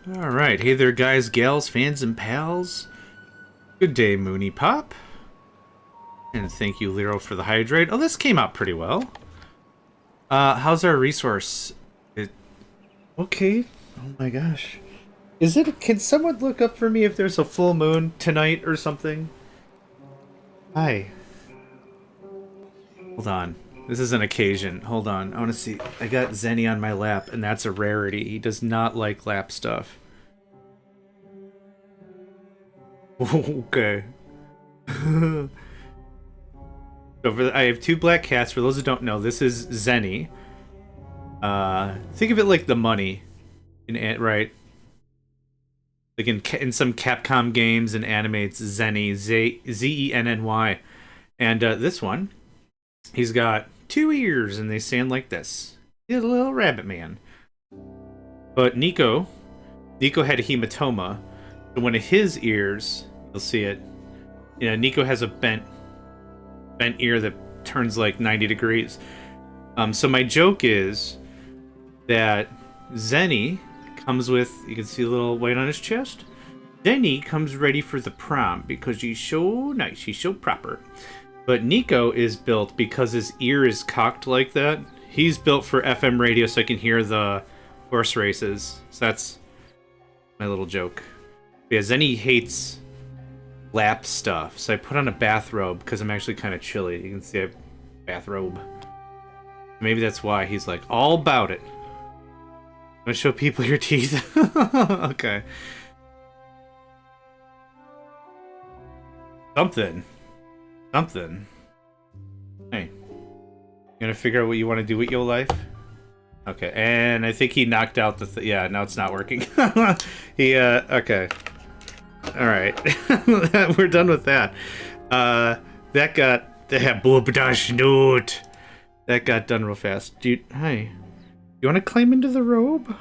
Alright, hey there guys, gals, fans, and pals. Good day, Mooney Pop. And thank you, Lero, for the hydrate. Oh, this came out pretty well. How's our resource? Okay. Oh my gosh. Can someone look up for me if there's a full moon tonight or something? Hi. Hold on. This is an occasion. Hold on. I want to see. I got Zenny on my lap, and that's a rarity. He does not like lap stuff. Okay. So I have two black cats. For those who don't know, this is Zenny. Think of it like the money, right? Like in some Capcom games and animates Zenny, Zenny, and this one, he's got two ears and they sound like this. He's a little rabbit man. But Nico had a hematoma. So one of his ears, you'll see it. Yeah, Nico has a bent ear that turns like 90 degrees. So my joke is that Zenny comes with, you can see a little white on his chest. Zenny comes ready for the prom because he's so nice, he's so proper. But Nico is built because his ear is cocked like that. He's built for FM radio so I can hear the horse races. So that's my little joke. But yeah, Zenny hates lap stuff. So I put on a bathrobe because I'm actually kind of chilly. You can see a bathrobe. Maybe that's why he's like all about it. I'm gonna show people your teeth. Okay. Something. Hey. You gonna figure out what you want to do with your life? Okay, and I think he knocked out the yeah, now it's not working. Okay. Alright. We're done with that. That got done real fast. Dude, hi. You wanna climb into the robe?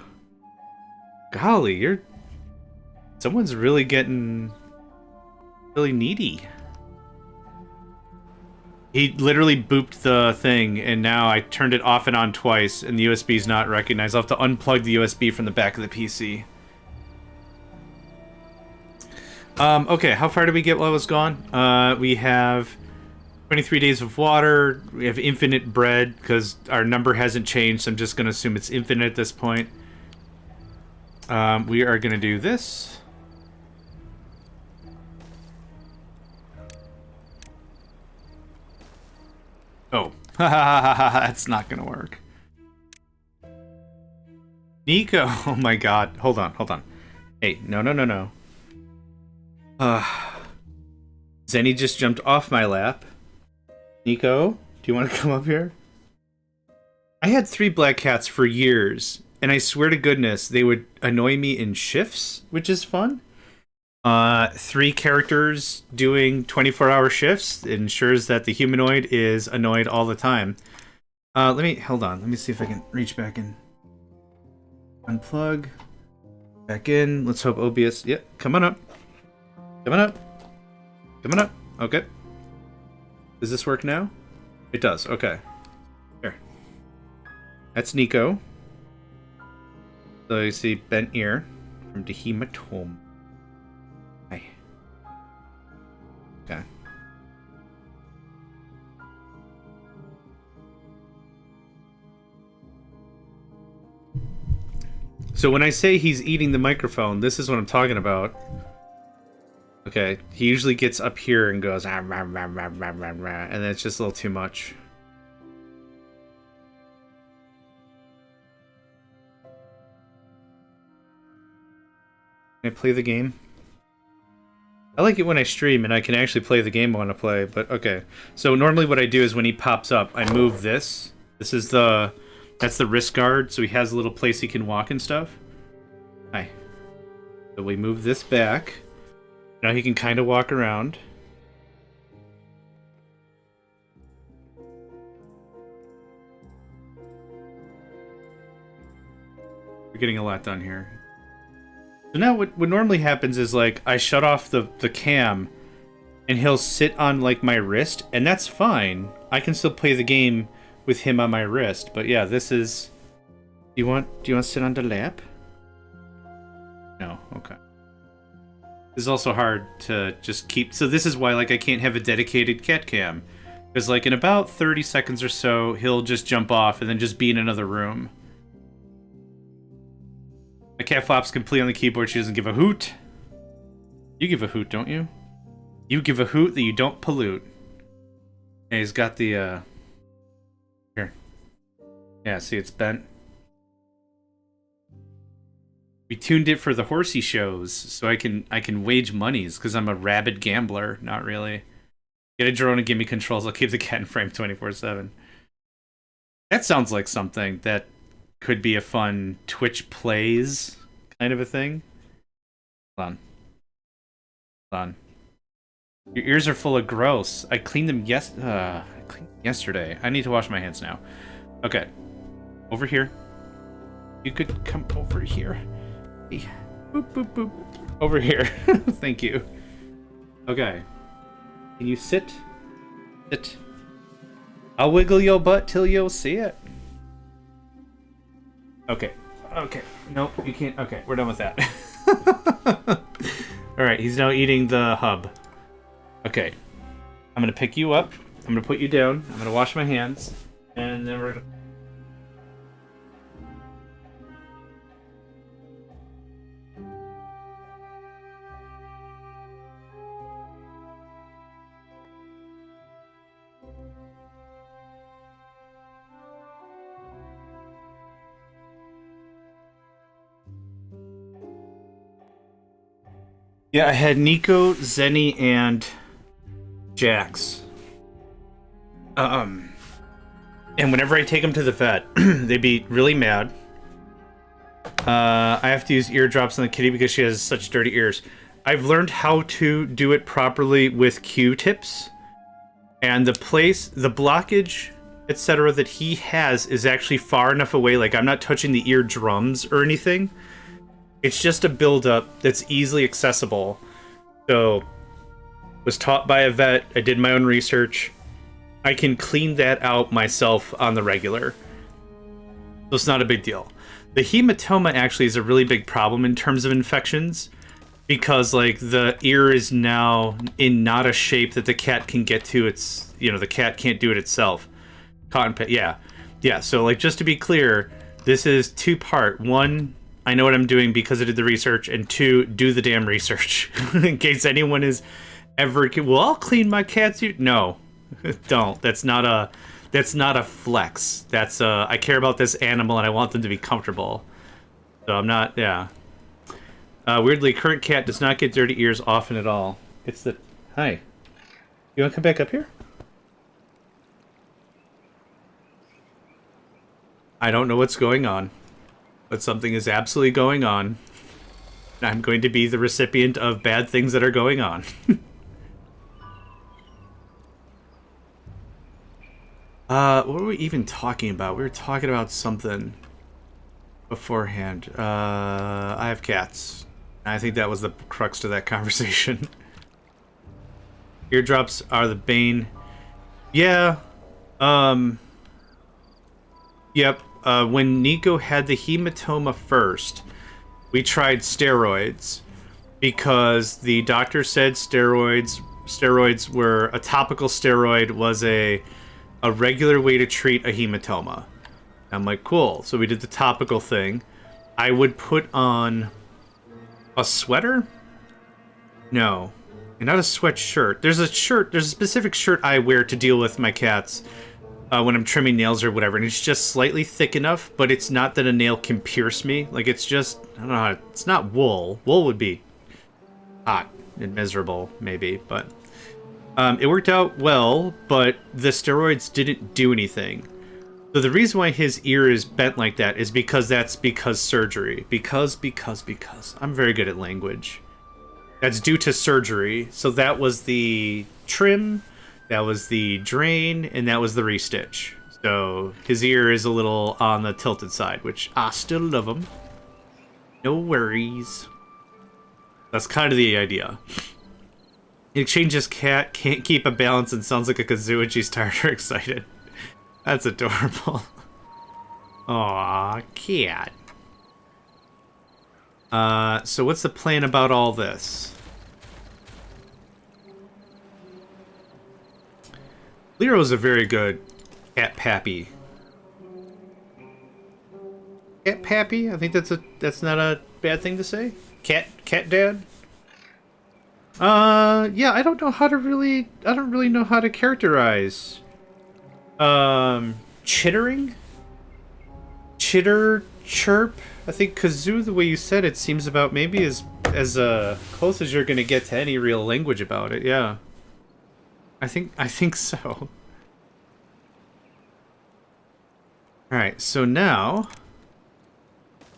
Golly, someone's really getting really needy. He literally booped the thing, and now I turned it off and on twice, and the USB's not recognized. I'll have to unplug the USB from the back of the PC. Okay, how far did we get while I was gone? We have 23 days of water. We have infinite bread, because our number hasn't changed, so I'm just going to assume it's infinite at this point. We are going to do this. Oh, that's not gonna work. Nico, oh my god, hold on. Hey, no. Zenny just jumped off my lap. Nico, do you want to come up here? I had 3 black cats for years, and I swear to goodness, they would annoy me in shifts, which is fun. 3 characters doing 24-hour shifts ensures that the humanoid is annoyed all the time. Hold on. Let me see if I can reach back in. Unplug. Back in. Let's hope OBS. Yep, come on up. Okay. Does this work now? It does. Okay. Here. That's Nico. So you see bent ear from the hematoma. Okay. So when I say he's eating the microphone, this is what I'm talking about. Okay, he usually gets up here and goes, and then it's just a little too much. Can I play the game? I like it when I stream and I can actually play the game I want to play, but okay. So normally what I do is when he pops up, I move this. That's the wrist guard, so he has a little place he can walk and stuff. Hi. So we move this back. Now he can kind of walk around. We're getting a lot done here. So now what normally happens is, like, I shut off the cam, and he'll sit on, like, my wrist, and that's fine. I can still play the game with him on my wrist. But yeah, this is... Do you want to sit on the lap? No, okay. It's also hard to just keep... So this is why, like, I can't have a dedicated cat cam. Because, like, in about 30 seconds or so, he'll just jump off and then just be in another room. My cat flops complete on the keyboard. She doesn't give a hoot. You give a hoot, don't you? You give a hoot that you don't pollute. Yeah, he's got the, Here. Yeah, see, it's bent. We tuned it for the horsey shows, so I can wage monies, because I'm a rabid gambler. Not really. Get a drone and give me controls. I'll keep the cat in frame 24/7. That sounds like something that could be a fun Twitch plays kind of a thing. Hold on. Hold on. Your ears are full of gross. I cleaned them yesterday. I need to wash my hands now. Okay. Over here. You could come over here. Boop, boop, boop. Over here. Thank you. Okay. Can you sit? Sit. I'll wiggle your butt till you'll see it. Okay. Okay. Nope, you can't. Okay, we're done with that. Alright, he's now eating the hub. Okay. I'm gonna pick you up. I'm gonna put you down. I'm gonna wash my hands. And then we're gonna... Yeah, I had Nico, Zenny, and Jax. And whenever I take them to the vet, they'd be really mad. I have to use eardrops on the kitty because she has such dirty ears. I've learned how to do it properly with Q-tips. And the blockage, etc. that he has is actually far enough away, like I'm not touching the eardrums or anything. It's just a buildup that's easily accessible. So, was taught by a vet. I did my own research. I can clean that out myself on the regular. So it's not a big deal. The hematoma actually is a really big problem in terms of infections. Because, like, the ear is now in not a shape that the cat can get to. It's, you know, the cat can't do it itself. Cotton pet, yeah. Yeah, so, like, just to be clear, this is two-part. One... I know what I'm doing because I did the research, and two, do the damn research. In case anyone is ever... Well, I'll clean my cat's ear. No, don't. That's not a flex. That's I care about this animal and I want them to be comfortable. So I'm not, yeah. Weirdly, current cat does not get dirty ears often at all. It's the... Hi. You want to come back up here? I don't know what's going on. But something is absolutely going on. And I'm going to be the recipient of bad things that are going on. What were we even talking about? We were talking about something beforehand. I have cats. I think that was the crux to that conversation. Eardrops are the bane. Yeah. Yep. When Nico had the hematoma first, we tried steroids because the doctor said steroids were a topical steroid was a regular way to treat a hematoma. I'm like, cool. So we did the topical thing. I would put on a sweater? No, not a sweatshirt. There's a specific shirt I wear to deal with my cats. When I'm trimming nails or whatever, and it's just slightly thick enough, but it's not that a nail can pierce me. Like, it's just, I don't know how, it's not wool. Wool would be hot and miserable, maybe, but it worked out well, but the steroids didn't do anything. So the reason why his ear is bent like that is because surgery. Because. I'm very good at language. That's due to surgery. So that was the trim, that was the drain, and that was the restitch. So his ear is a little on the tilted side, which I still love him. No worries. That's kind of the idea. In exchange, his cat can't keep a balance and sounds like a kazoo when she's tired or excited. That's adorable. Aw, cat. So what's the plan about all this? Lero's a very good cat pappy. Cat pappy? I think that's not a bad thing to say. Cat dad? Yeah, I don't really know how to characterize. Chittering? Chitter, chirp? I think kazoo, the way you said it, seems about maybe as close as you're gonna get to any real language about it, yeah. I think so. Alright, so now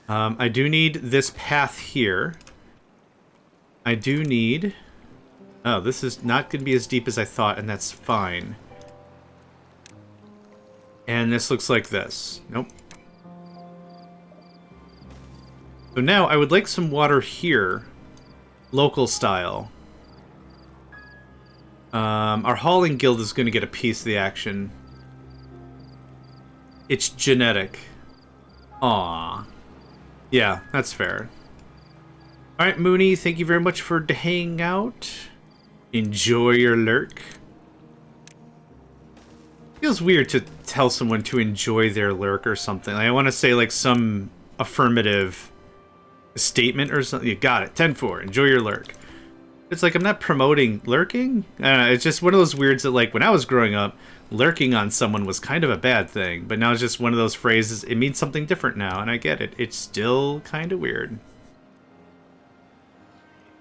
I do need this path here. I do need... Oh, this is not going to be as deep as I thought, and that's fine. And this looks like this. Nope. So now I would like some water here, local style. Our hauling guild is going to get a piece of the action. It's genetic. Aww. Yeah, that's fair. Alright, Mooney, thank you very much for hanging out. Enjoy your lurk. Feels weird to tell someone to enjoy their lurk or something. Like, I want to say like some affirmative statement or something. You got it. 10-4. Enjoy your lurk. It's like I'm not promoting lurking. I don't know, it's just one of those weirds that, like, when I was growing up, lurking on someone was kind of a bad thing. But now it's just one of those phrases. It means something different now, and I get it. It's still kind of weird.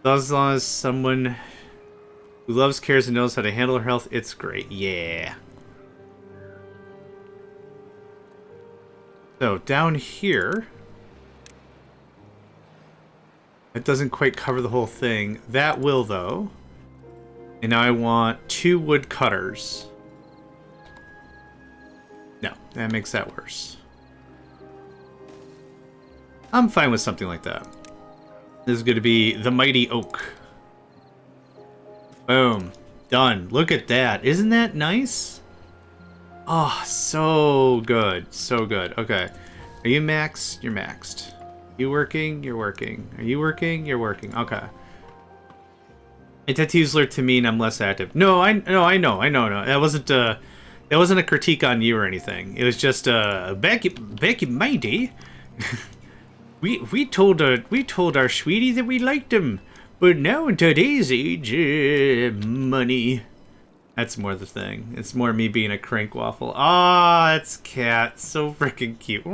As long as someone who loves, cares, and knows how to handle her health, it's great. Yeah. So, down here... It doesn't quite cover the whole thing. That will, though. And now I want 2 wood cutters. No, that makes that worse. I'm fine with something like that. This is going to be the mighty oak. Boom. Done. Look at that. Isn't that nice? Oh, so good. So good. Okay. Are you maxed? You're maxed. You working? You're working. Are you working? You're working. Okay. It tend to use lurk to mean I'm less active. No, I know. No, that wasn't a critique on you or anything. It was just back in my day, we told our sweetie that we liked him, but now in today's age, money. That's more the thing. It's more me being a crank waffle. Ah, it's cat. So freaking cute.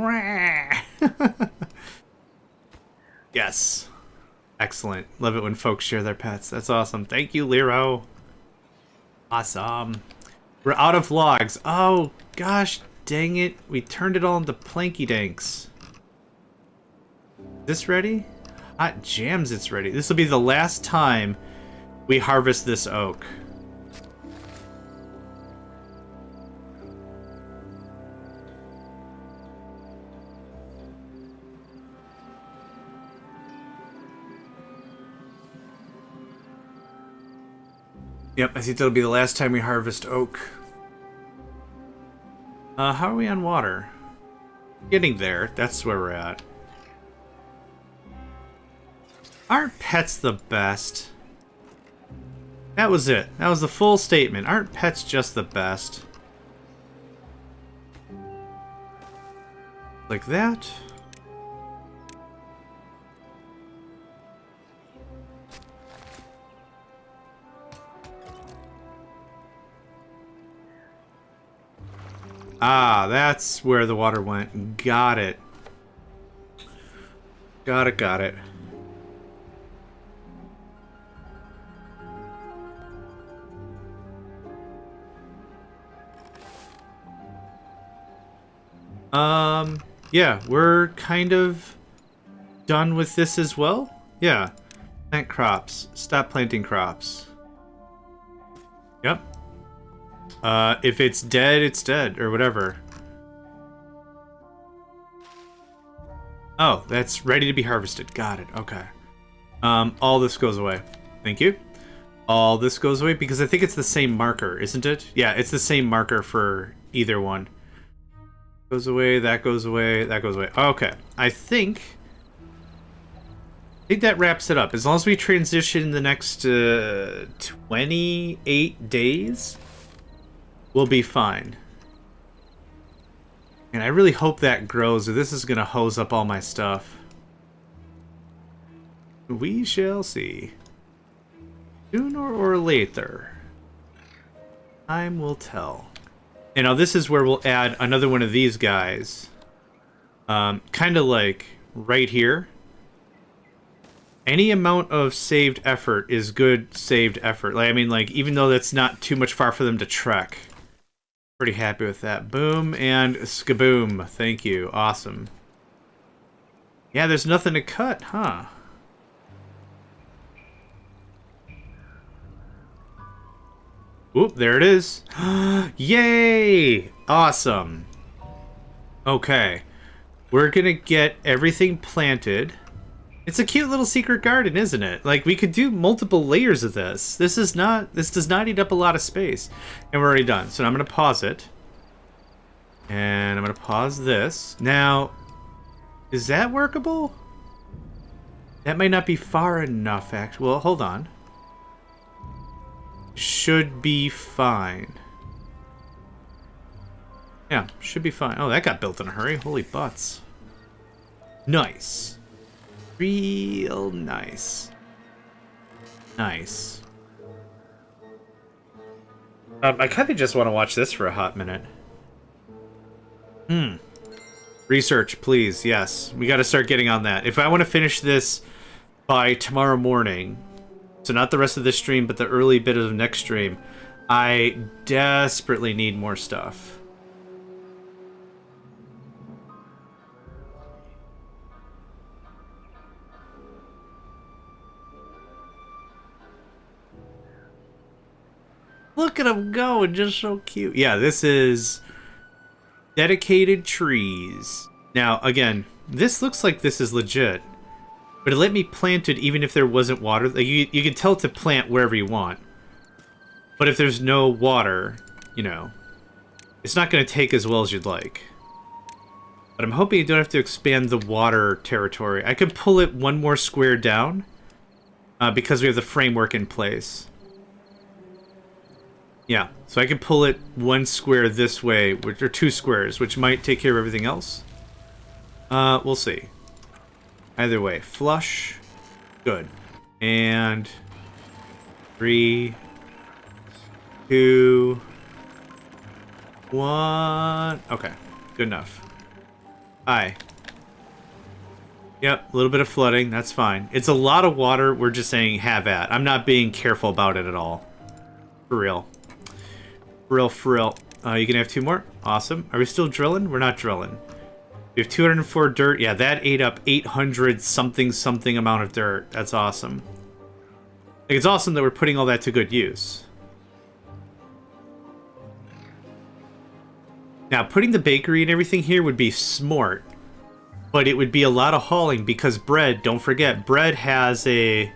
Yes. Excellent. Love it when folks share their pets. That's awesome. Thank you, Lero. Awesome. We're out of logs. Oh, gosh dang it. We turned it all into planky danks. This ready? Hot jams, it's ready. This will be the last time we harvest this oak. Yep, I think that'll be the last time we harvest oak. How are we on water? Getting there. That's where we're at. Aren't pets the best? That was it. That was the full statement. Aren't pets just the best? Like that. Ah, that's where the water went. Got it. Got it. Yeah, we're kind of done with this as well. Yeah. Plant crops. Stop planting crops. Yep. If it's dead, it's dead, or whatever. Oh, that's ready to be harvested. Got it. Okay. All this goes away. Thank you. All this goes away because I think it's the same marker, isn't it? Yeah, it's the same marker for either one. Goes away, that goes away, that goes away. Okay. I think think that wraps it up. As long as we transition in the next 28 days, we'll be fine. And I really hope that grows, or this is going to hose up all my stuff. We shall see. Sooner or later, time will tell. And now this is where we'll add another one of these guys. Kind of like right here. Any amount of saved effort is good saved effort. Like, I mean, like, even though that's not too much far for them to trek. Pretty happy with that. Boom and skaboom. Thank you. Awesome. Yeah, there's nothing to cut, huh? Oop, there it is. Yay! Awesome. Okay. We're gonna get everything planted. It's a cute little secret garden, isn't it? Like, we could do multiple layers of this. This does not eat up a lot of space. And we're already done. So I'm gonna pause it. And I'm gonna pause this. Now, is that workable? That might not be far enough, actually. Well, hold on. Should be fine. Yeah, should be fine. Oh, that got built in a hurry. Holy butts. Nice. Real nice. Nice. I kind of just want to watch this for a hot minute. Research, please. Yes, we got to start getting on that. If I want to finish this by tomorrow morning, so not the rest of this stream, but the early bit of the next stream, I desperately need more stuff. Look at them go, just so cute. Yeah, this is dedicated trees. Now, again, this looks like this is legit, but it let me plant it even if there wasn't water. Like, you can tell it to plant wherever you want, but if there's no water, you know, it's not going to take as well as you'd like. But I'm hoping you don't have to expand the water territory. I could pull it one more square down because we have the framework in place. Yeah, so I can pull it one square this way, or two squares, which might take care of everything else. We'll see. Either way, flush, good. And 3, 2, 1. Okay, good enough. Hi. Yep, a little bit of flooding, that's fine. It's a lot of water, we're just saying have at. I'm not being careful about it at all. For real. For real. You can have 2 more. Awesome. Are we still drilling? We're not drilling. We have 204 dirt. Yeah, that ate up 800 something amount of dirt. That's awesome. Like, it's awesome that we're putting all that to good use. Now, putting the bakery and everything here would be smart, but it would be a lot of hauling because bread, don't forget, bread has a...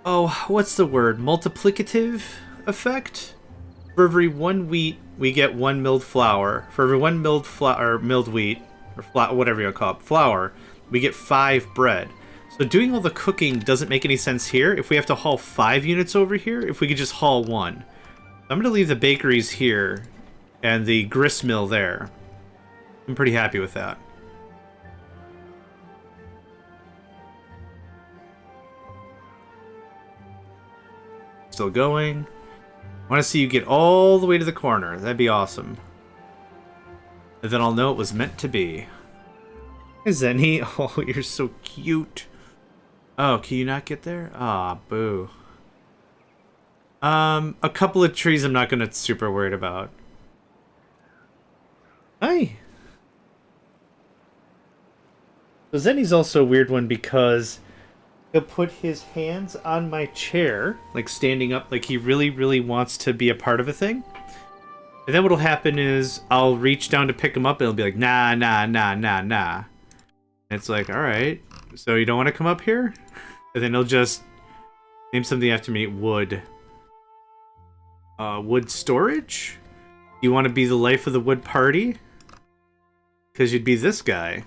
Oh, what's the word? Multiplicative effect? For every 1 wheat, we get 1 milled flour. For every 1 milled milled wheat, or whatever you call it, flour, we get 5 bread. So doing all the cooking doesn't make any sense here. If we have to haul 5 units over here, if we could just haul 1. I'm going to leave the bakeries here and the grist mill there. I'm pretty happy with that. Still going. I want to see you get all the way to the corner. That'd be awesome. And then I'll know it was meant to be. Zenny, oh, you're so cute. Oh, can you not get there? Ah, boo. A couple of trees I'm not gonna super worried about. Hi. So Zenny's also a weird one because he'll put his hands on my chair, like standing up, like he really wants to be a part of a thing. And then what'll happen is I'll reach down to pick him up and he'll be like, nah. And it's like, alright, so you don't want to come up here? And then he'll just name something after me, wood. Wood storage? You want to be the life of the wood party? Because you'd be this guy.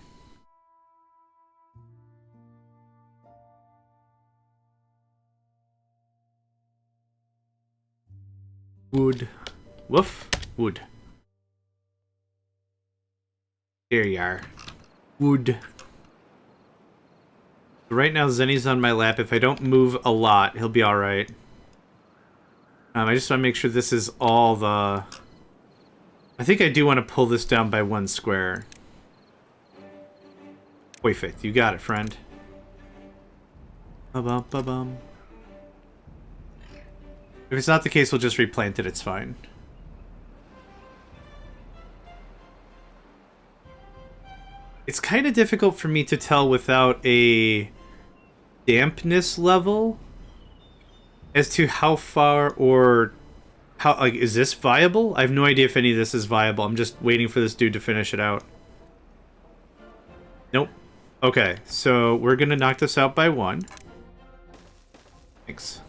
Wood. Woof. Wood. There you are. Wood. Right now, Zenny's on my lap. If I don't move a lot, he'll be alright. I just want to make sure this is all the... I think I do want to pull this down by 1 square. Wait, Faith, you got it, friend. Ba-bum, ba-bum. If it's not the case, we'll just replant it. It's fine. It's kind of difficult for me to tell without a dampness level as to how far or how, like, is this viable? I have no idea if any of this is viable. I'm just waiting for this dude to finish it out. Nope. Okay, so we're gonna knock this out by 1. Thanks.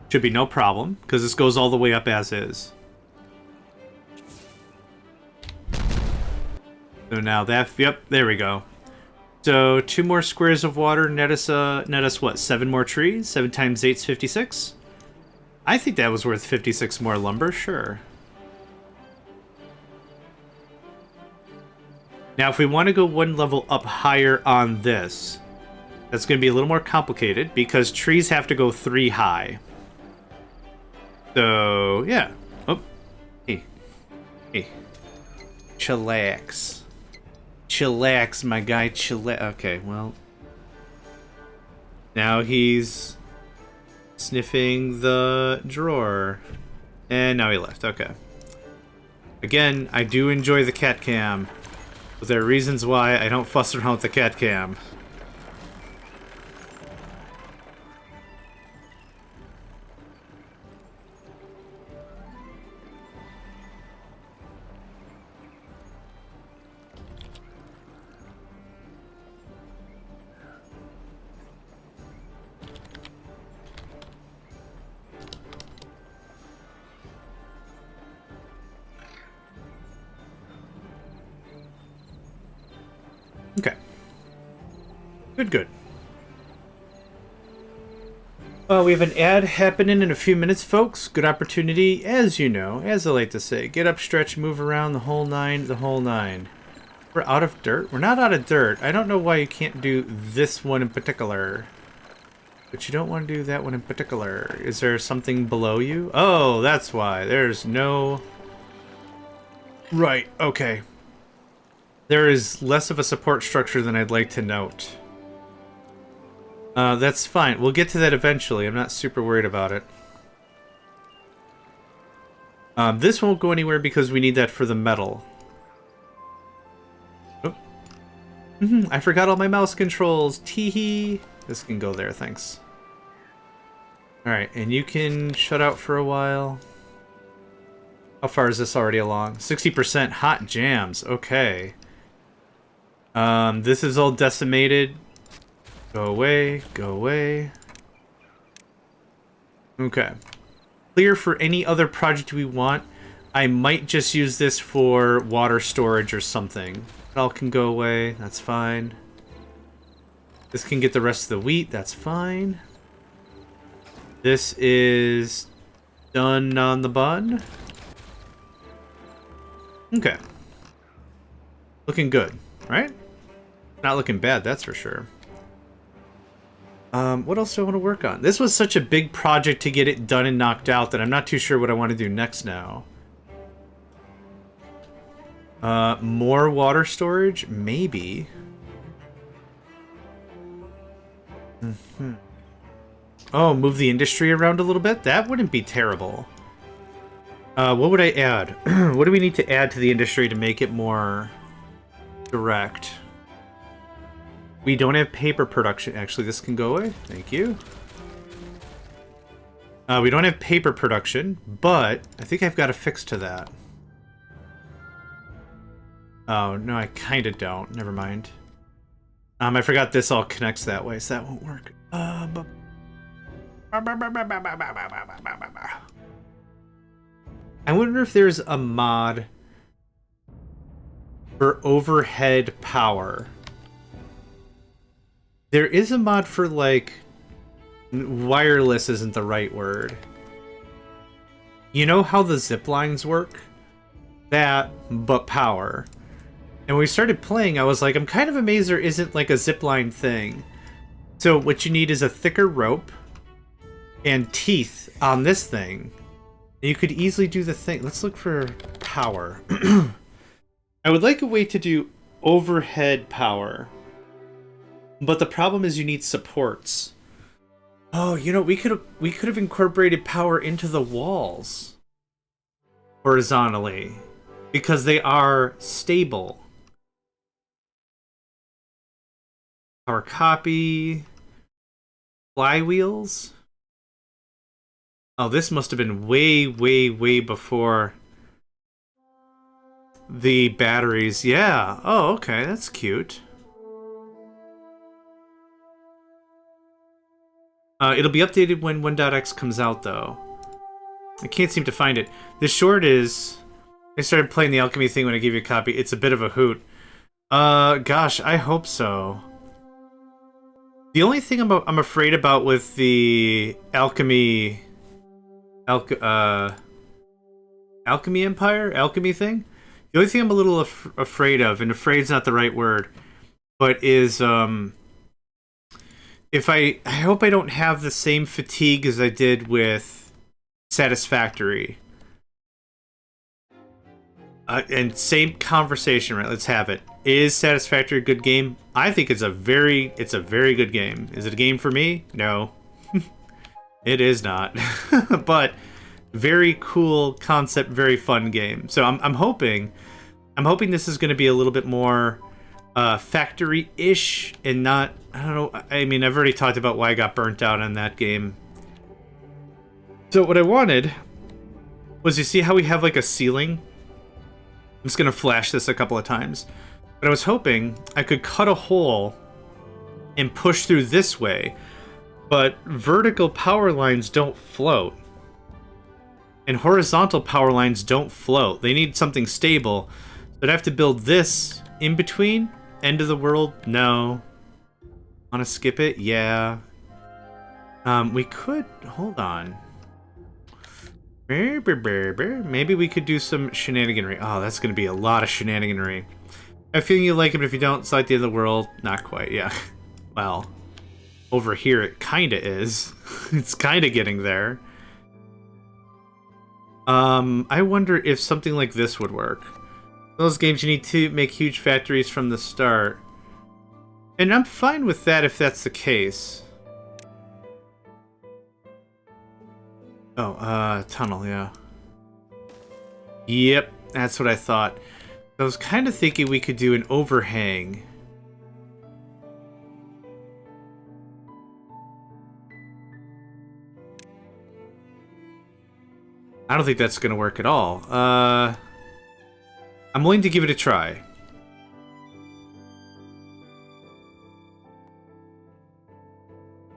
Should be no problem, because this goes all the way up as is. So now that, yep, there we go. So 2 more squares of water net us what, 7 more trees? 7 times 8's 56? I think that was worth 56 more lumber, sure. Now if we want to go 1 level up higher on this, that's going to be a little more complicated because trees have to go 3 high. So, yeah. Oh, hey. Hey. Chillax. Chillax, my guy. Chillax. Okay, well. Now he's sniffing the drawer. And now he left. Okay. Again, I do enjoy the cat cam. But there are reasons why I don't fuss around with the cat cam. Okay. Good. We have an ad happening in a few minutes, folks. Good opportunity, as you know, as I like to say. Get up, stretch, move around, the whole nine. We're out of dirt? We're not out of dirt. I don't know why you can't do this one in particular. But you don't want to do that one in particular. Is there something below you? Oh, that's why. There's no... Right, okay. There is less of a support structure than I'd like to note. That's fine. We'll get to that eventually. I'm not super worried about it. This won't go anywhere because we need that for the metal. Oh. I forgot all my mouse controls. Teehee. This can go there, thanks. Alright, and you can shut out for a while. How far is this already along? 60% hot jams. Okay. This is all decimated. Go away, go away. Okay. Clear for any other project we want. I might just use this for water storage or something. It all can go away, that's fine. This can get the rest of the wheat, that's fine. This is done on the bun. Okay. Looking good, right? Not looking bad, that's for sure. What else do I want to work on? This was such a big project to get it done and knocked out that I'm not too sure what I want to do next now. More water storage? Maybe. Oh, move the industry around a little bit? That wouldn't be terrible. What would I add? What do we need to add to the industry to make it more direct? We don't have paper production. Actually, this can go away. Thank you. We don't have paper production, but I think I've got a fix to that. Oh, no, I kind of don't. Never mind. I forgot this all connects that way, so that won't work. I wonder if there's a mod for overhead power. There is a mod for, like, wireless isn't the right word. You know how the zip lines work? That, but power. And when we started playing, I was like, I'm kind of amazed there isn't like a zip line thing. So what you need is a thicker rope and teeth on this thing. You could easily do the thing. Let's look for power. I would like a way to do overhead power. But the problem is you need supports. Oh, you know, we could have incorporated power into the walls horizontally because they are stable. Power copy, flywheels. Oh, this must have been way, way, way before the batteries. Yeah. Oh, okay, that's cute. It'll be updated when 1.x comes out, though. I can't seem to find it. The short is, I started playing the alchemy thing when I gave you a copy. It's a bit of a hoot. Gosh, I hope so. The only thing I'm afraid about with the alchemy empire? Alchemy thing? The only thing I'm a little afraid of, and afraid's not the right word, but is, if I hope I don't have the same fatigue as I did with Satisfactory. And same conversation, right? Let's have it. Is Satisfactory a good game? I think it's a very good game. Is it a game for me? No. It is not. But very cool concept, very fun game. So I'm hoping this is going to be a little bit more factory-ish and not, I don't know, I mean, I've already talked about why I got burnt out on that game. So what I wanted was, you see how we have like a ceiling? I'm just going to flash this a couple of times. But I was hoping I could cut a hole and push through this way, but vertical power lines don't float. And horizontal power lines don't float. They need something stable. So I'd have to build this in between. End of the world? No. Want to skip it? Yeah. We could... Hold on. Maybe we could do some shenaniganry. Oh, that's going to be a lot of shenaniganry. I have a feeling you like it, but if you don't, it's like the end of the world. Not quite, yeah. Well, over here it kind of is. It's kind of getting there. I wonder if something like this would work. Those games you need to make huge factories from the start. And I'm fine with that if that's the case. Oh, tunnel, yeah. Yep, that's what I thought. I was kind of thinking we could do an overhang. I don't think that's going to work at all. I'm willing to give it a try.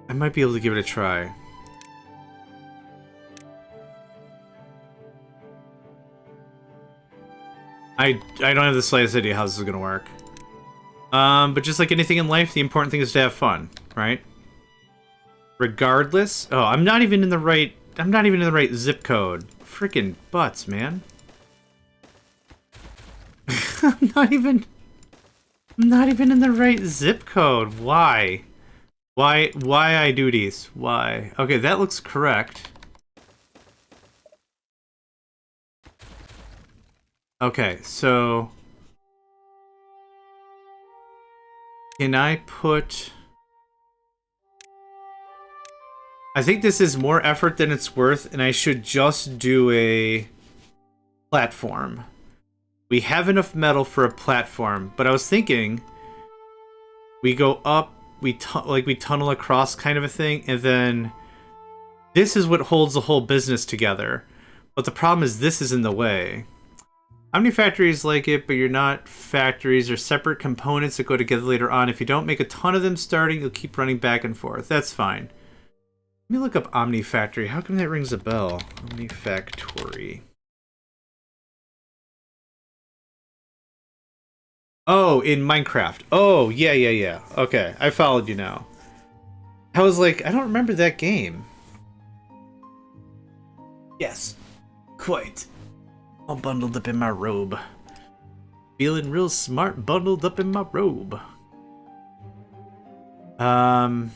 I might be able to give it a try. I don't have the slightest idea how this is gonna work. But just like anything in life, the important thing is to have fun, right? Regardless. Oh, I'm not even in the right zip code. Freaking butts, man. I'm not even in the right zip code. Why? Why I do these? Why? Okay, that looks correct. Okay, so can I put... I think this is more effort than it's worth, and I should just do a platform. We have enough metal for a platform, but I was thinking we go up, we tunnel across kind of a thing, and then this is what holds the whole business together. But the problem is this is in the way. How many factories like it, but you're not factories, or separate components that go together later on. If you don't make a ton of them starting, you'll keep running back and forth. That's fine. Let me look up Omnifactory. How come that rings a bell? Omnifactory. Oh, in Minecraft. Oh, yeah. Okay, I followed you now. I was like, I don't remember that game. Yes. Quite. All bundled up in my robe. Feeling real smart bundled up in my robe. Yeah,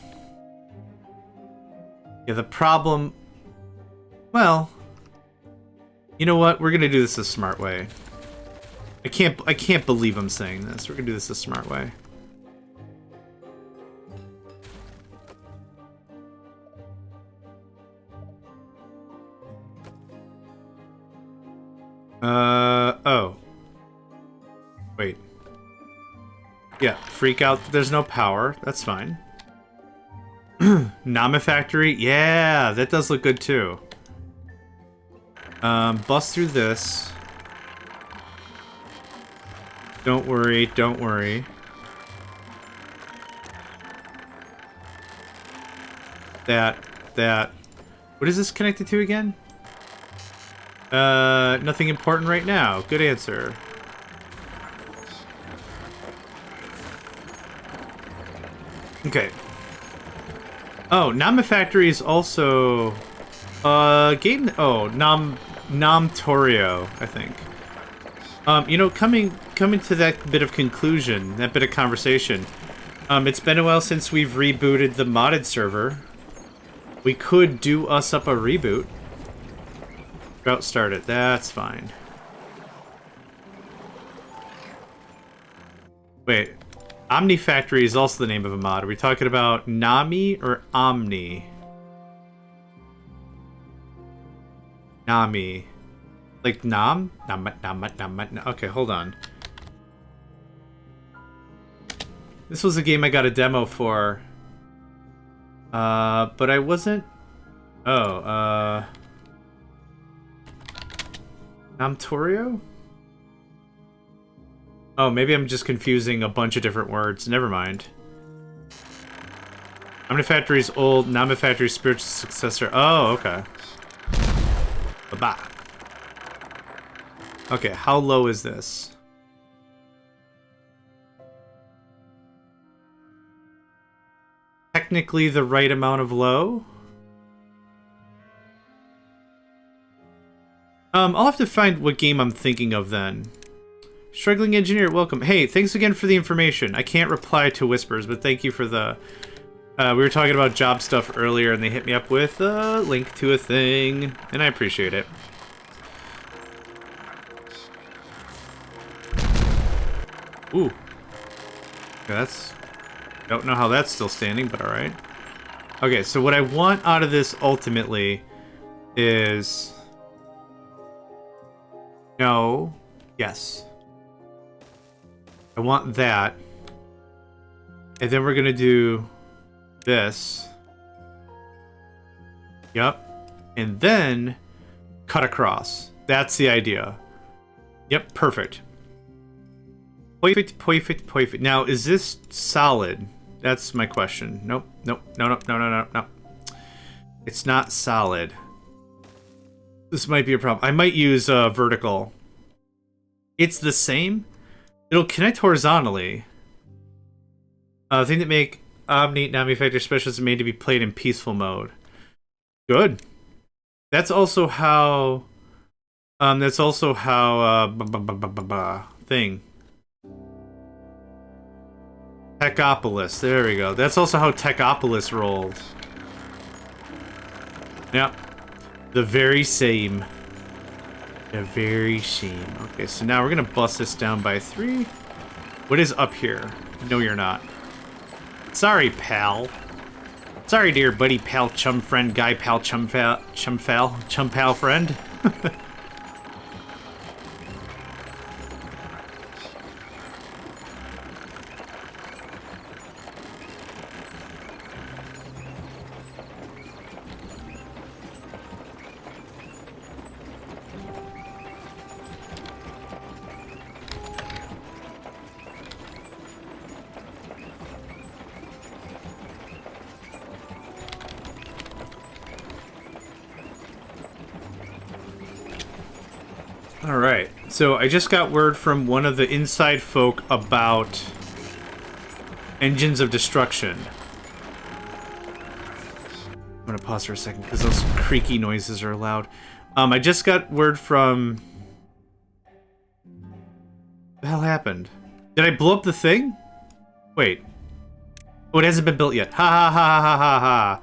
the problem... Well... You know what? We're gonna do this a smart way. I can't believe I'm saying this. We're gonna do this a smart way. Oh. Wait. Yeah, freak out that there's no power. That's fine. Nama Factory? Yeah, that does look good too. Bust through this. Don't worry, don't worry. That. What is this connected to again? Nothing important right now. Good answer. Okay. Oh, Nama Factory is also game. Oh, Namtorio, I think. You know, coming to that bit of conclusion, that bit of conversation. It's been a while since we've rebooted the modded server. We could do us up a reboot. Drought started. That's fine. Wait. Omni Factory is also the name of a mod. Are we talking about Nami or Omni? Nami. Like Nam? Okay, hold on. This was a game I got a demo for. But I wasn't... Oh, Namtorio? Oh, maybe I'm just confusing a bunch of different words. Never mind. Omni Factory's old, Nama Factory's spiritual successor. Oh, okay. Bye-bye. Okay, how low is this? Technically the right amount of low? I'll have to find what game I'm thinking of then. Struggling Engineer, welcome. Hey, thanks again for the information. I can't reply to whispers, but thank you for the... we were talking about job stuff earlier, and they hit me up with a link to a thing, and I appreciate it. Ooh. Okay, that's... Don't know how that's still standing, but alright. Okay, so what I want out of this ultimately is... No. Yes. I want that. And then we're gonna do this. Yep. And then cut across. That's the idea. Yep, perfect. Perfect. Now, is this solid? That's my question. Nope. No. It's not solid. This might be a problem. I might use vertical. It's the same. It'll connect horizontally. The thing that make Omni Nami Factor specials are made to be played in peaceful mode. Good. That's also how. Thing. Techopolis. There we go. That's also how Techopolis rolls. Yep. The very same. The very same. Okay, so now we're gonna bust this down by 3. What is up here? No, you're not. Sorry, pal. Sorry, dear buddy, pal, chum friend, guy, pal, chum pal friend. Alright, so I just got word from one of the inside folk about engines of destruction. I'm gonna pause for a second because those creaky noises are loud. I just got word from... What the hell happened? Did I blow up the thing? Wait. Oh, it hasn't been built yet. Ha ha ha ha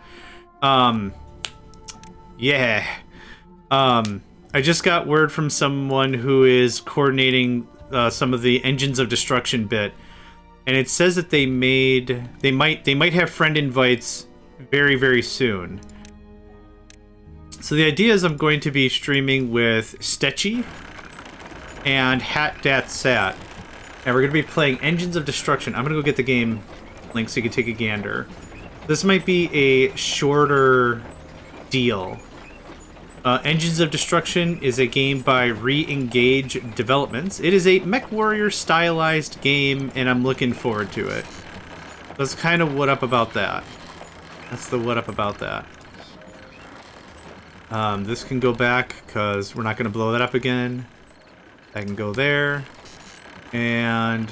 ha ha. Yeah. I just got word from someone who is coordinating some of the Engines of Destruction bit, and it says that they might have friend invites very, very soon. So the idea is I'm going to be streaming with Stetchy and HatDatSat, and we're going to be playing Engines of Destruction. I'm going to go get the game link so you can take a gander. This might be a shorter deal. Engines of Destruction is a game by Re-Engage Developments. It is a MechWarrior stylized game, and I'm looking forward to it. That's kind of what up about that. That's the what up about that. This can go back, because we're not going to blow that up again. That can go there. And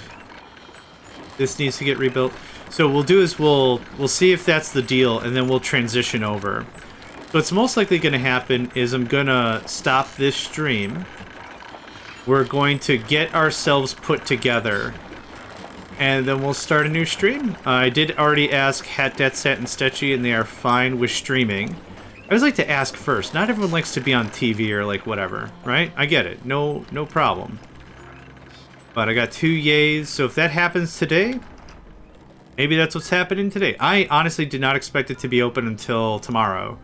this needs to get rebuilt. So what we'll do is we'll see if that's the deal, and then we'll transition over. So what's most likely going to happen is I'm going to stop this stream. We're going to get ourselves put together, and then we'll start a new stream. I did already ask HatDatSat and Stetchy, and they are fine with streaming. I always like to ask first. Not everyone likes to be on TV or like whatever, right? I get it. No problem. But I got 2 yays, so if that happens today, maybe that's what's happening today. I honestly did not expect it to be open until tomorrow.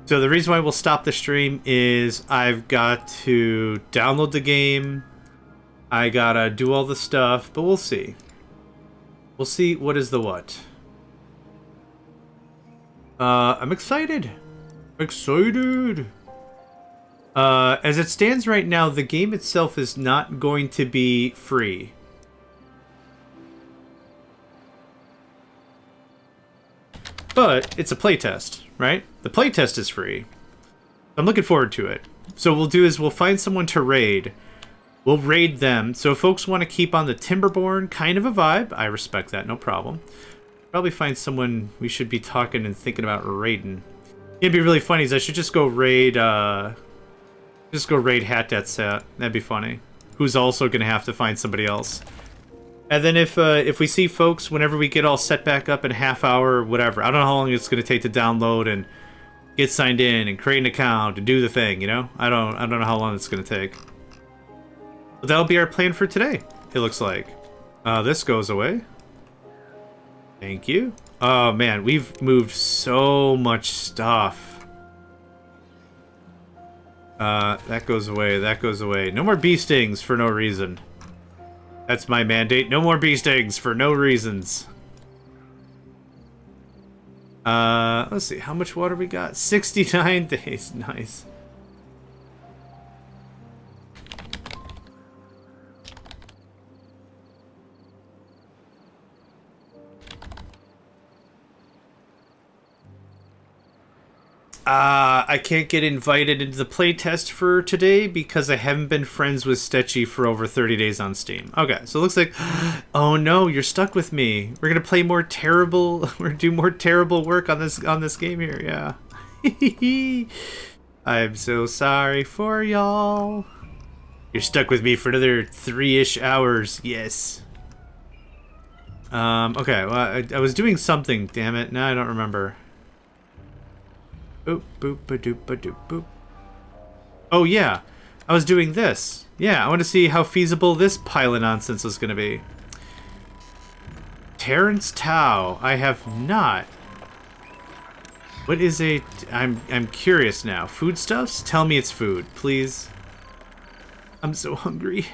So the reason why we'll stop the stream is I've got to download the game. I gotta do all the stuff, but we'll see. We'll see what is the what. I'm excited. Excited. As it stands right now, the game itself is not going to be free. But it's a playtest, right? The playtest is free. I'm looking forward to it. So what we'll do is we'll find someone to raid. We'll raid them. So if folks want to keep on the Timberborn kind of a vibe, I respect that, no problem. Probably find someone we should be talking and thinking about raiding. It'd be really funny is I should just go raid HatDatSat. That'd be funny. Who's also gonna have to find somebody else. And then if we see folks, whenever we get all set back up in a half hour or whatever, I don't know how long it's going to take to download and get signed in and create an account and do the thing, you know? I don't know how long it's going to take. But that'll be our plan for today, it looks like. This goes away. Thank you. Oh, man, we've moved so much stuff. That goes away, that goes away. No more bee stings for no reason. That's my mandate. No more bee stings for no reasons. Let's see. How much water we got? 69 days. Nice. I can't get invited into the playtest for today because I haven't been friends with Stetchy for over 30 days on Steam. Okay, so it looks like... Oh no, you're stuck with me. We're gonna play more terrible... We're gonna do more terrible work on this game here, yeah. I'm so sorry for y'all. You're stuck with me for another 3-ish hours, yes. Okay, well, I was doing something, damn it. Now I don't remember. Boop, boop, ba doop, ba doop, boop. Oh, yeah. I was doing this. Yeah, I want to see how feasible this pile of nonsense is going to be. Terrence Tao. I have not. What is a... I'm curious now. Foodstuffs? Tell me it's food, please. I'm so hungry.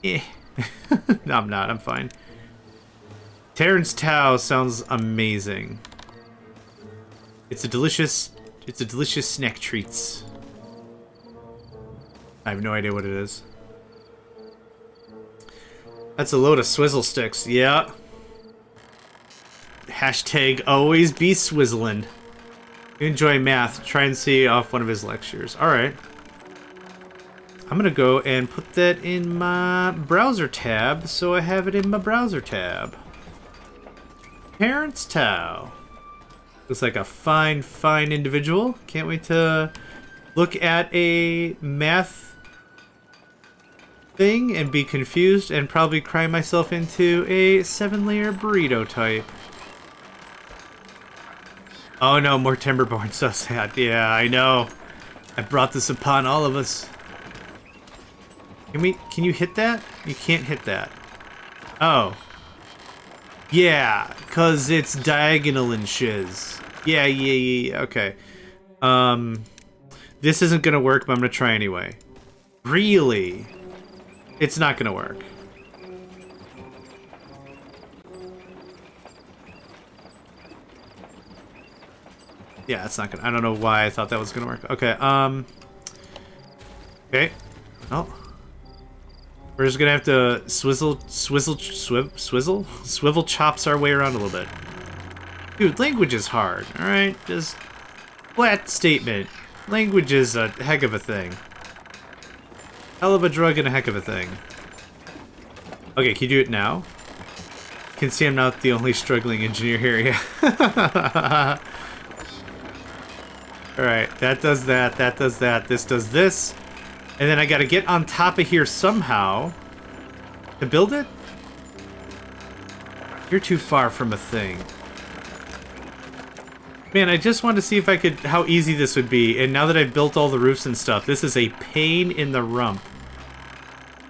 Eh. No, I'm not. I'm fine. Terrence Tao sounds amazing. It's a delicious snack treats. I have no idea what it is. That's a load of swizzle sticks. Yeah. Hashtag always be swizzling. You enjoy math. Try and see off one of his lectures. Alright. I'm gonna go and put that in my browser tab so I have it in my browser tab. Terrence Tao. Looks like a fine, fine individual. Can't wait to look at a math thing and be confused and probably cry myself into a 7-layer burrito type. Oh no, more Timberborn, so sad. Yeah, I know. I brought this upon all of us. Can you hit that? You can't hit that. Oh. Yeah, cause it's diagonal and shiz. Yeah, okay. This isn't gonna work, but I'm gonna try anyway. Really? It's not gonna work. Yeah, it's not gonna. I don't know why I thought that was gonna work. Okay, okay. Oh. We're just gonna have to swivel chops our way around a little bit. Dude, language is hard, alright? Just flat statement. Language is a heck of a thing. Hell of a drug and a heck of a thing. Okay, can you do it now? You can see I'm not the only struggling engineer here, yeah. Alright, that does that, that does that, this does this. And then I gotta get on top of here somehow to build it? You're too far from a thing. Man, I just wanted to see if I could, how easy this would be, and now that I've built all the roofs and stuff, this is a pain in the rump.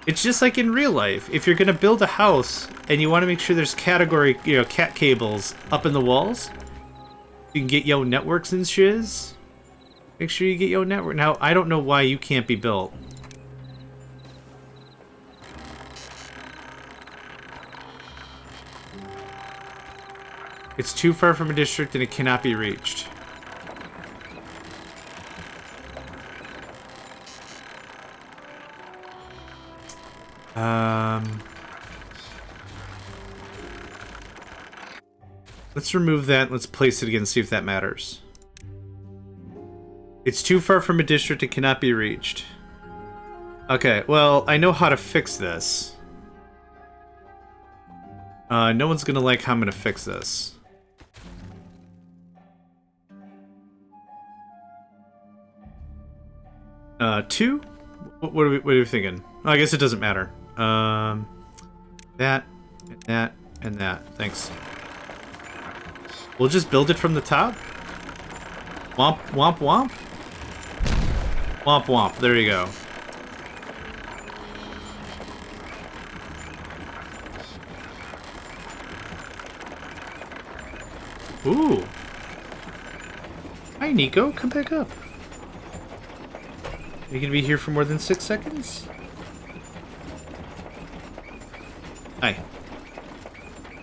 It's just like in real life. If you're gonna build a house, and you want to make sure there's category, you know, cat cables up in the walls, you can get yo networks and shiz. Make sure you get yo network. Now, I don't know why you can't be built. It's too far from a district and it cannot be reached. Let's remove that. Let's place it again and see if that matters. It's too far from a district and cannot be reached. Okay, well, I know how to fix this. No one's gonna like how I'm gonna fix this. Two? What are we thinking? Oh, I guess it doesn't matter. That, and that, and that. Thanks. We'll just build it from the top? Womp, womp, womp? Womp, womp. There you go. Ooh. Hi, Nico. Come back up. You gonna be here for more than 6 seconds? Hi.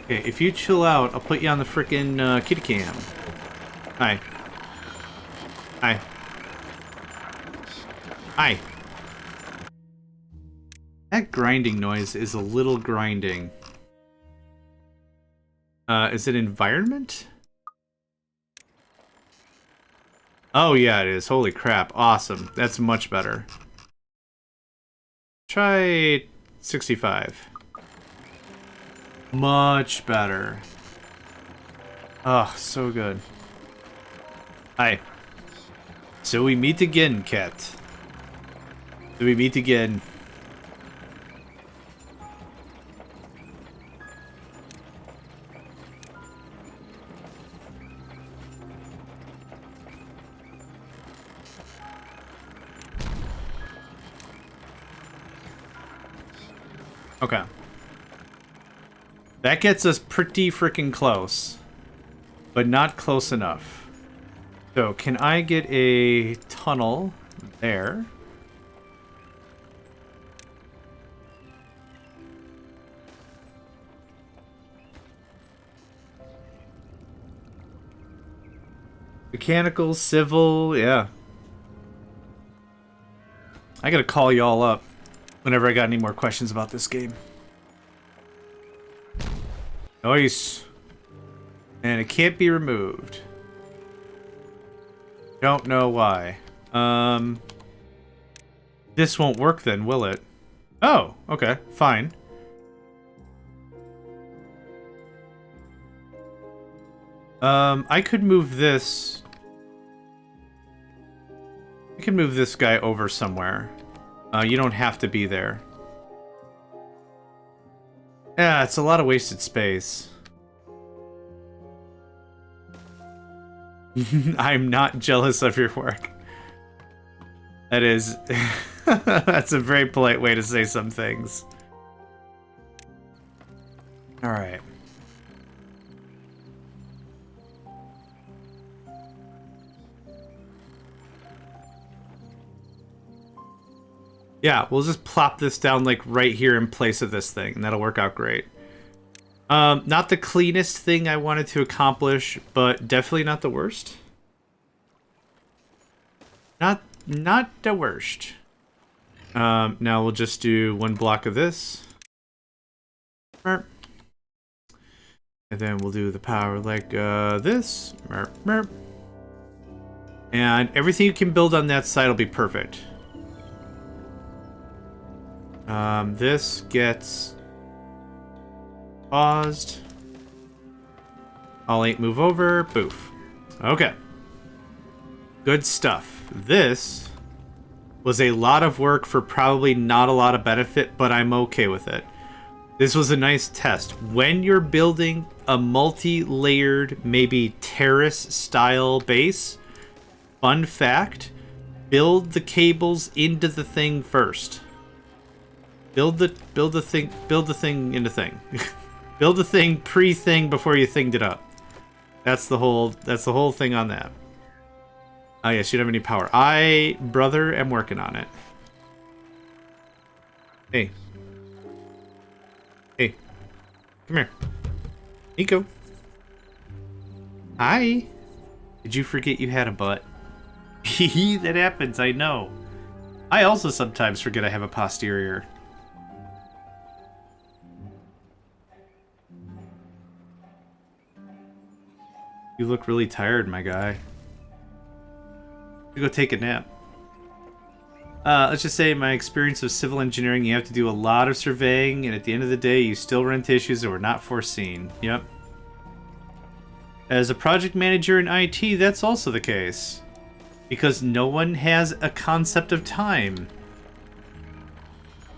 Okay, if you chill out, I'll put you on the frickin' kitty cam. Hi. Hi. Hi. That grinding noise is a little grinding. Is it environment? Oh yeah, it is. Holy crap. Awesome. That's much better. Try 65. Much better. Oh, so good. Hi. So we meet again, cat. So we meet again. Okay. That gets us pretty freaking close. But not close enough. So, can I get a tunnel there? Mechanical, civil, yeah. I gotta call y'all up whenever I got any more questions about this game. Nice. And it can't be removed. Don't know why. This won't work then, will it? Oh, okay, fine. I could move this. You can move this guy over somewhere. You don't have to be there. Yeah, it's a lot of wasted space. I'm not jealous of your work. That is... that's a very polite way to say some things. Alright. Yeah, we'll just plop this down like right here in place of this thing, and that'll work out great. Not the cleanest thing I wanted to accomplish, but definitely not the worst. Not the worst. Now we'll just do one block of this. And then we'll do the power like this. And everything you can build on that side will be perfect. This gets paused. All 8 move over. Boof. Okay. Good stuff. This was a lot of work for probably not a lot of benefit, but I'm okay with it. This was a nice test. When you're building a multi-layered, maybe terrace-style base, fun fact, build the cables into the thing first. Build the thing into thing. Build the thing pre-thing before you thinged it up. That's the whole thing on that. Oh yes, you don't have any power. I, brother, am working on it. Hey. Hey. Come here. Nico. Hi. Did you forget you had a butt? That happens, I know. I also sometimes forget I have a posterior. You look really tired, my guy. You go take a nap. Let's just say, in my experience of civil engineering, you have to do a lot of surveying, and at the end of the day, you still run into issues that were not foreseen. Yep. As a project manager in IT, that's also the case. Because no one has a concept of time.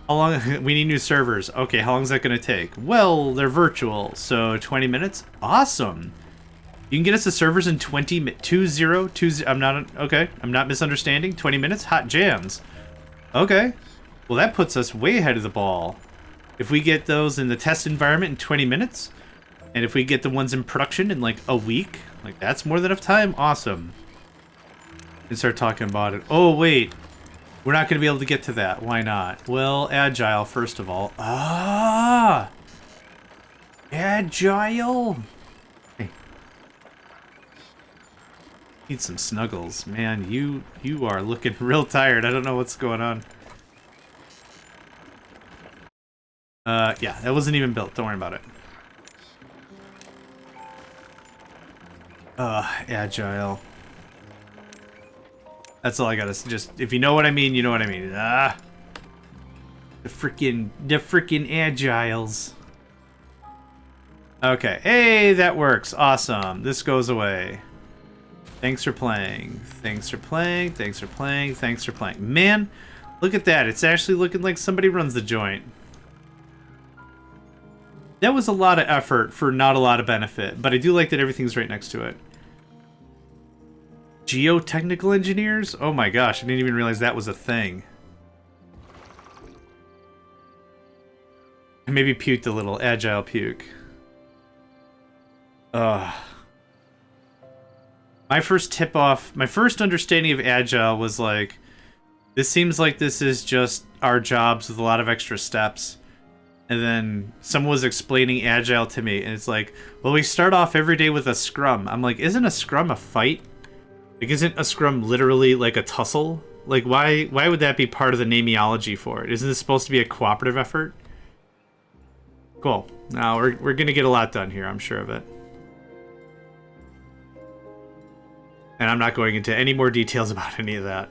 How long? We need new servers. Okay, how long is that going to take? Well, they're virtual, so 20 minutes? Awesome! You can get us the servers in 20, I'm not misunderstanding. 20 minutes? Hot jams. Okay. Well, that puts us way ahead of the ball. If we get those in the test environment in 20 minutes, and if we get the ones in production in like a week, like that's more than enough time. Awesome. And start talking about it. Oh, wait. We're not going to be able to get to that. Why not? Well, agile, first of all. Ah! Agile! Need some snuggles. Man, you are looking real tired. I don't know what's going on. Yeah, that wasn't even built. Don't worry about it. Agile. That's all I gotta just, if you know what I mean, you know what I mean. Ah. The freaking agiles. Okay. Hey, that works. Awesome. This goes away. Thanks for playing. Thanks for playing. Thanks for playing. Thanks for playing. Man, look at that. It's actually looking like somebody runs the joint. That was a lot of effort for not a lot of benefit, but I do like that everything's right next to it. Geotechnical engineers? Oh my gosh, I didn't even realize that was a thing. I maybe puked a little. Agile puke. Ugh. My first tip-off, my first understanding of Agile was like, this seems like this is just our jobs with a lot of extra steps. And then someone was explaining Agile to me, and it's like, well, we start off every day with a scrum. I'm like, isn't a scrum a fight? Like, isn't a scrum literally like a tussle? Like, why would that be part of the nameology for it? Isn't this supposed to be a cooperative effort? Cool. Now, we're gonna get a lot done here, I'm sure of it. And I'm not going into any more details about any of that.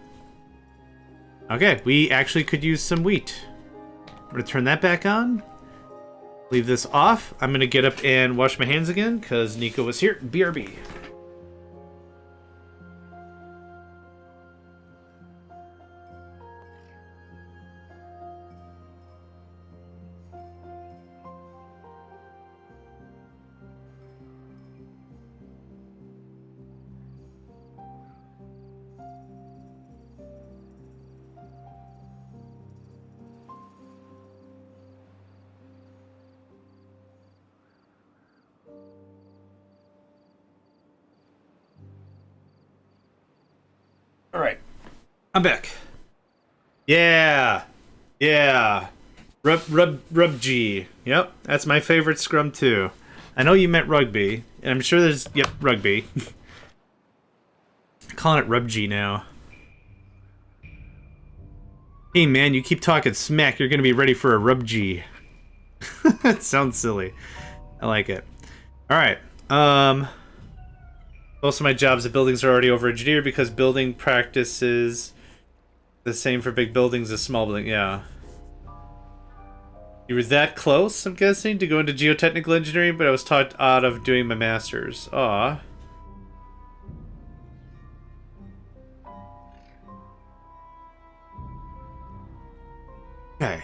Okay, we actually could use some wheat. I'm going to turn that back on. Leave this off. I'm going to get up and wash my hands again because Nico was here. BRB. I'm back. Yeah. Yeah. Rub G. Yep, that's my favorite scrum too. I know you meant rugby, and I'm sure there's rugby. Calling it Rub G now. Hey man, you keep talking smack, you're gonna be ready for a Rub G. That sounds silly. I like it. Alright. Most of my jobs at buildings are already over engineered because building practices the same for big buildings as small buildings. Yeah. You were that close, I'm guessing, to go into geotechnical engineering, but I was taught out of doing my master's. Aw. Okay,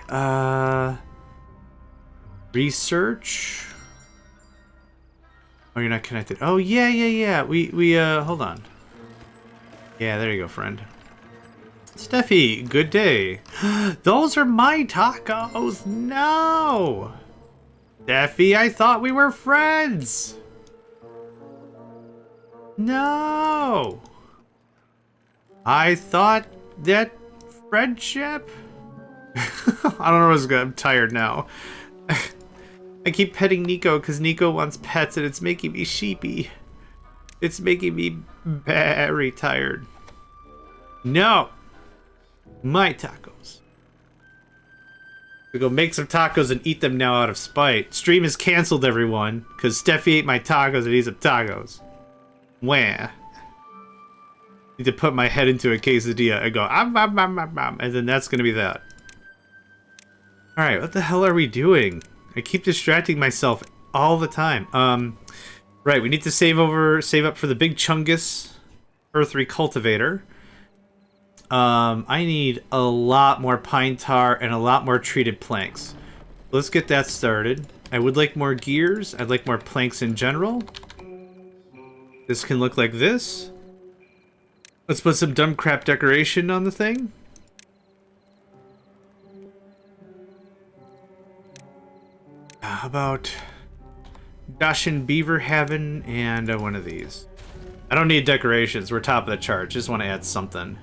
research. Oh, you're not connected. Oh, yeah. We, hold on. Yeah, there you go, friend. Steffi, good day. Those are my tacos. No. Steffi, I thought we were friends. No. I thought that friendship. I don't know what's good. I'm tired now. I keep petting Nico because Nico wants pets and it's making me sheepy. It's making me very tired. No. My tacos. We go make some tacos and eat them now out of spite. Stream is canceled, everyone, because Steffi ate my tacos and eats some tacos. Wah. Need to put my head into a quesadilla and go, and then that's gonna be that. Alright, what the hell are we doing? I keep distracting myself all the time. Right, we need to save up for the big Chungus Earth Recultivator. I need a lot more pine tar and a lot more treated planks. Let's get that started. I would like more gears. I'd like more planks in general. This can look like this. Let's put some dumb crap decoration on the thing. How about Dashin Beaver Haven and one of these? I don't need decorations. We're top of the chart. Just want to add something.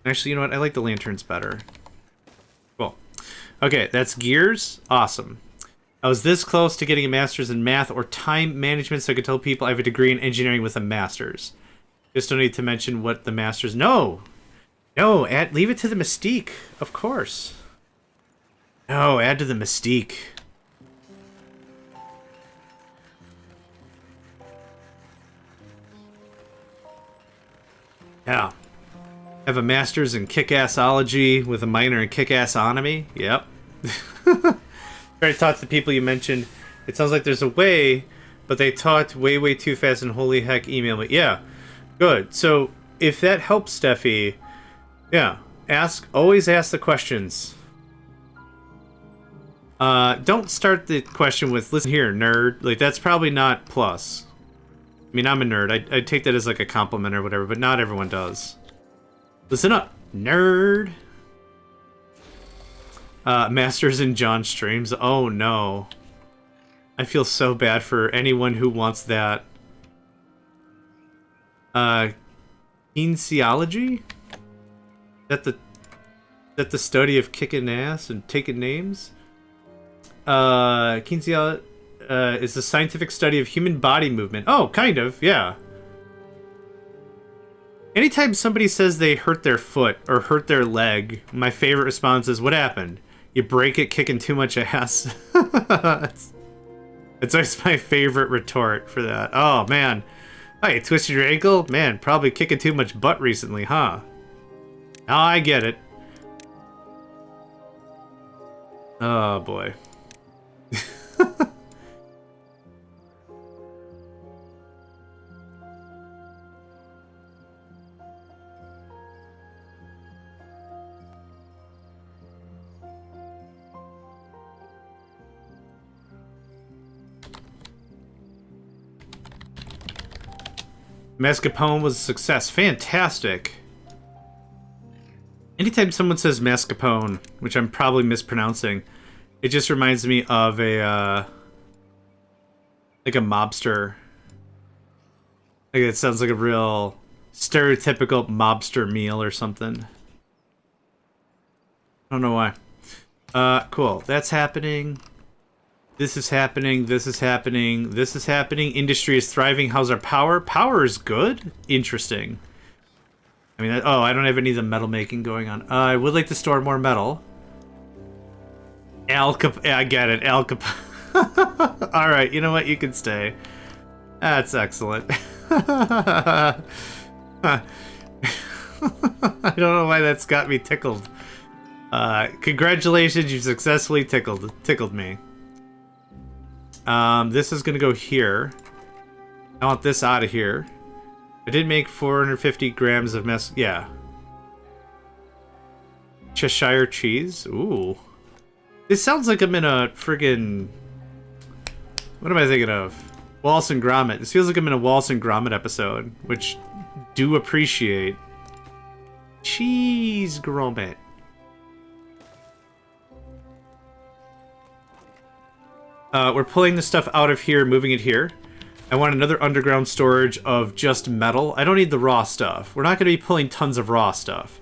Actually, you know what? I like the lanterns better. Cool. Okay, that's gears. Awesome. I was this close to getting a master's in math or time management so I could tell people I have a degree in engineering with a master's. Just don't need to mention what the master's... No! No, leave it to the mystique. Of course. No, add to the mystique. Yeah. Have a master's in kick-assology with a minor in kick-assonomy. Yep. Already taught the people you mentioned. It sounds like there's a way, but they taught way too fast and holy heck email me. Yeah. Good. So if that helps, Steffi, yeah, always ask the questions. Don't start the question with, listen here, nerd. Like, that's probably not plus. I mean, I'm a nerd. I take that as like a compliment or whatever, but not everyone does. Listen up, nerd. Masters in John streams. Oh no. I feel so bad for anyone who wants that. Kinesiology? That the study of kicking ass and taking names? Kinesiology is the scientific study of human body movement. Oh, kind of, yeah. Anytime somebody says they hurt their foot or hurt their leg, my favorite response is, what happened? You break it kicking too much ass? It's always my favorite retort for that. Oh, man. Oh, you twisted your ankle? Man, probably kicking too much butt recently, huh? Oh, I get it. Oh, boy. Mascarpone was a success. Fantastic. Anytime someone says mascarpone, which I'm probably mispronouncing, it just reminds me of a, like a mobster. Like, it sounds like a real stereotypical mobster meal or something. I don't know why. Cool. That's happening. This is happening. This is happening. This is happening. Industry is thriving. How's our power? Power is good. Interesting. I mean, oh, I don't have any of the metal making going on. I would like to store more metal. I get it. All right, you know what? You can stay. That's excellent. I don't know why that's got me tickled. Congratulations, you successfully tickled me. This is gonna go here. I want this out of here. I did make 450 grams of yeah. Cheshire cheese. Ooh. This sounds like I'm in a friggin'... What am I thinking of? Wallace and Gromit. This feels like I'm in a Wallace and Gromit episode, which do appreciate. Cheese Gromit. We're pulling the stuff out of here, moving it here. I want another underground storage of just metal. I don't need the raw stuff. We're not going to be pulling tons of raw stuff.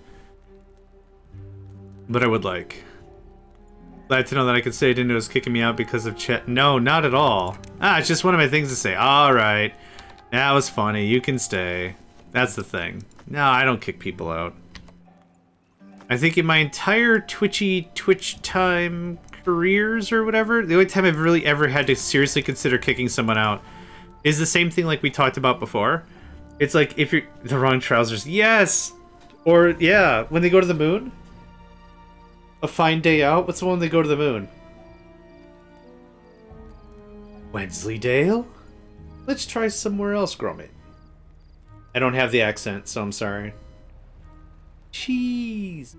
But I would like. Glad to know that I could say I didn't know it was kicking me out because of chat. No, not at all. Ah, it's just one of my things to say. Alright. That was funny. You can stay. That's the thing. No, I don't kick people out. I think in my entire Twitch time careers or whatever, the only time I've really ever had to seriously consider kicking someone out is the same thing like we talked about before. It's like if you're the wrong trousers. Yes! Or, yeah, when they go to the moon. A Fine Day Out? What's the one they go to the moon? Wensleydale? Let's try somewhere else, Gromit. I don't have the accent, so I'm sorry. Cheese.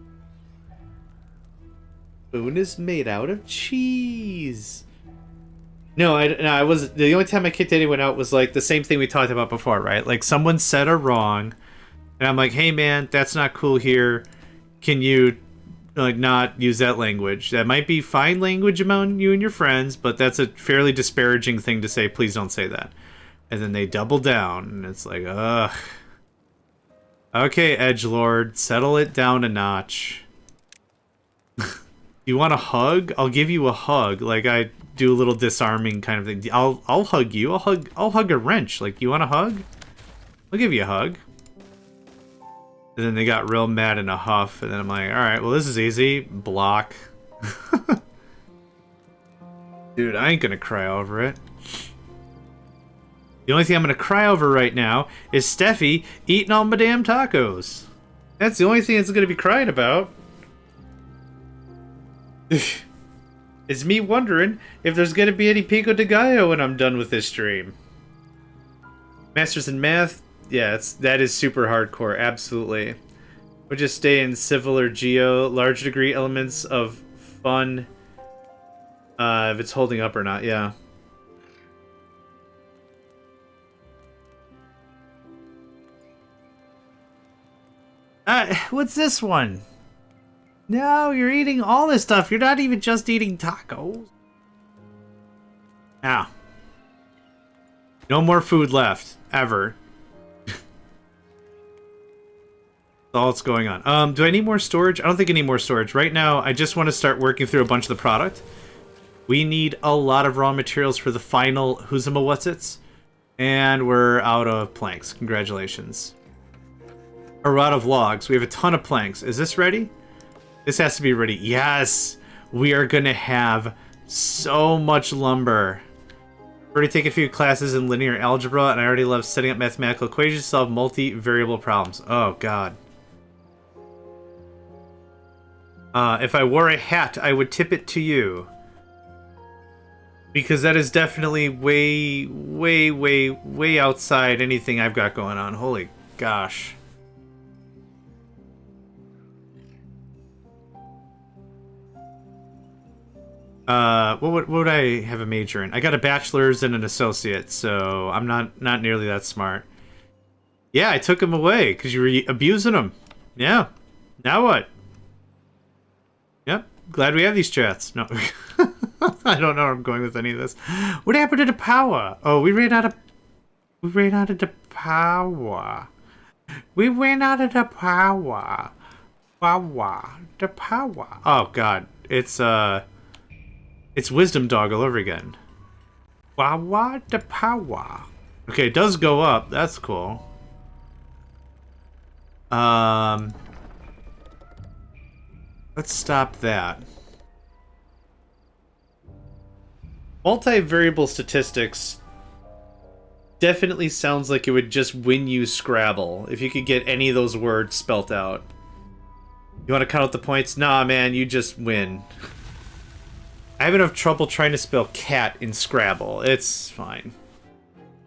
Spoon is made out of cheese. No, I was the only time I kicked anyone out was like the same thing we talked about before, right? Like someone said a wrong, and I'm like, hey man, that's not cool here. Can you like not use that language? That might be fine language among you and your friends, but that's a fairly disparaging thing to say. Please don't say that. And then they double down, and it's like, ugh. Okay, edgelord, settle it down a notch. You want a hug? I'll give you a hug. Like I do a little disarming kind of thing. I'll hug you. I'll hug a wrench. Like, you want a hug? I'll give you a hug. And then they got real mad in a huff, and then I'm like, all right, well this is easy. Block. Dude, I ain't gonna cry over it. The only thing I'm gonna cry over right now is Steffi eating all my damn tacos. That's the only thing that's gonna be crying about. It's me wondering if there's gonna be any Pico de Gallo when I'm done with this stream. Masters in Math, yeah, that is super hardcore, absolutely. We'll just stay in Civil or Geo, large degree elements of fun, if it's holding up or not, yeah. What's this one? No, you're eating all this stuff. You're not even just eating tacos. Ah. No more food left. Ever. That's all that's going on. Do I need more storage? I don't think I need more storage. Right now, I just want to start working through a bunch of the product. We need a lot of raw materials for the final Who's'em What's-Its. And we're out of planks. Congratulations. Or we're out of logs. We have a ton of planks. Is this ready? This has to be ready. Yes! We are gonna have so much lumber. I've already taken a few classes in linear algebra, and I already love setting up mathematical equations to solve multi-variable problems. Oh, God. If I wore a hat, I would tip it to you. Because that is definitely way, way, way, way outside anything I've got going on. Holy gosh. What would I have a major in? I got a bachelor's and an associate, so I'm not nearly that smart. Yeah, I took him away because you were abusing him. Yeah. Now what? Yep. Glad we have these chats. No. I don't know where I'm going with any of this. What happened to the power? Oh, we ran out of the power. We went out of the power. Power. The power. Oh god. It's Wisdom Dog all over again. Power the power. Okay, it does go up. That's cool. Let's stop that. Multivariable statistics definitely sounds like it would just win you Scrabble if you could get any of those words spelt out. You want to count out the points? Nah, man, you just win. I have enough trouble trying to spell cat in Scrabble. It's fine.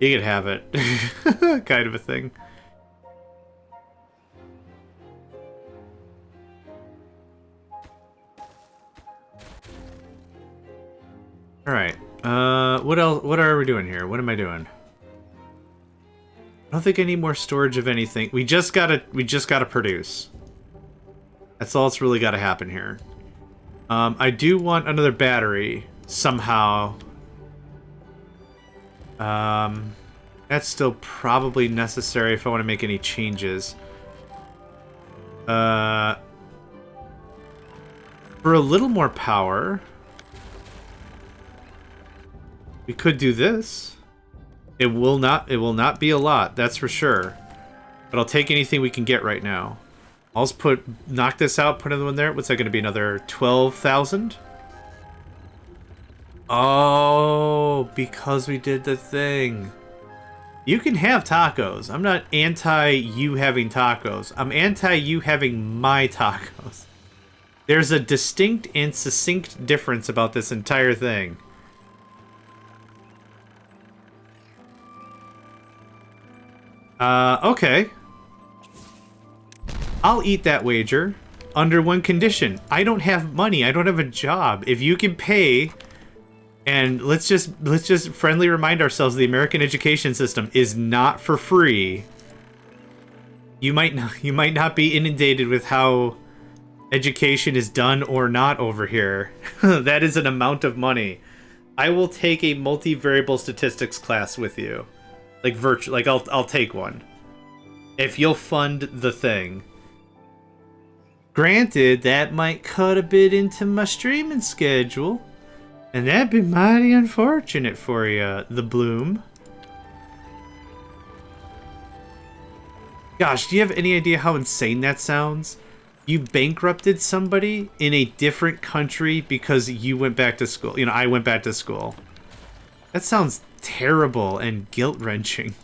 You can have it. Kind of a thing. Alright. What else? What are we doing here? What am I doing? I don't think I need more storage of anything. We just gotta produce. That's all that's really gotta happen here. I do want another battery somehow. That's still probably necessary if I want to make any changes. For a little more power, we could do this. It will not be a lot, that's for sure. But I'll take anything we can get right now. I'll just knock this out, put another one there. What's that going to be, another 12,000? Oh, because we did the thing. You can have tacos. I'm not anti you having tacos. I'm anti you having my tacos. There's a distinct and succinct difference about this entire thing. Okay. I'll eat that wager under one condition. I don't have money. I don't have a job. If you can pay, and let's just friendly remind ourselves the American education system is not for free. You might not be inundated with how education is done or not over here. That is an amount of money. I will take a multivariable statistics class with you. Like I'll take one. If you'll fund the thing. Granted, that might cut a bit into my streaming schedule. And that'd be mighty unfortunate for you, the Bloom. Gosh, do you have any idea how insane that sounds? You bankrupted somebody in a different country because you went back to school. You know, I went back to school. That sounds terrible and guilt-wrenching.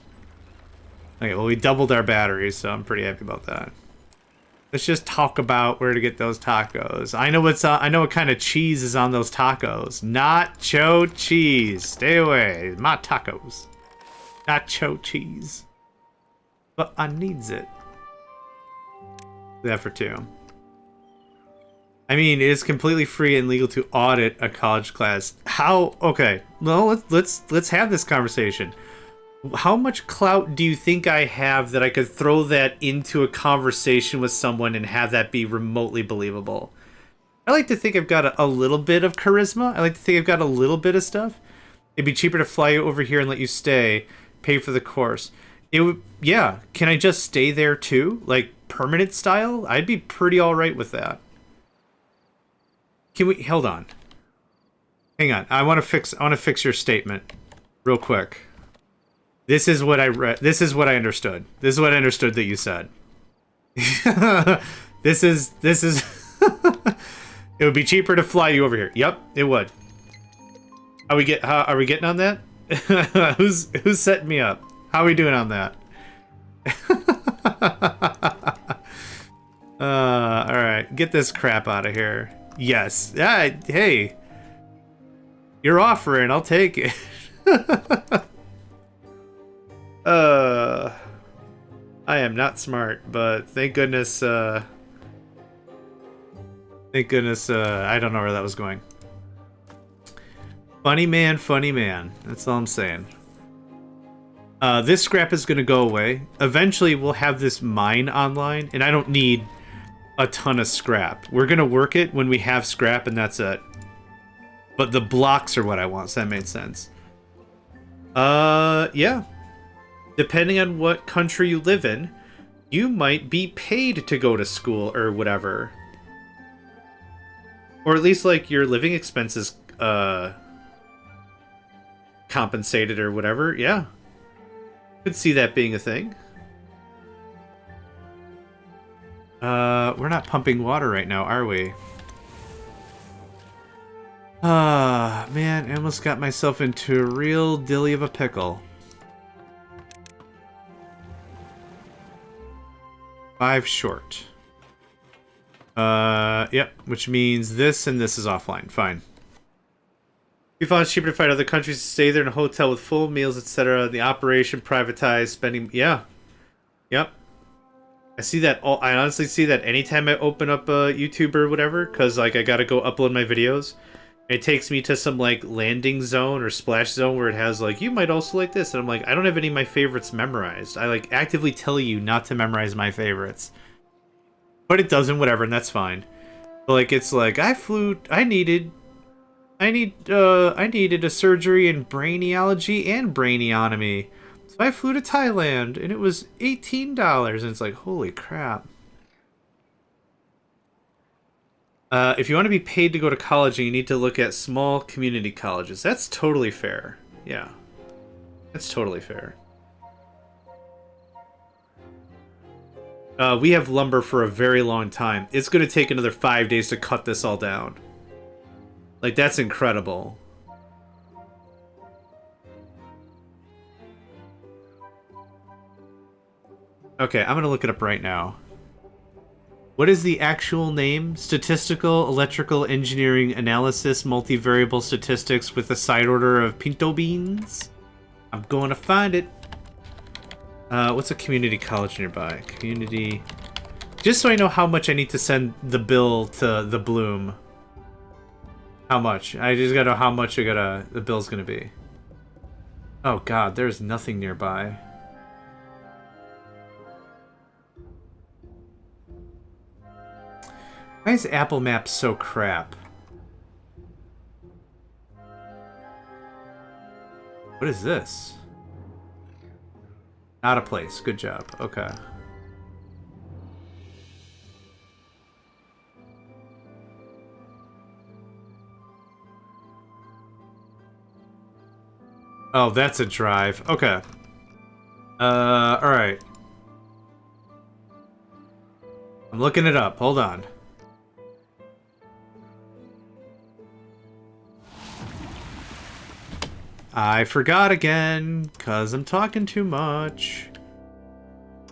Okay, well, we doubled our batteries, so I'm pretty happy about that. Let's just talk about where to get those tacos. I know what kind of cheese is on those tacos. Nacho cheese. Stay away. My tacos. Nacho cheese. But I needs it. That for 2. I mean, it is completely free and legal to audit a college class. How? Okay. Well, let's have this conversation. How much clout do you think I have that I could throw that into a conversation with someone and have that be remotely believable? I like to think I've got a little bit of charisma. I like to think I've got a little bit of stuff. It'd be cheaper to fly you over here and let you stay, pay for the course. It would, yeah. Can I just stay there too? Like permanent style? I'd be pretty alright with that. Can we, hold on. Hang on. I want to fix your statement real quick. This is what I read. This is what I understood. This is what I understood that you said. This is it would be cheaper to fly you over here. Yep, it would. Are we getting on that? Who's setting me up? How are we doing on that? All right, get this crap out of here. Yes. Hey. You're offering, I'll take it. I am not smart, but thank goodness, I don't know where that was going. Funny man. That's all I'm saying. This scrap is gonna go away. Eventually, we'll have this mine online, and I don't need a ton of scrap. We're gonna work it when we have scrap, and that's it. But the blocks are what I want, so that made sense. Yeah. Depending on what country you live in, you might be paid to go to school or whatever. Or at least, like, your living expenses, compensated or whatever. Yeah. Could see that being a thing. We're not pumping water right now, are we? Ah, man, I almost got myself into a real dilly of a pickle. 5 short. Yep, which means this and this is offline. Fine. We found it cheaper to find other countries to stay there in a hotel with full meals, etc. The operation privatized, spending... Yeah. Yep. I see that all... I honestly see that anytime I open up a YouTube or whatever, because, like, I gotta go upload my videos. It takes me to some, like, landing zone or splash zone where it has, like, you might also like this. And I'm like, I don't have any of my favorites memorized. I, like, actively tell you not to memorize my favorites. But it doesn't, whatever, and that's fine. But, like, it's like, I needed a surgery in brainiology and brainiotomy. So I flew to Thailand, and it was $18. And it's like, holy crap. If you want to be paid to go to college, you need to look at small community colleges. That's totally fair. Yeah. That's totally fair. We have lumber for a very long time. It's going to take another 5 days to cut this all down. Like, that's incredible. Okay, I'm going to look it up right now. What is the actual name? Statistical Electrical Engineering Analysis Multivariable Statistics with a side order of pinto beans? I'm going to find it. What's a community college nearby? Community... Just so I know how much I need to send the bill to the Bloom. How much? I just gotta know how much the bill's gonna be. Oh god, there's nothing nearby. Why is Apple Maps so crap? What is this? Not a place. Good job. Okay. Oh, that's a drive. Okay. Alright. I'm looking it up. Hold on. I forgot again, because I'm talking too much.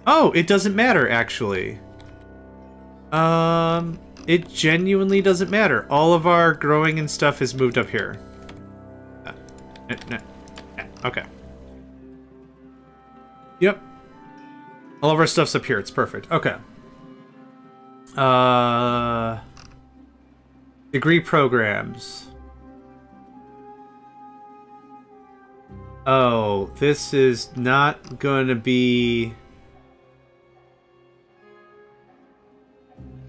Oh, it doesn't matter, actually. It genuinely doesn't matter. All of our growing and stuff is moved up here. Okay. Yep. All of our stuff's up here. It's perfect. Okay. Degree programs. Oh, this is not going to be...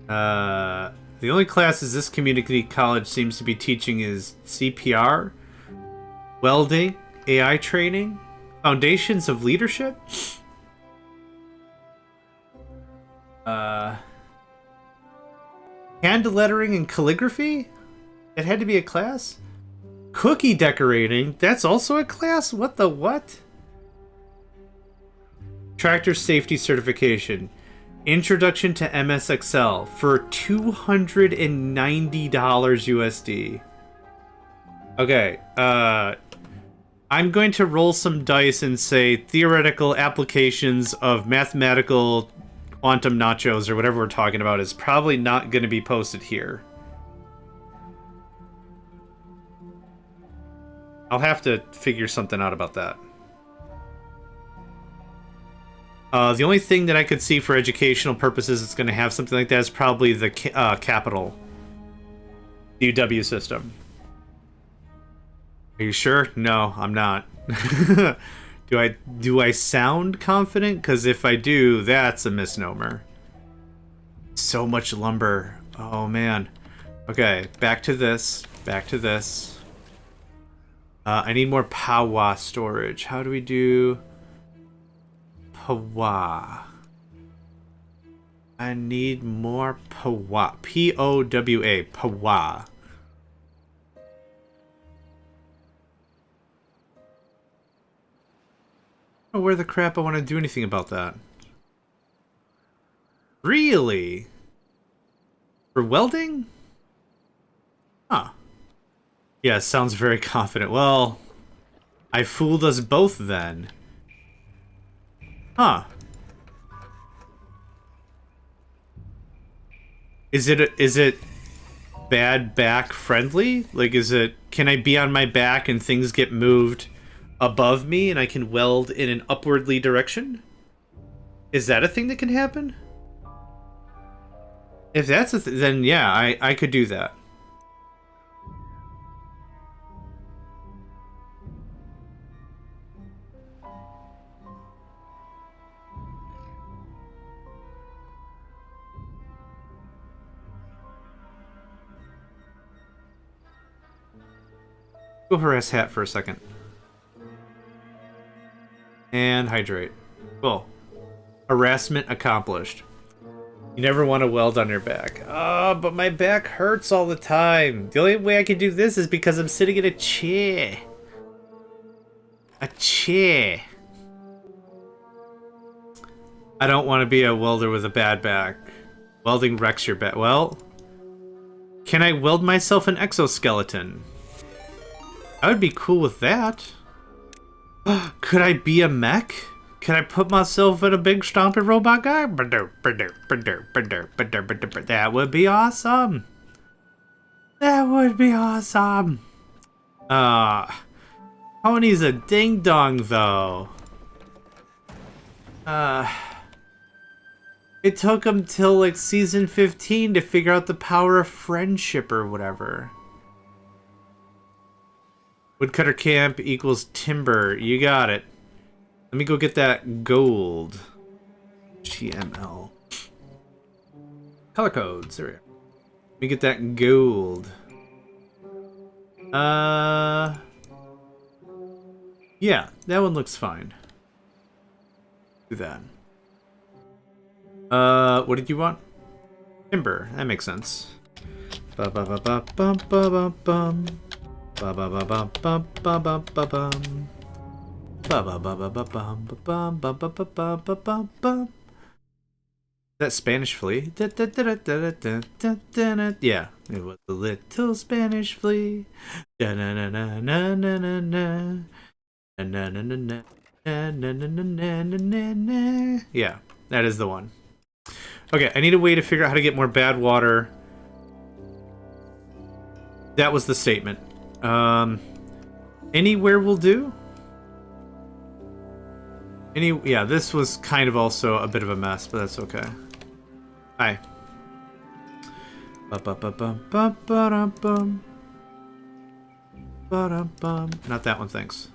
the only classes this community college seems to be teaching is CPR, welding, AI training, foundations of leadership, hand lettering and calligraphy? It had to be a class? Cookie decorating? That's also a class? What the what? Tractor safety certification. Introduction to MS Excel for $290 USD. Okay, I'm going to roll some dice and say theoretical applications of mathematical quantum nachos or whatever we're talking about is probably not going to be posted here. I'll have to figure something out about that. The only thing that I could see for educational purposes that's going to have something like that is probably the Capital. The UW system. Are you sure? No, I'm not. Do I sound confident? Because if I do, that's a misnomer. So much lumber. Oh, man. Okay, back to this. Back to this. I need more Pawa storage. How do we do Pawa? I need more Powa. P-O-W-A. Powa. Oh, where the crap I want to do anything about that. Really? For welding? Huh. Yeah, sounds very confident. Well, I fooled us both then. Huh. Is it bad back friendly? Like, can I be on my back and things get moved above me and I can weld in an upwardly direction? Is that a thing that can happen? If that's then yeah, I could do that. Go harass Hat for a second. And hydrate. Cool. Harassment accomplished. You never want to weld on your back. Oh, but my back hurts all the time. The only way I can do this is because I'm sitting in a chair. A chair. I don't want to be a welder with a bad back. Welding wrecks your back. Well, can I weld myself an exoskeleton? I would be cool with that. Could I be a mech? Can I put myself in a big stomping robot guy? That would be awesome. That would be awesome. Pony's a ding dong though. It took him till like season 15 to figure out the power of friendship or whatever. Woodcutter camp equals timber. You got it. Let me go get that gold. HTML. Color codes. There we go. Let me get that gold. Yeah, that one looks fine. Do that. What did you want? Timber. That makes sense. Ba ba ba ba bum ba ba bum. Ba ba ba ba ba ba ba ba bum. Ba ba ba ba ba bum ba bum ba ba ba ba ba ba bum. That Spanish flea? Yeah, it was a little Spanish flea. Na na na na na na na na na na na na na na na. Yeah, that is the one. Okay, I need a way to figure out how to get more bad water. That was the statement. Anywhere will do. Yeah, this was kind of also a bit of a mess, but that's okay. Hi. Not that one, thanks.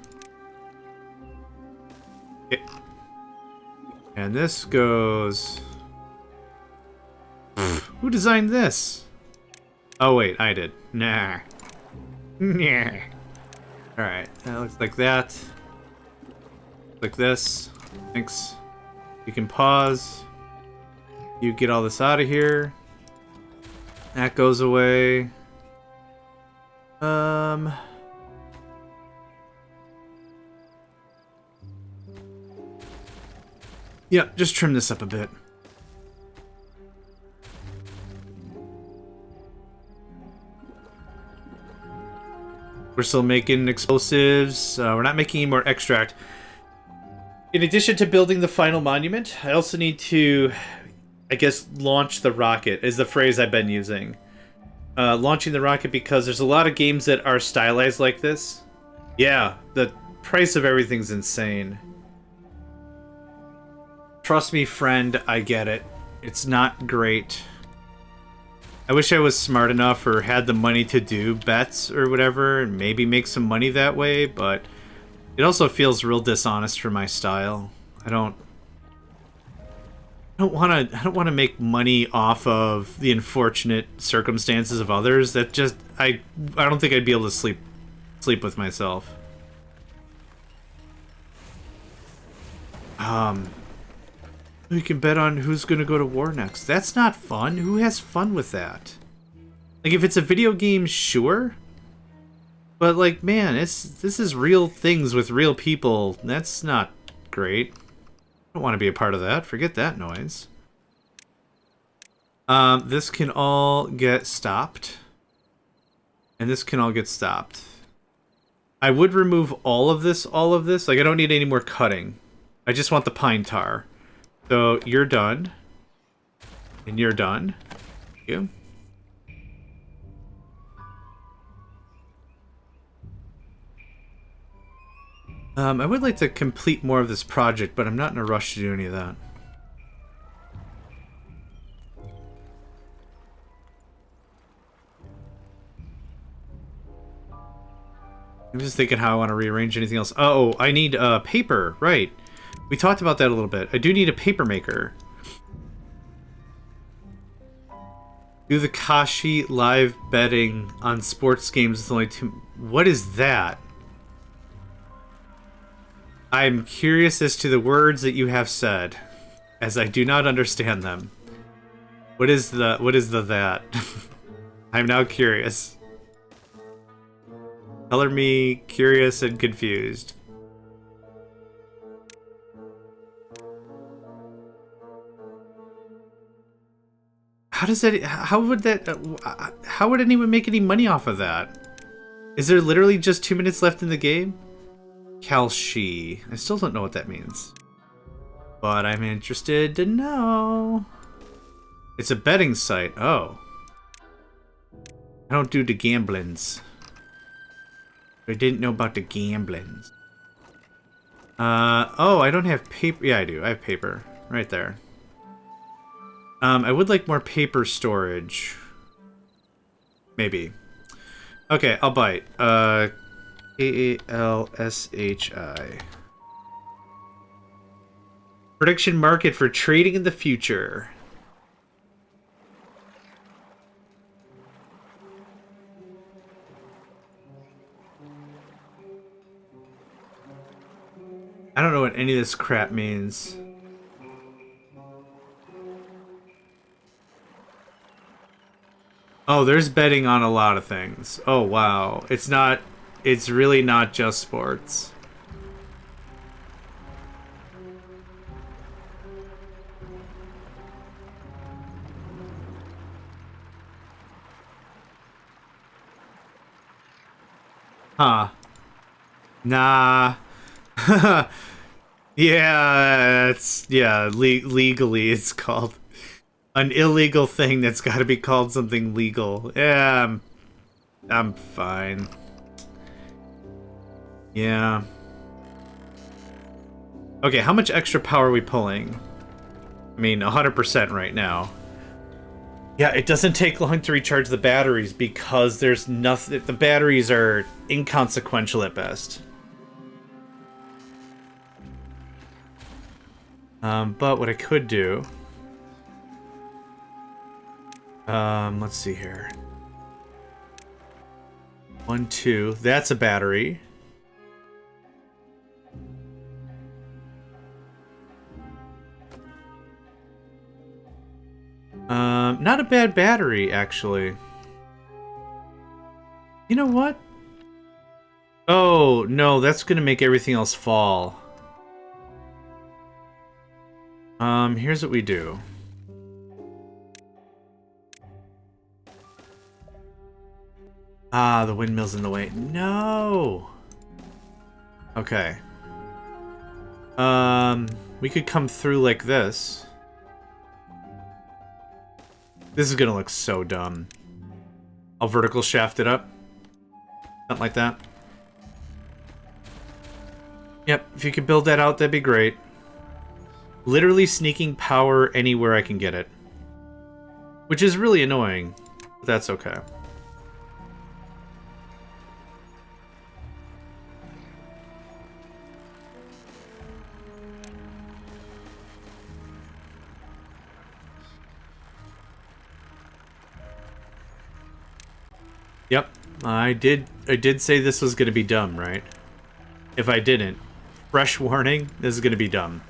Okay. And this goes... Who designed this? Oh wait, I did. Nah. Nah. Alright, that looks like that. Like this. Thanks. You can pause. You get all this out of here. That goes away. Yeah, just trim this up a bit. We're still making explosives. We're not making any more extract. In addition to building the final monument, I also need to, I guess, launch the rocket, is the phrase I've been using. Launching the rocket because there's a lot of games that are stylized like this. Yeah, the price of everything's insane. Trust me, friend, I get it. It's not great. I wish I was smart enough or had the money to do bets or whatever and maybe make some money that way, but it also feels real dishonest for my style. I don't want to make money off of the unfortunate circumstances of others. That just I don't think I'd be able to sleep with myself. We can bet on who's going to go to war next. That's not fun. Who has fun with that? Like, if it's a video game, sure. But, like, man, this is real things with real people. That's not great. I don't want to be a part of that. Forget that noise. This can all get stopped. And this can all get stopped. I would remove all of this. Like, I don't need any more cutting. I just want the pine tar. So, you're done. And you're done. Thank you. I would like to complete more of this project, but I'm not in a rush to do any of that. I'm just thinking how I want to rearrange anything else. Oh, I need paper, right. We talked about that a little bit. I do need a paper maker. Do the Kashi live betting on sports games with only 2... What is that? I'm curious as to the words that you have said, as I do not understand them. What is the that? I'm now curious. Color me curious and confused. How does that... How would anyone make any money off of that? Is there literally just 2 minutes left in the game? Kalshi. I still don't know what that means. But I'm interested to know. It's a betting site. Oh. I don't do the gamblings. I didn't know about the gamblings. Oh, I don't have paper. Yeah, I do. I have paper. Right there. I would like more paper storage. Maybe. Okay, I'll bite. AALSHI. Prediction market for trading in the future. I don't know what any of this crap means. Oh, there's betting on a lot of things. Oh, wow. It's really not just sports. Huh. Nah. Yeah, legally it's called an illegal thing that's got to be called something legal. Yeah, I'm fine. Yeah. Okay, how much extra power are we pulling? I mean, 100% right now. Yeah, it doesn't take long to recharge the batteries because there's nothing. The batteries are inconsequential at best. But what I could do... let's see here. 1, 2. That's a battery. Not a bad battery, actually. You know what? Oh, no, that's gonna make everything else fall. Here's what we do. Ah, the windmill's in the way. No! Okay. We could come through like this. This is gonna look so dumb. I'll vertical shaft it up. Something like that. Yep, if you could build that out, that'd be great. Literally sneaking power anywhere I can get it. Which is really annoying, but that's okay. Yep, I did say this was going to be dumb, right? If I didn't, fresh warning, this is going to be dumb.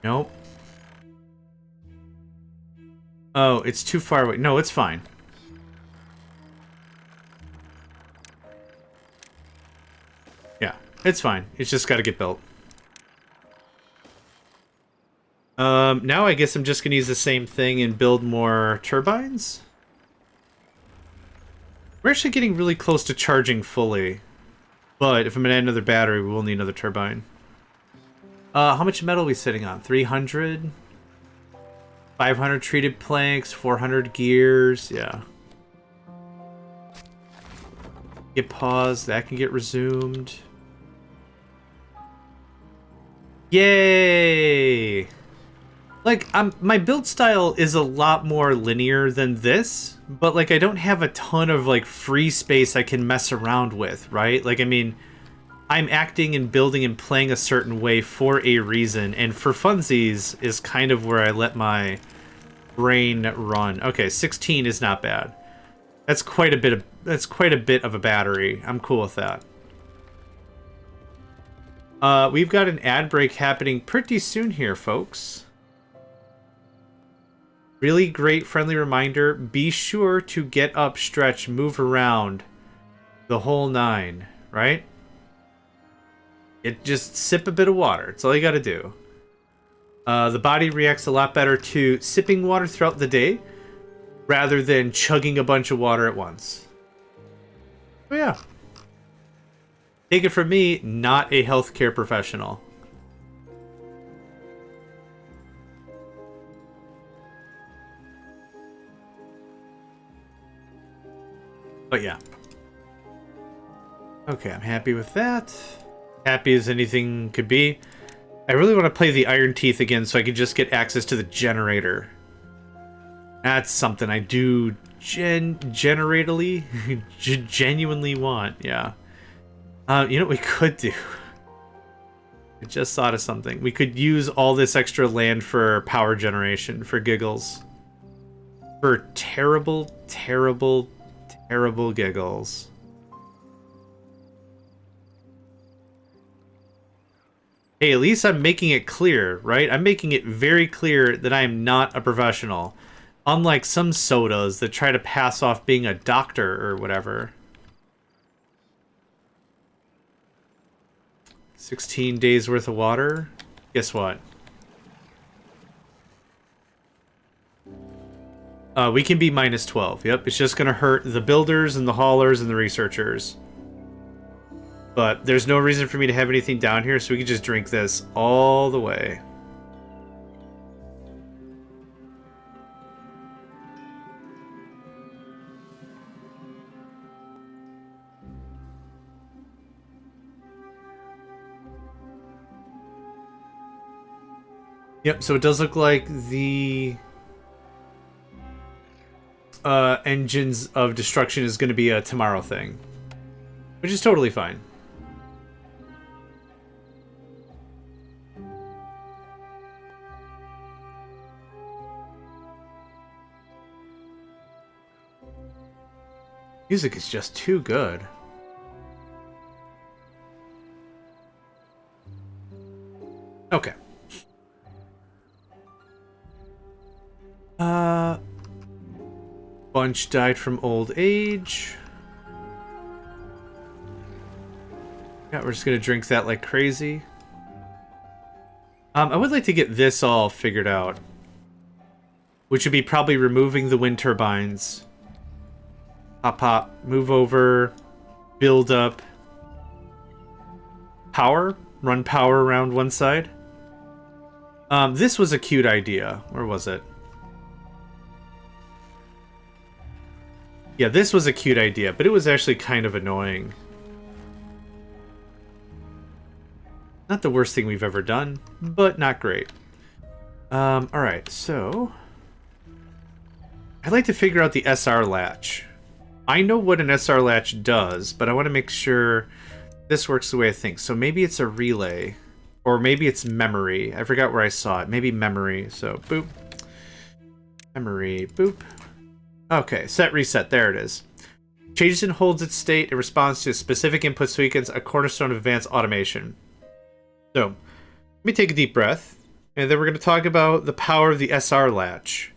Nope. Oh, it's too far away. No, it's fine. Yeah, it's fine. It's just got to get built. Now I guess I'm just going to use the same thing and build more turbines. We're actually getting really close to charging fully. But if I'm going to add another battery, we will need another turbine. How much metal are we sitting on? 300? 500 treated planks, 400 gears, yeah. Get paused, that can get resumed. Yay! Like, my build style is a lot more linear than this, but like I don't have a ton of like free space I can mess around with, right? Like, I mean, I'm acting and building and playing a certain way for a reason, and for funsies is kind of where I let my brain run. Okay, 16 is not bad. That's quite a bit of a battery. I'm cool with that. We've got an ad break happening pretty soon here, folks. Really great friendly reminder. Be sure to get up, stretch, move around the whole nine, right? Just sip a bit of water. That's all you got to do. The body reacts a lot better to sipping water throughout the day rather than chugging a bunch of water at once. Oh yeah. Take it from me, not a healthcare professional. But yeah. Okay, I'm happy with that. Happy as anything could be. I really want to play the Iron Teeth again so I can just get access to the generator. That's something I do genuinely want, yeah. You know what we could do? I just thought of something. We could use all this extra land for power generation, for giggles. For terrible, terrible, terrible giggles. Hey, at least I'm making it clear, right? I'm making it very clear that I am not a professional. Unlike some sodas that try to pass off being a doctor or whatever. 16 days worth of water? Guess what? We can be minus 12. Yep, it's just going to hurt the builders and the haulers and the researchers. But there's no reason for me to have anything down here, so we can just drink this all the way. Yep, so it does look like the Engines of Destruction is going to be a tomorrow thing. Which is totally fine. Music is just too good. Okay. Bunch died from old age. Yeah, we're just gonna drink that like crazy. I would like to get this all figured out. Which would be probably removing the wind turbines. Pop, pop, move over, build up. Power? Run power around one side. This was a cute idea. Where was it? Yeah, this was a cute idea, but it was actually kind of annoying. Not the worst thing we've ever done, but not great. Alright, so... I'd like to figure out the SR latch. I know what an SR latch does, but I want to make sure this works the way I think. So maybe it's a relay, or maybe it's memory. I forgot where I saw it. Maybe memory, so boop. Memory, boop. Okay, set reset, there it is. Changes and holds its state in response to specific input sequence, a cornerstone of advanced automation. So, let me take a deep breath. And then we're going to talk about the power of the SR latch.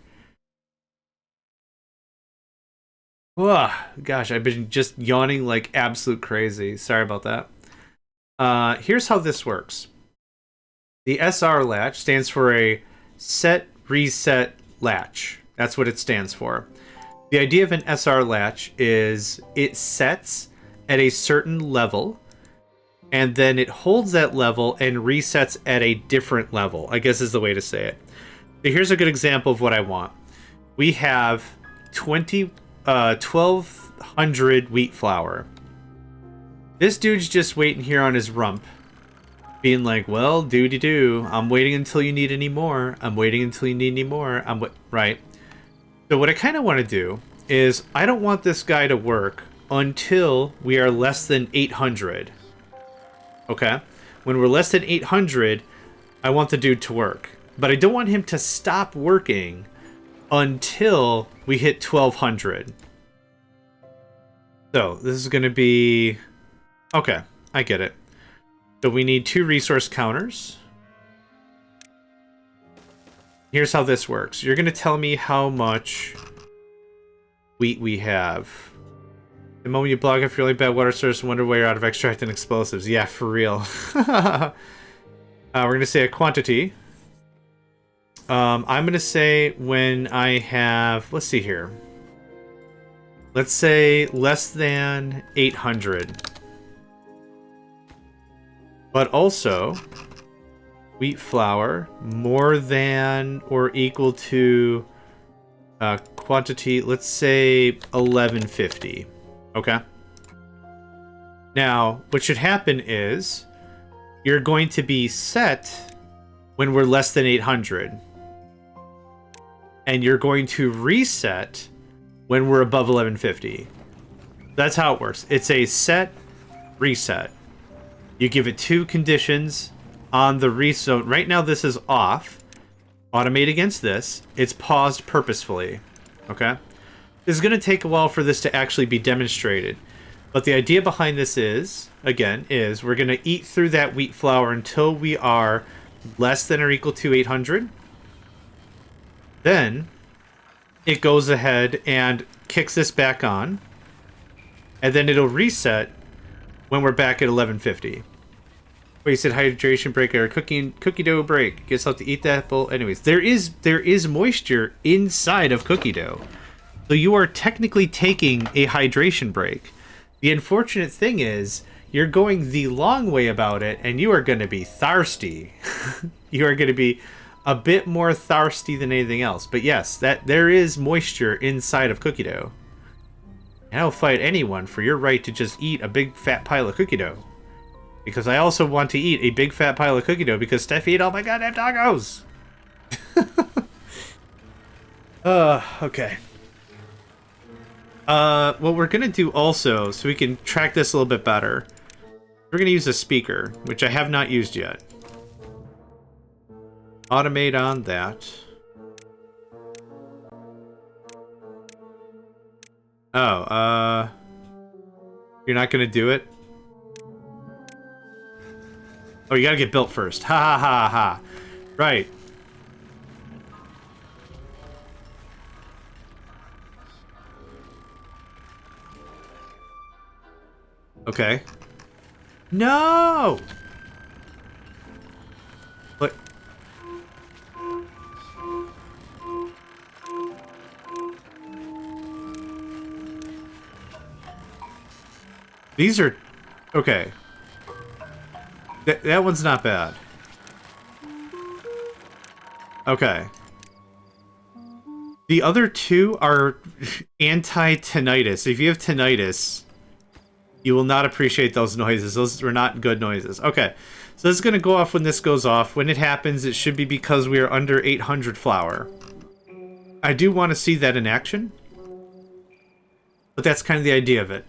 Ugh, gosh, I've been just yawning like absolute crazy. Sorry about that. Here's how this works. The SR latch stands for a set reset latch. That's what it stands for. The idea of an SR latch is it sets at a certain level, and then it holds that level and resets at a different level, I guess is the way to say it. So here's a good example of what I want. We have 1200 wheat flour. This dude's just waiting here on his rump, being like, well, doody-doo, I'm waiting until you need any more. I'm waiting until you need any more. Right? So what I kind of want to do is I don't want this guy to work until we are less than 800. Okay? When we're less than 800, I want the dude to work. But I don't want him to stop working until we hit 1200. So this is going to be... Okay, I get it. So we need 2 resource counters. Here's how this works. You're going to tell me how much wheat we have. The moment you block a really bad water source, wonder why you're out of extracting explosives. Yeah, for real. We're going to say a quantity. I'm going to say when I have... Let's see here. Let's say less than 800. But also, wheat flour more than or equal to quantity, let's say 1150. Okay? Now, what should happen is you're going to be set when we're less than 800. And you're going to reset when we're above 1150. That's how it works. It's a set, reset. You give it 2 conditions on the reset. Right now this is off. Automate against this. It's paused purposefully. Okay? This is going to take a while for this to actually be demonstrated. But the idea behind this is, again, is we're going to eat through that wheat flour until we are less than or equal to 800. Then it goes ahead and kicks this back on. And then it'll reset when we're back at 1150. Wait, you said hydration break or cookie dough break. Guess I'll have to eat that bowl. Anyways, there is moisture inside of cookie dough. So you are technically taking a hydration break. The unfortunate thing is you're going the long way about it and you are going to be thirsty. You are going to be a bit more thirsty than anything else. But yes, that there is moisture inside of cookie dough. And I'll fight anyone for your right to just eat a big fat pile of cookie dough. Because I also want to eat a big fat pile of cookie dough because Steffi ate all my goddamn tacos! Okay. What we're gonna do also, so we can track this a little bit better, we're gonna use a speaker, which I have not used yet. Automate on that. Oh, you're not gonna do it? Oh, you gotta get built first. Ha ha ha ha. Right. Okay. No! What? These are... Okay. That one's not bad. Okay. The other 2 are anti-tinnitus. If you have tinnitus, you will not appreciate those noises. Those were not good noises. Okay. So this is going to go off when this goes off. When it happens, it should be because we are under 800 flour. I do want to see that in action. But that's kind of the idea of it.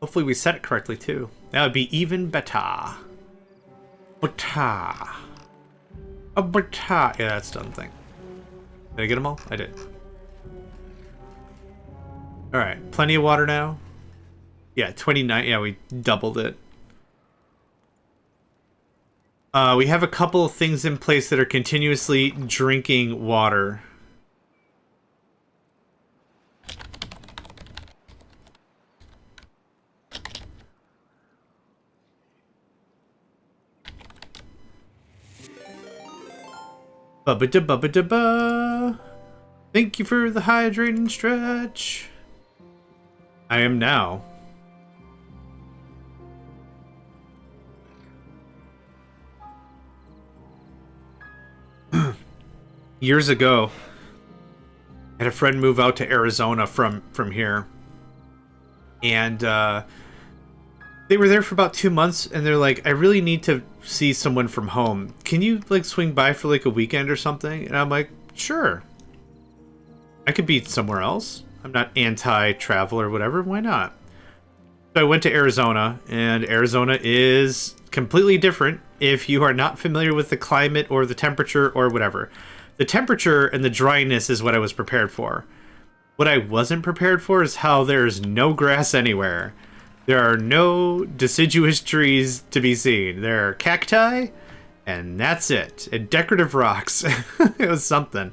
Hopefully we set it correctly, too. That would be even better. Bata. A bata. Yeah, that's done thing. Did I get them all? I did. Alright, plenty of water now. Yeah, 29. Yeah, we doubled it. We have a couple of things in place that are continuously drinking water. Bubba-da-bubba-da-ba. Thank you for the hydrating stretch. I am now. Years ago, I had a friend move out to Arizona from here, and they were there for about 2 months, and they're like, I really need to see someone from home. Can you like swing by for like a weekend or something? And I'm like, sure. I could be somewhere else. I'm not anti-travel or whatever. Why not? So I went to Arizona, and Arizona is completely different if you are not familiar with the climate or the temperature or whatever. The temperature and the dryness is what I was prepared for. What I wasn't prepared for is how there's no grass anywhere. There are no deciduous trees to be seen. There are cacti, and that's it. And decorative rocks. It was something.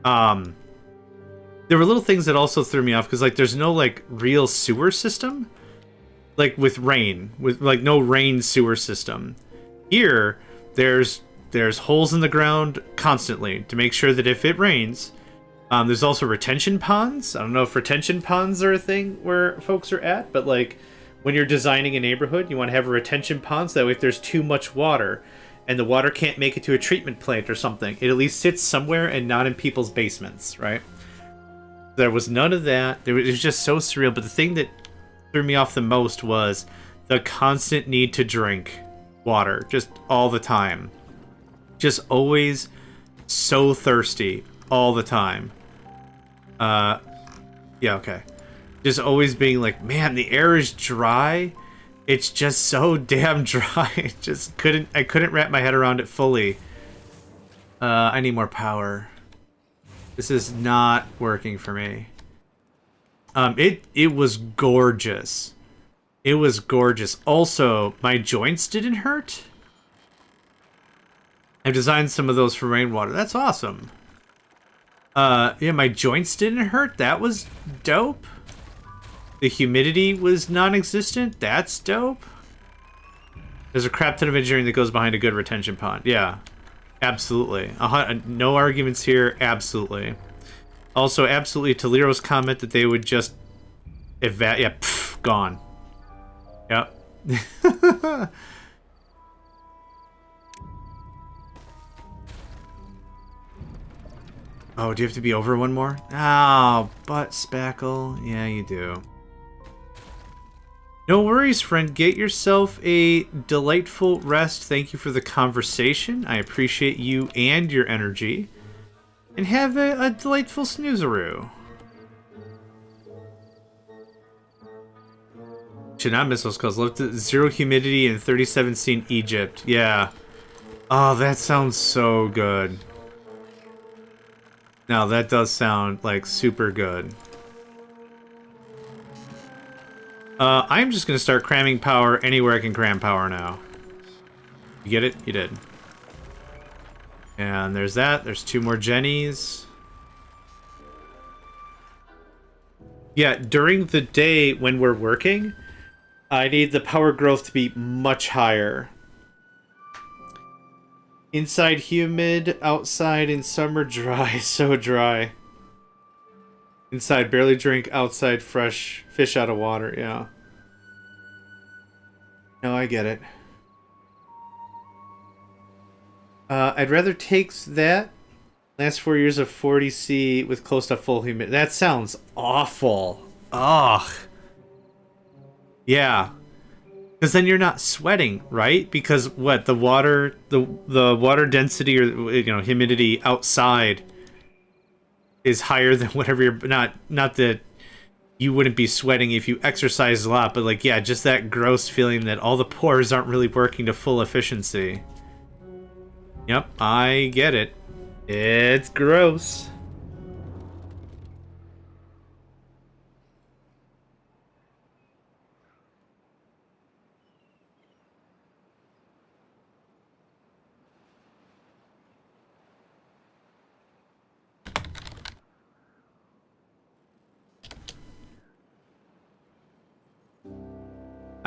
There were little things that also threw me off because like there's no like real sewer system. Like with rain, with like no rain sewer system. Here, there's holes in the ground constantly to make sure that if it rains, there's also retention ponds. I don't know if retention ponds are a thing where folks are at, but like when you're designing a neighborhood, you want to have a retention pond so that way if there's too much water and the water can't make it to a treatment plant or something, it at least sits somewhere and not in people's basements, right? There was none of that. It was just so surreal. But the thing that threw me off the most was the constant need to drink water just all the time. Just always so thirsty all the time. Yeah, okay. Just always being like, man, the air is dry. It's just so damn dry. I couldn't wrap my head around it fully. I need more power. This is not working for me. It was gorgeous. It was gorgeous. Also, my joints didn't hurt. I've designed some of those for rainwater. That's awesome. Yeah, my joints didn't hurt. That was dope. The humidity was non-existent. That's dope. There's a crap ton of engineering that goes behind a good retention pond. Yeah, absolutely. No arguments here. Absolutely. Also, absolutely, Tolero's comment that they would just yeah, pff, gone. Yep. Oh, do you have to be over one more? Oh, but Spackle. Yeah, you do. No worries, friend. Get yourself a delightful rest. Thank you for the conversation. I appreciate you and your energy. And have a delightful snoozeroo. Should not miss those calls. Left at 0 humidity and 37C in Egypt. Yeah. Oh, that sounds so good. Now that does sound like super good. I'm just gonna start cramming power anywhere I can cram power now. You get it? You did. And there's that. There's 2 more Jennies. Yeah, during the day when we're working, I need the power growth to be much higher. Inside humid, outside in summer dry, so dry. Inside barely drink, outside fresh fish out of water, yeah. No, I get it. I'd rather take that. Last 4 years of 40C with close to full humidity. That sounds awful. Ugh. Yeah. Because then you're not sweating, right? Because what the water density or humidity outside is higher than whatever you're not that you wouldn't be sweating if you exercise a lot, but like yeah, just that gross feeling that all the pores aren't really working to full efficiency. Yep, I get it. It's gross.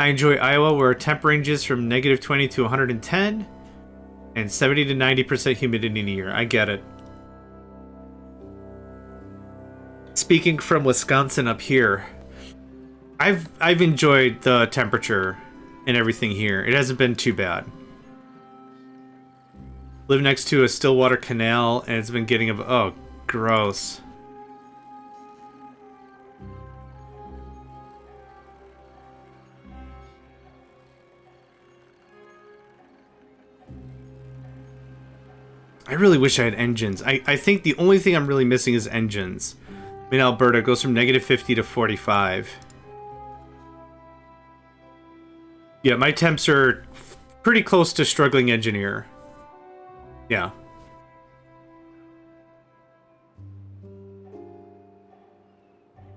I enjoy Iowa, where temp ranges from -20 to 110 and 70 to 90% humidity in a year. I get it. Speaking from Wisconsin up here, I've enjoyed the temperature and everything here. It hasn't been too bad. Live next to a Stillwater canal, and it's been getting oh, gross. I really wish I had engines. I think the only thing I'm really missing is engines. I mean, Alberta goes from -50 to 45. Yeah, my temps are pretty close to struggling engineer. Yeah.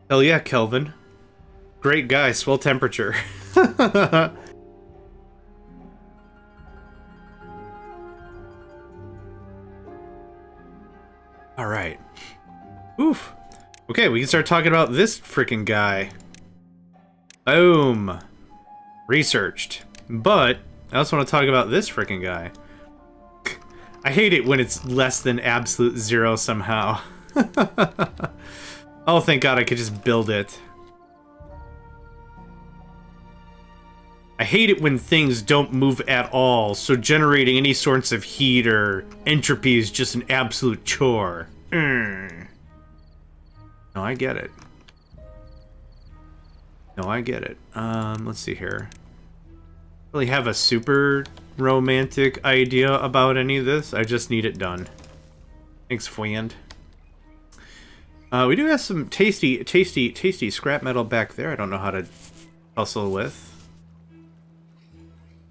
Hell yeah, Kelvin. Great guy, swell temperature. Alright. Oof. Okay, we can start talking about this freaking guy. Boom. Researched. But I also want to talk about this freaking guy. I hate it when it's less than absolute zero somehow. Oh, thank God I could just build it. I hate it when things don't move at all, so generating any sorts of heat or entropy is just an absolute chore. No, I get it. No, I get it. Let's see here. Really have a super romantic idea about any of this. I just need it done. Thanks, friend. We do have some tasty scrap metal back there. I don't know how to tussle with.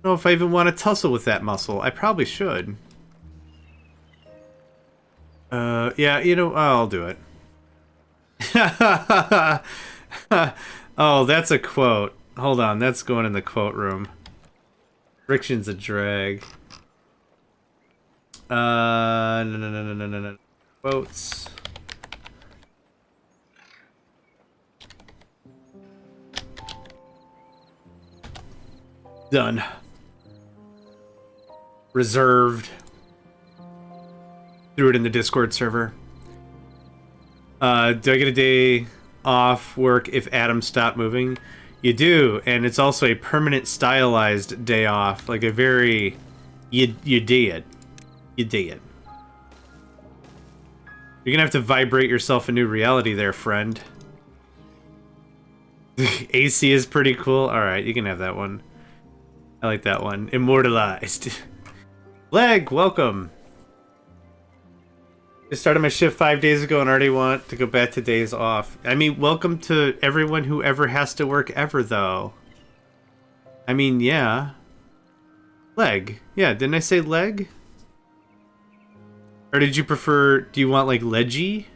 I don't know if I even want to tussle with that muscle. I probably should. Yeah, you know, I'll do it. Oh, that's a quote. Hold on, that's going in the quote room. Friction's a drag. No. Quotes. Done. Reserved. Threw it in the Discord server. Do I get a day off work if atoms stop moving? You do, and it's also a permanent stylized day off. Like a very... You did. You did. You're gonna have to vibrate yourself a new reality there, friend. AC is pretty cool. Alright, you can have that one. I like that one. Immortalized. Leg, welcome. I started my shift 5 days ago and already want to go back to days off. I mean, welcome to everyone who ever has to work ever, though. I mean, yeah. Leg. Yeah, didn't I say leg? Or did you prefer... Do you want, like, leggy?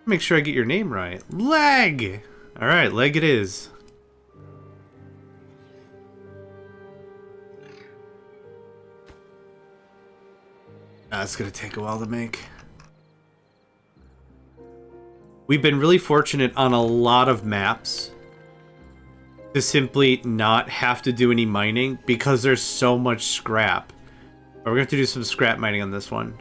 Make sure I get your name right. Leg! Alright, leg it is. It's gonna take a while to make. We've been really fortunate on a lot of maps to simply not have to do any mining because there's so much scrap. We're gonna have to do some scrap mining on this one.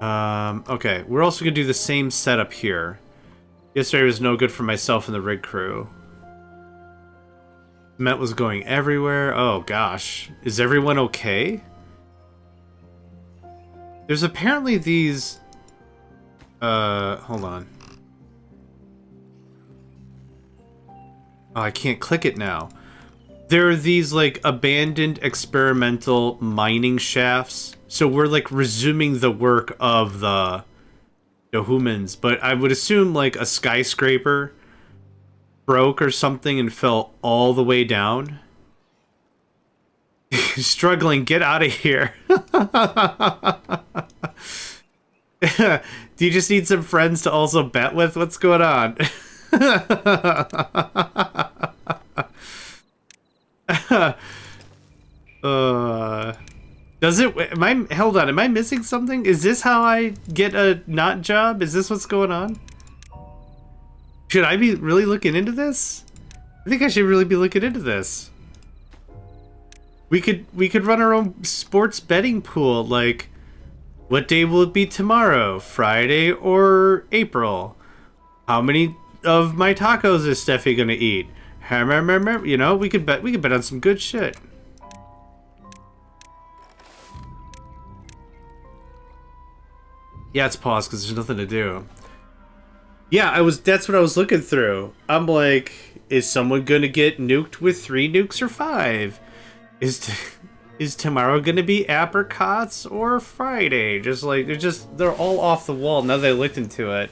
Okay, we're also gonna do the same setup here. Yesterday was no good for myself and the rig crew. Cement was going everywhere. Oh gosh. Is everyone okay? There's apparently these... hold on. Oh, I can't click it now. There are these, like, abandoned experimental mining shafts. So we're, like, resuming the work of the humans. But I would assume, like, a skyscraper broke or something and fell all the way down. Struggling, get out of here. Do you just need some friends to also bet with? What's going on? Does it... Hold on, am I missing something? Is this how I get a not job? Is this what's going on? Should I be really looking into this? I think I should really be looking into this. We could run our own sports betting pool. Like, what day will it be tomorrow? Friday or April? How many of my tacos is Steffi gonna eat? You know, we could bet on some good shit. Yeah, it's paused because there's nothing to do. Yeah, that's what I was looking through. I'm like, is someone gonna get nuked with 3 nukes or 5? Is tomorrow gonna be apricots or Friday? They're all off the wall now that I looked into it.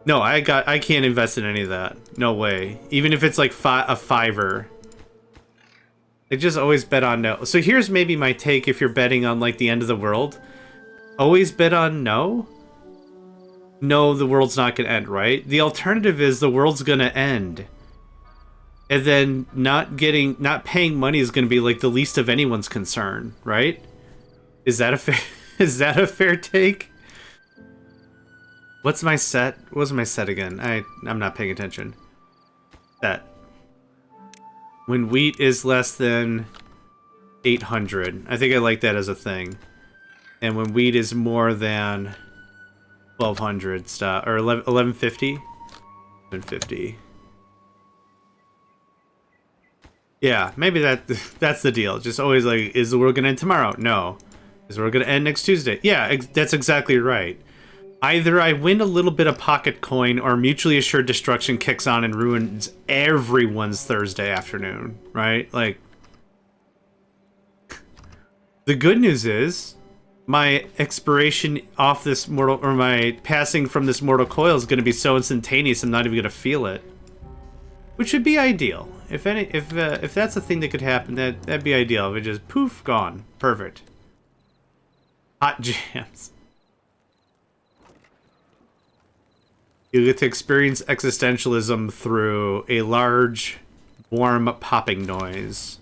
No, I can't invest in any of that. No way. Even if it's like a $5. They just always bet on no. So here's maybe my take if you're betting on like the end of the world. Always bet on no. No, the world's not gonna end, right? The alternative is the world's gonna end. And then not paying money is gonna be like the least of anyone's concern, right? Is that a fair take? What's my set? What was my set again? I'm not paying attention. Set. When wheat is less than 800. I think I like that as a thing. And when wheat is more than 1200 stop or 1150. 1150. Yeah, maybe that's the deal. Just always like, is the world gonna end tomorrow? No. Is the world gonna end next Tuesday? Yeah, that's exactly right. Either I win a little bit of pocket coin or mutually assured destruction kicks on and ruins everyone's Thursday afternoon, right? Like, the good news is my expiration off this mortal, or my passing from this mortal coil is going to be so instantaneous I'm not even going to feel it, which would be ideal. If that's a thing that could happen, that'd be ideal. If it just poof, gone, perfect. Hot jams. You get to experience existentialism through a large, warm popping noise.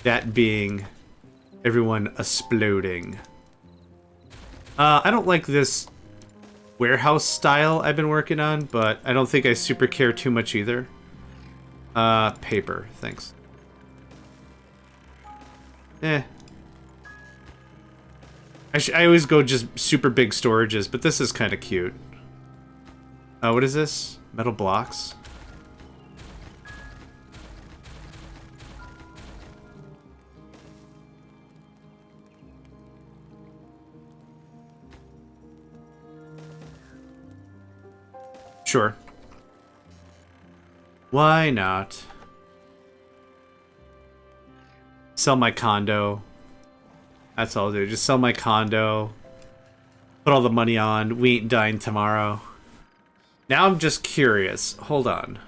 That being everyone exploding. I don't like this warehouse style I've been working on, but I don't think I super care too much either. Paper, thanks. I always go just super big storages, but this is kind of cute. What is this? Metal blocks? Sure. Why not? Sell my condo. That's all I'll do. Just sell my condo. Put all the money on. We ain't dying tomorrow. Now I'm just curious. Hold on.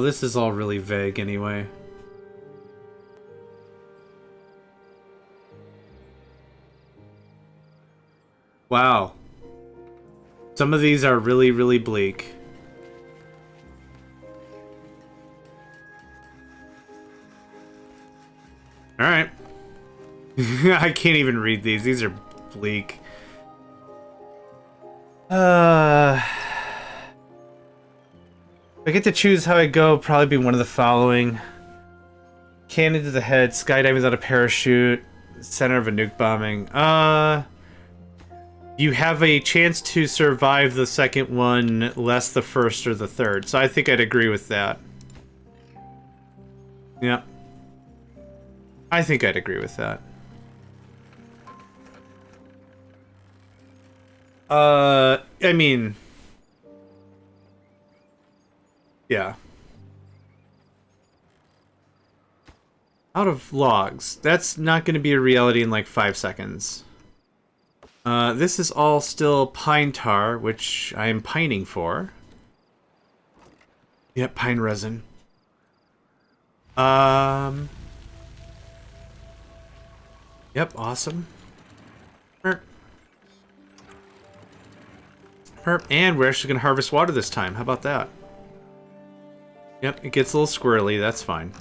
This is all really vague anyway. Wow. Some of these are really, really bleak. Alright. I can't even read these. These are bleak. If I get to choose how I go, probably be one of the following. Cannon to the head, skydiving without a parachute, center of a nuke bombing. You have a chance to survive the second one, less the first or the third. So I think I'd agree with that. Yeah. I think I'd agree with that. I mean... yeah. Out of logs. That's not going to be a reality in like 5 seconds. This is all still pine tar, which I am pining for. Yep, pine resin. Yep, awesome. Herp. Herp. And we're actually going to harvest water this time. How about that? Yep, it gets a little squirrely. That's fine.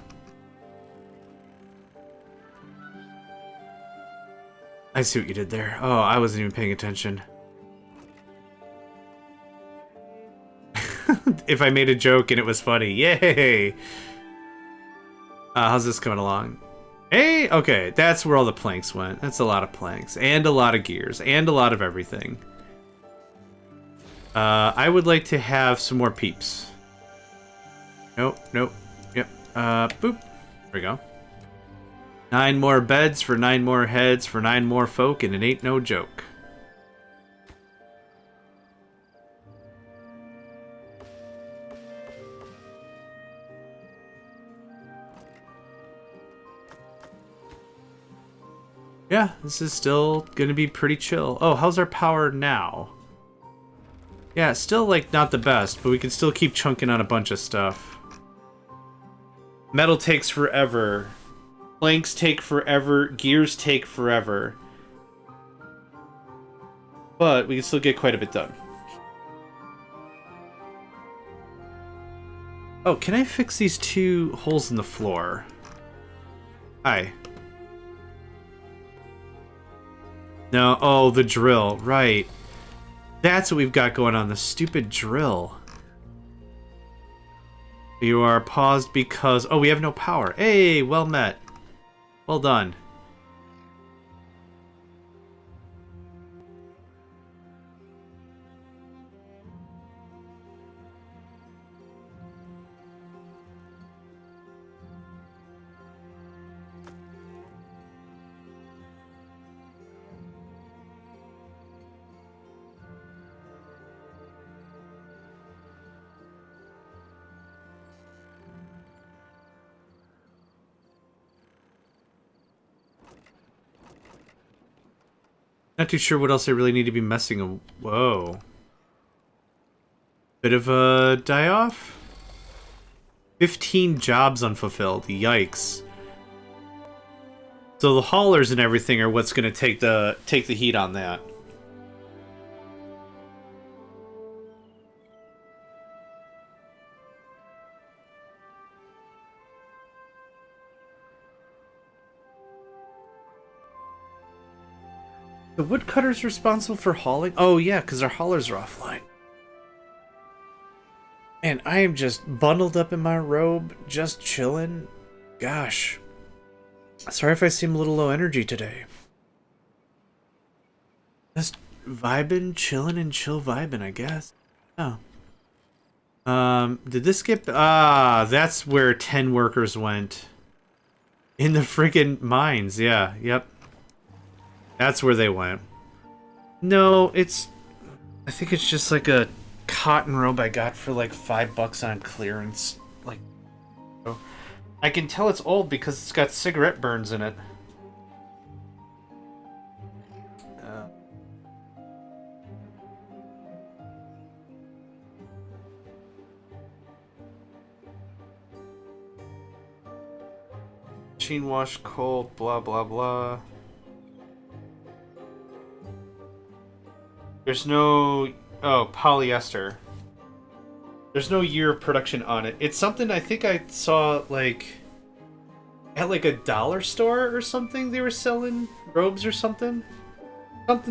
I see what you did there. Oh, I wasn't even paying attention. If I made a joke and it was funny, yay! How's this coming along? Hey, okay, that's where all the planks went. That's a lot of planks, and a lot of gears, and a lot of everything. I would like to have some more peeps. Nope, nope, yep, boop. There we go. 9 more beds for 9 more heads for 9 more folk, and it ain't no joke. Yeah, this is still gonna be pretty chill. Oh, how's our power now? Yeah, it's still, like, not the best, but we can still keep chunking on a bunch of stuff. Metal takes forever. Planks take forever. Gears take forever. But we can still get quite a bit done. Oh, can I fix these 2 holes in the floor? Hi. No, oh, the drill, right. That's what we've got going on, the stupid drill. You are paused because... Oh, we have no power. Hey, well met. Well done. Not too sure what else I really need to be messing with. Whoa. Bit of a die-off? 15 jobs unfulfilled. Yikes. So the haulers and everything are what's going to take the heat on that. The woodcutter's responsible for hauling? Oh yeah, because our haulers are offline. And I am just bundled up in my robe, just chilling. Gosh. Sorry if I seem a little low energy today. Just vibing, chilling, and chill vibing, I guess. Oh. Did this get... Ah, that's where 10 workers went. In the friggin' mines, yeah, yep. That's where they went. No, it's... I think it's just like a cotton robe I got for like $5 on clearance. Like... I can tell it's old because it's got cigarette burns in it. Machine wash, cold, blah blah blah. There's no... Oh, polyester. There's no year of production on it. It's something I think I saw, like... At, like, a dollar store or something they were selling robes or something.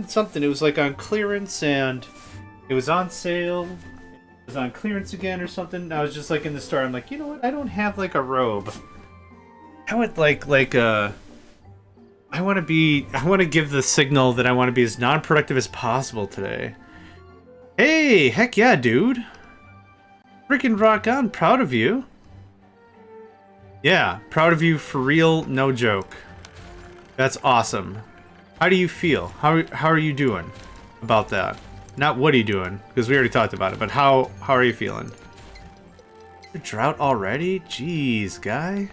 Something. It was, like, on clearance, and it was on sale. It was on clearance again or something. I was just, like, in the store. I'm like, you know what? I don't have, like, a robe. I would, I want to give the signal that I want to be as non-productive as possible today. Hey, heck yeah, dude. Freaking rock on, proud of you. Yeah, proud of you for real, no joke. That's awesome. How do you feel? How are you doing about that? Not what are you doing, because we already talked about it, but how are you feeling? The drought already? Jeez, guy.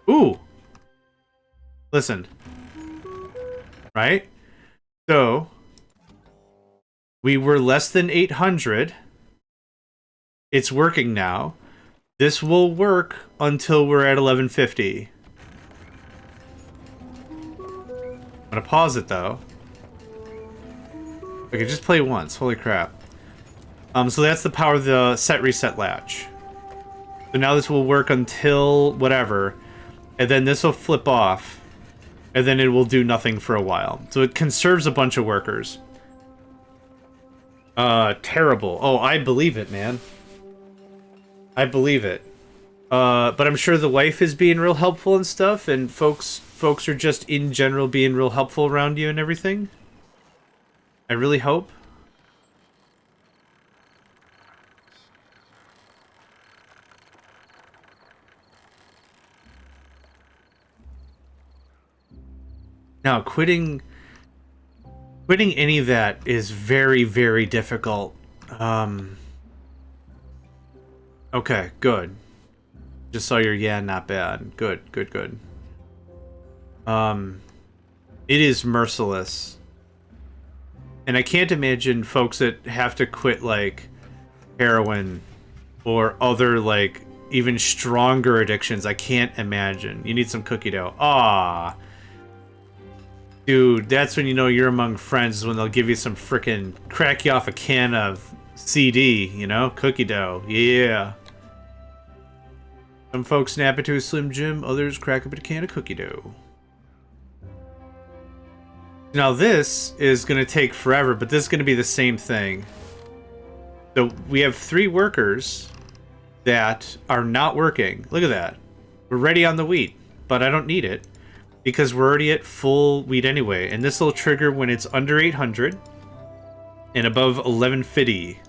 Ooh! Listen. Right? So, we were less than 800. It's working now. This will work until we're at 1150. I'm gonna pause it though. Okay, just play once. Holy crap. So that's the power of the set reset latch. So now this will work until whatever. and then this will flip off, and then it will do nothing for a while. So it conserves a bunch of workers. Terrible. Oh, I believe it, man. I believe it. But I'm sure the wife is being real helpful and stuff, and folks are just in general being real helpful around you and everything. I really hope. Now, quitting any of that is very, very difficult. Okay, good. Just saw your not bad. Good. It is merciless. And I can't imagine folks that have to quit, like, heroin or other, like, even stronger addictions. I can't imagine. You need some cookie dough. Ah. Dude, that's when you know you're among friends, is when they'll give you some frickin' crack you off a can of CD, you know? Cookie dough. Yeah. Some folks snap into a Slim Jim, others crack up a can of cookie dough. Now this is going to take forever, but this is going to be the same thing. So we have 3 workers that are not working. Look at that. We're ready on the wheat, but I don't need it because we're already at full wheat anyway. And this will trigger when it's under 800 and above 1150.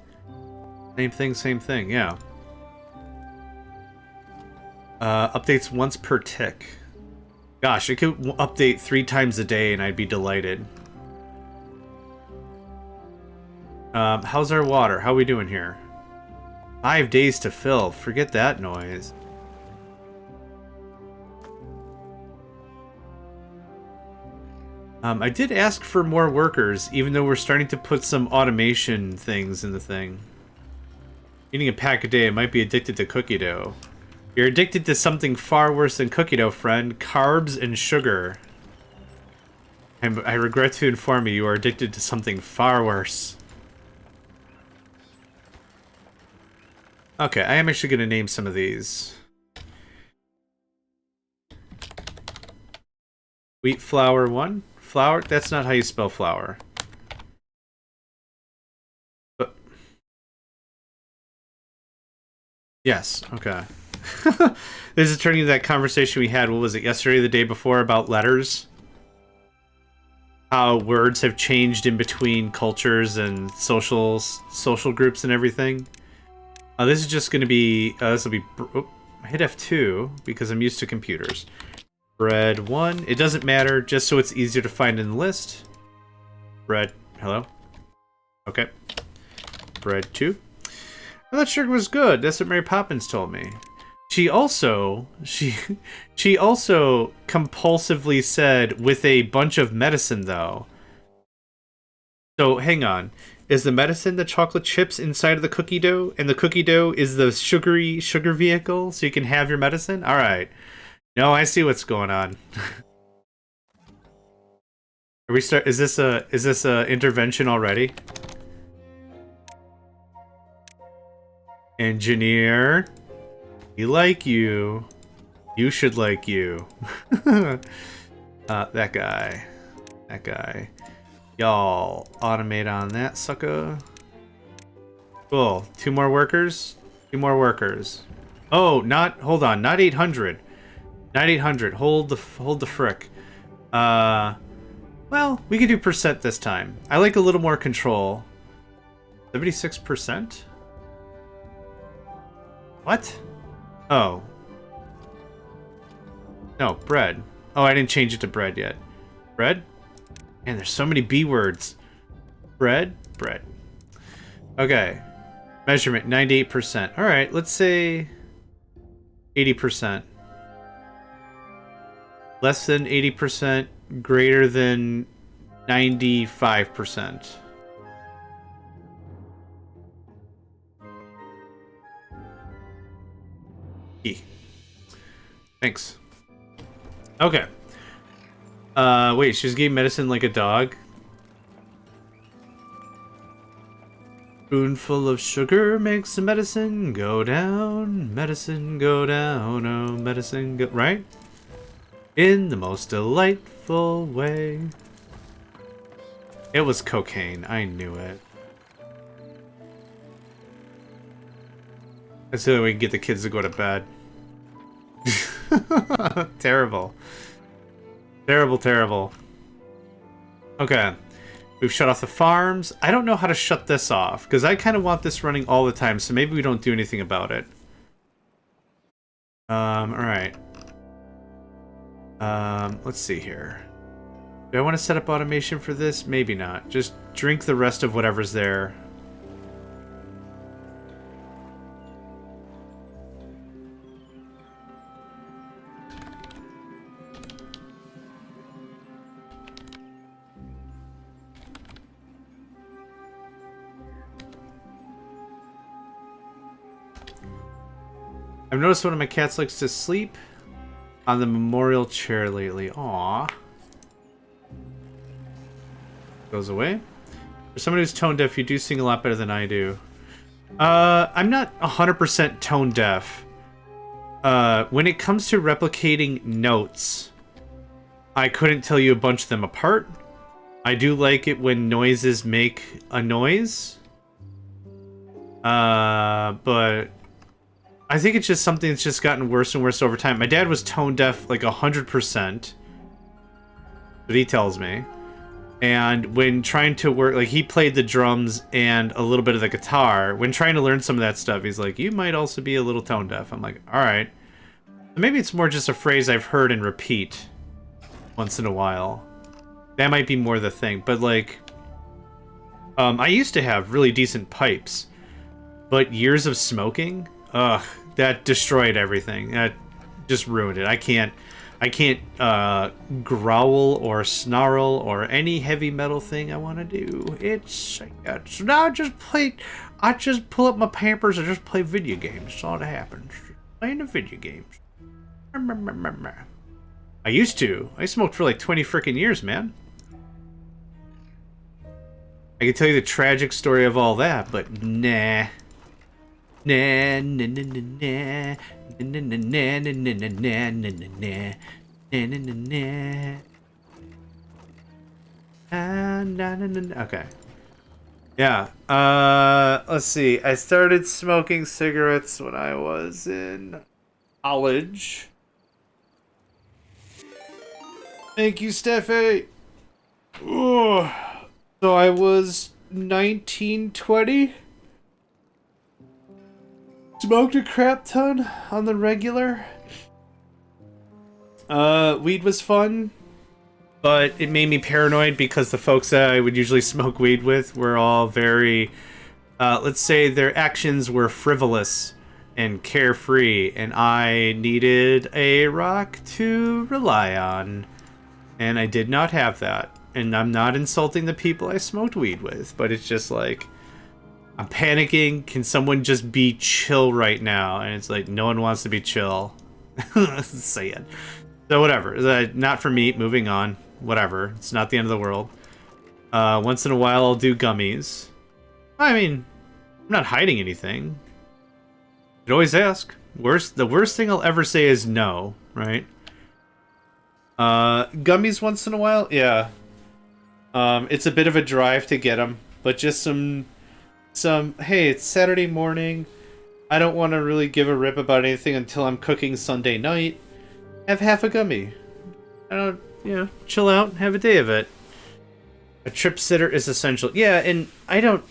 Same thing, yeah. Updates once per tick. Gosh, it could update 3 times a day and I'd be delighted. How's our water? How are we doing here? 5 days to fill. Forget that noise. I did ask for more workers, even though we're starting to put some automation things in the thing. Eating a pack a day, I might be addicted to cookie dough. You're addicted to something far worse than cookie dough, friend. Carbs and sugar. I regret to inform you, you are addicted to something far worse. Okay, I am actually going to name some of these. Wheat flour 1. Flour? That's not how you spell flour. But yes, okay. This is turning to that conversation we had, what was it, yesterday or the day before, about letters? How words have changed in between cultures and social groups and everything. This is just going to be, this will be, I hit F2 because I'm used to computers. Bread 1, it doesn't matter, just so it's easier to find in the list. Bread, hello? Okay. Bread 2. I thought sugar was good, that's what Mary Poppins told me. She also compulsively said with a bunch of medicine though. So hang on. Is the medicine the chocolate chips inside of the cookie dough? And the cookie dough is the sugar vehicle so you can have your medicine? Alright. No, I see what's going on. Is this a intervention already? Engineer. We like you. You should like you. That guy. Y'all automate on that sucker. Cool. 2 more workers? 2 more workers. Oh, hold on, not 800. Not 800. Hold the frick. Well, we could do percent this time. I like a little more control. 76%? What? Oh. No, bread. Oh, I didn't change it to bread yet. Bread? Man, there's so many B words. Bread. Okay. Measurement, 98%. Alright, let's say 80%. Less than 80%, greater than 95%. Thanks. Okay. Wait, she's giving medicine like a dog? Spoonful of sugar makes the medicine go down. Medicine go down. Oh, medicine go... Right? In the most delightful way. It was cocaine. I knew it. That's the only way we can get the kids to go to bed. Terrible. Terrible, terrible. Okay. We've shut off the farms. I don't know how to shut this off, because I kind of want this running all the time, so maybe we don't do anything about it. Alright. Let's see here. Do I want to set up automation for this? Maybe not. Just drink the rest of whatever's there. I've noticed one of my cats likes to sleep on the memorial chair lately. Aww. Goes away. For someone who's tone deaf, you do sing a lot better than I do. I'm not 100% tone deaf. When it comes to replicating notes, I couldn't tell you a bunch of them apart. I do like it when noises make a noise. But I think it's just something that's just gotten worse and worse over time. My dad was tone deaf like 100%. But he tells me. And when trying to work, like, he played the drums and a little bit of the guitar. When trying to learn some of that stuff, he's like, you might also be a little tone deaf. I'm like, alright. Maybe it's more just a phrase I've heard and repeat once in a while. That might be more the thing. But, like, I used to have really decent pipes. But years of smoking, that destroyed everything. That just ruined it. I can't growl or snarl or any heavy metal thing I want to do. So now I just pull up my Pampers and just play video games. That's all that happens. Playing the video games. I used to. I smoked for like 20 freaking years, man. I could tell you the tragic story of all that, but nah. Nah, nah, nah, nah, nah, nah, nah, nah, nah, nah, nah, nah, nah, nah. Okay. Yeah. Let's see. I started smoking cigarettes when I was in college. Thank you, Steffi. Ooh. So I was 19, 20. Smoked a crap ton on the regular. Weed was fun, but it made me paranoid because the folks that I would usually smoke weed with were all very, let's say their actions were frivolous and carefree, and I needed a rock to rely on, and I did not have that. And I'm not insulting the people I smoked weed with, but it's just like, I'm panicking. Can someone just be chill right now? And it's like, no one wants to be chill. Say it. So whatever. Not for me. Moving on. Whatever. It's not the end of the world. Once in a while, I'll do gummies. I mean, I'm not hiding anything. You could always ask. The worst thing I'll ever say is no, right? Gummies once in a while? Yeah. It's a bit of a drive to get them. But just some, hey, it's Saturday morning. I don't want to really give a rip about anything until I'm cooking Sunday night. Have half a gummy. I don't, chill out, have a day of it. A trip sitter is essential. Yeah, and I don't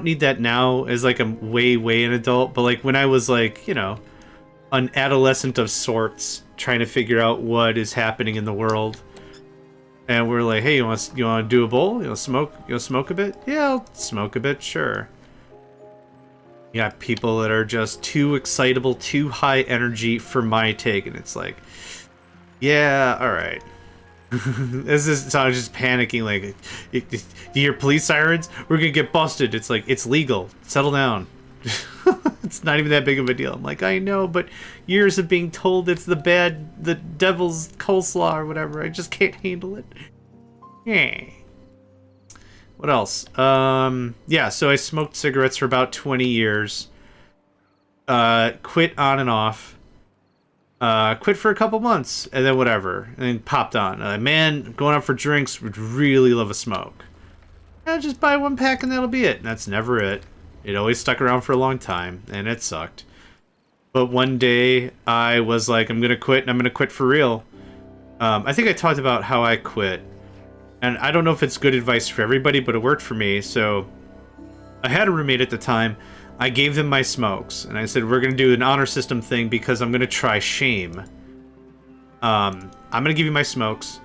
need that now as like a way an adult, but like when I was like, an adolescent of sorts trying to figure out what is happening in the world. And we're like, hey, you want to do a bowl? You'll smoke a bit? Yeah, I'll smoke a bit, sure. You got people that are just too excitable, too high energy for my take, and it's like, yeah, all right. So I was just panicking, like, you hear police sirens? We're gonna get busted. It's like, it's legal. Settle down. It's not even that big of a deal. I'm like, I know, but years of being told it's the devil's coleslaw or whatever. I just can't handle it. Yeah. What else? Yeah, so I smoked cigarettes for about 20 years. Quit on and off. Quit for a couple months, and then whatever, and then popped on. Man, going out for drinks, would really love a smoke. Just buy one pack and that'll be it. And that's never it. It always stuck around for a long time, and it sucked. But one day, I was like, I'm gonna quit, and I'm gonna quit for real. I think I talked about how I quit. And I don't know if it's good advice for everybody, but it worked for me. So I had a roommate at the time. I gave them my smokes, and I said, we're going to do an honor system thing because I'm going to try shame. I'm going to give you my smokes.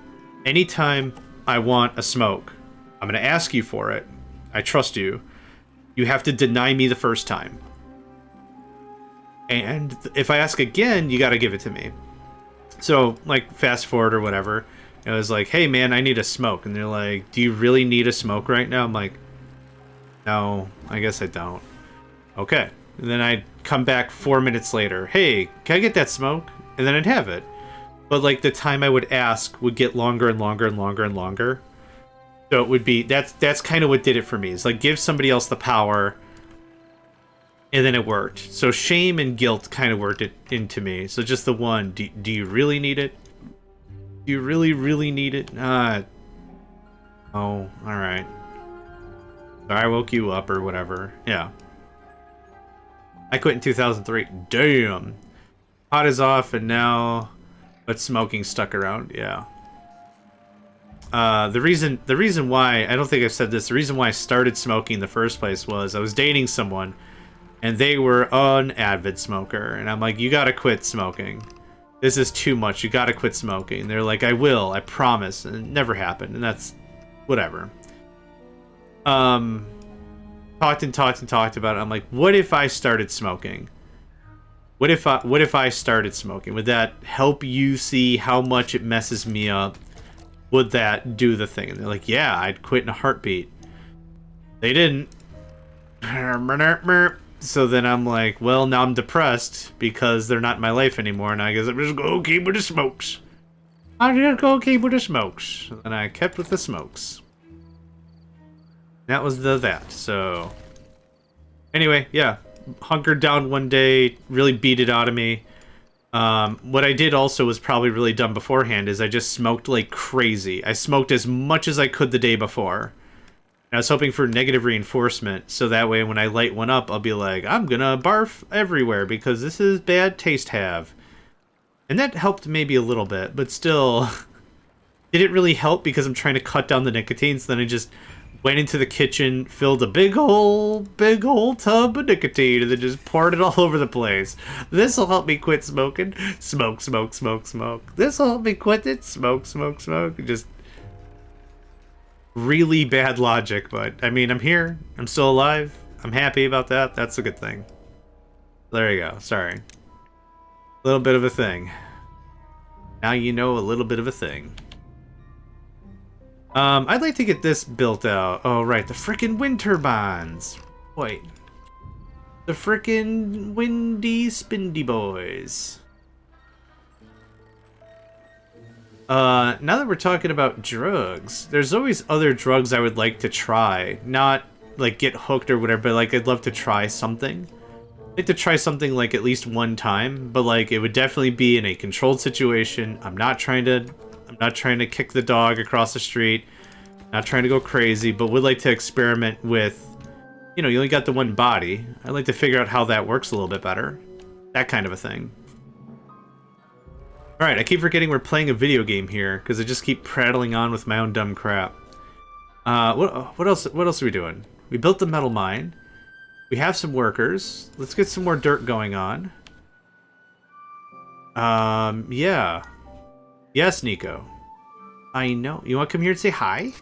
Anytime I want a smoke, I'm going to ask you for it. I trust you. You have to deny me the first time. And if I ask again, you got to give it to me. So, like, fast forward or whatever. It was like, hey, man, I need a smoke. And they're like, do you really need a smoke right now? I'm like, no, I guess I don't. Okay. And then I'd come back 4 minutes later. Hey, can I get that smoke? And then I'd have it. But, like, the time I would ask would get longer and longer and longer and longer. So it would be, that's kind of what did it for me. It's like, give somebody else the power, and then it worked. So shame and guilt kind of worked it into me. So just the one, do you really need it? Do you really, really need it? Oh, alright. I woke you up or whatever. Yeah. I quit in 2003. Damn. Pot is off and now, but smoking stuck around. Yeah. The reason why, I don't think I've said this, the reason why I started smoking in the first place was I was dating someone and they were an avid smoker. And I'm like, you gotta quit smoking. This is too much. You gotta quit smoking. And they're like, I will. I promise. And it never happened. And that's whatever. Talked about it. I'm like, what if I started smoking? What if I started smoking? Would that help you see how much it messes me up? Would that do the thing? And they're like, yeah, I'd quit in a heartbeat. They didn't. So then I'm like, well, now I'm depressed because they're not in my life anymore, and I guess I'm just gonna keep with the smokes. I'm just gonna keep with the smokes. And I kept with the smokes. That was that. So anyway, yeah. Hunkered down one day, really beat it out of me. What I did also was probably really dumb beforehand is I just smoked like crazy. I smoked as much as I could the day before. I was hoping for negative reinforcement, so that way when I light one up, I'll be like, I'm gonna barf everywhere because this is bad taste have. And that helped maybe a little bit, but still, did it really help because I'm trying to cut down the nicotine, so then I just went into the kitchen, filled a big old tub of nicotine, and then just poured it all over the place. This'll help me quit smoking. Smoke, smoke, smoke, smoke. This'll help me quit it. Smoke, smoke, smoke. Just really bad logic, but I mean, I'm here. I'm still alive. I'm happy about that. That's a good thing. There you go. Sorry. A little bit of a thing. Now you know a little bit of a thing. I'd like to get this built out. Oh, right. The frickin' wind turbines. Wait. The frickin' windy spindy boys. Now that we're talking about drugs, there's always other drugs I would like to try. Not, like, get hooked or whatever, but, like, I'd love to try something. I'd like to try something, like, at least one time, but, like, it would definitely be in a controlled situation. I'm not trying to kick the dog across the street. Not trying to go crazy, but would like to experiment with, you know, you only got the one body. I'd like to figure out how that works a little bit better. That kind of a thing. Alright, I keep forgetting we're playing a video game here, because I just keep prattling on with my own dumb crap. What else are we doing? We built the metal mine. We have some workers. Let's get some more dirt going on. Yeah. Yes, Nico. I know. You want to come here and say hi?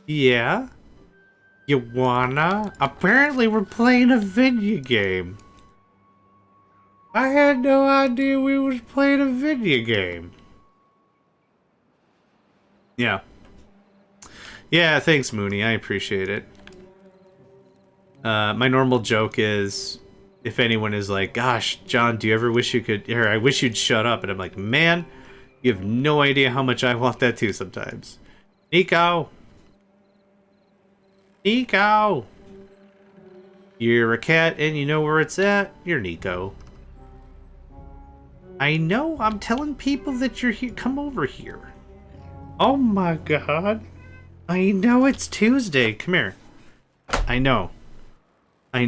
Yeah? You wanna? Apparently we're playing a video game. I had no idea we was playing a video game. Yeah. Yeah, thanks, Mooney. I appreciate it. My normal joke is, if anyone is like, gosh, John, do you ever wish you could, or I wish you'd shut up, and I'm like, man, you have no idea how much I want that too sometimes. Nico! Nico! You're a cat and you know where it's at. You're Nico. I know, I'm telling people that you're here. Come over here. Oh my god. I know it's Tuesday. Come here. I know.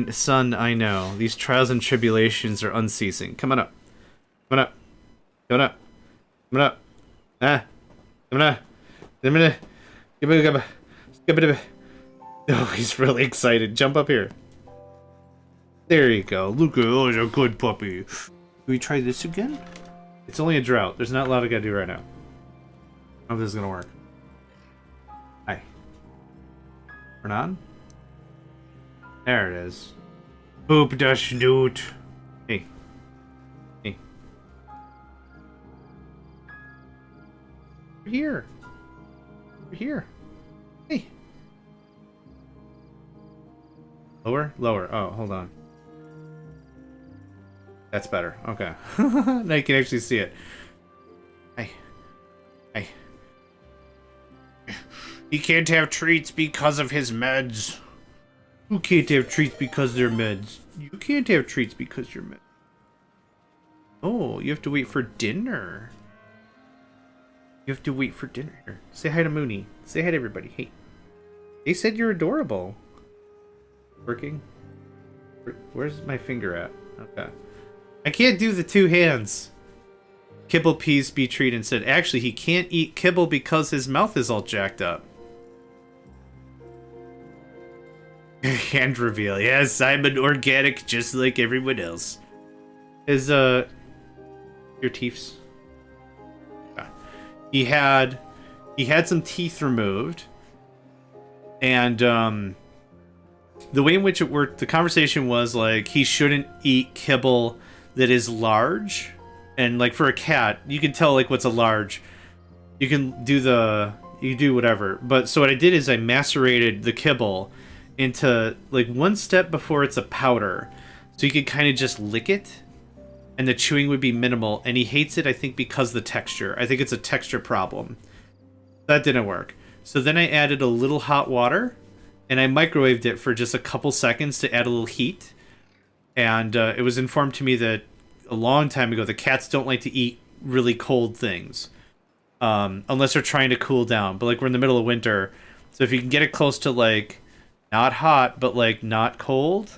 Son, I know. These trials and tribulations are unceasing. Come on up. Come on up. Come on up. Come on up. Ah. Come on up. Come on up. Come on up. Oh, he's really excited. Jump up here. There you go. Luca, oh, he's a good puppy. Can we try this again? It's only a drought. There's not a lot I gotta do right now. I hope this is gonna work. Hi. Turn on. There it is. Boop da snoot. Hey. Hey. We're here. We're here. Hey. Lower? Lower. Oh, hold on. That's better. Okay. Now you can actually see it. Hey. Hey. He can't have treats because of his meds. Who can't have treats because they're meds? You can't have treats because you're meds. Oh, you have to wait for dinner. You have to wait for dinner. Say hi to Mooney. Say hi to everybody. Hey. They said you're adorable. Working? Where's my finger at? Okay. I can't do the two hands. Kibble peas be treat and said, actually, he can't eat kibble because his mouth is all jacked up. Hand reveal. Yes, I'm an organic just like everyone else. Is, your teeths? He had some teeth removed. And, the way in which it worked, the conversation was like, he shouldn't eat kibble that is large. And like for a cat, you can tell like what's a large. You can do whatever. But so what I did is I macerated the kibble into like one step before it's a powder. So you could kind of just lick it and the chewing would be minimal. And he hates it, I think, because of the texture. I think it's a texture problem. That didn't work. So then I added a little hot water and I microwaved it for just a couple seconds to add a little heat. And it was informed to me that a long time ago, the cats don't like to eat really cold things. Unless they're trying to cool down. But like we're in the middle of winter. So if you can get it close to like not hot, but like not cold,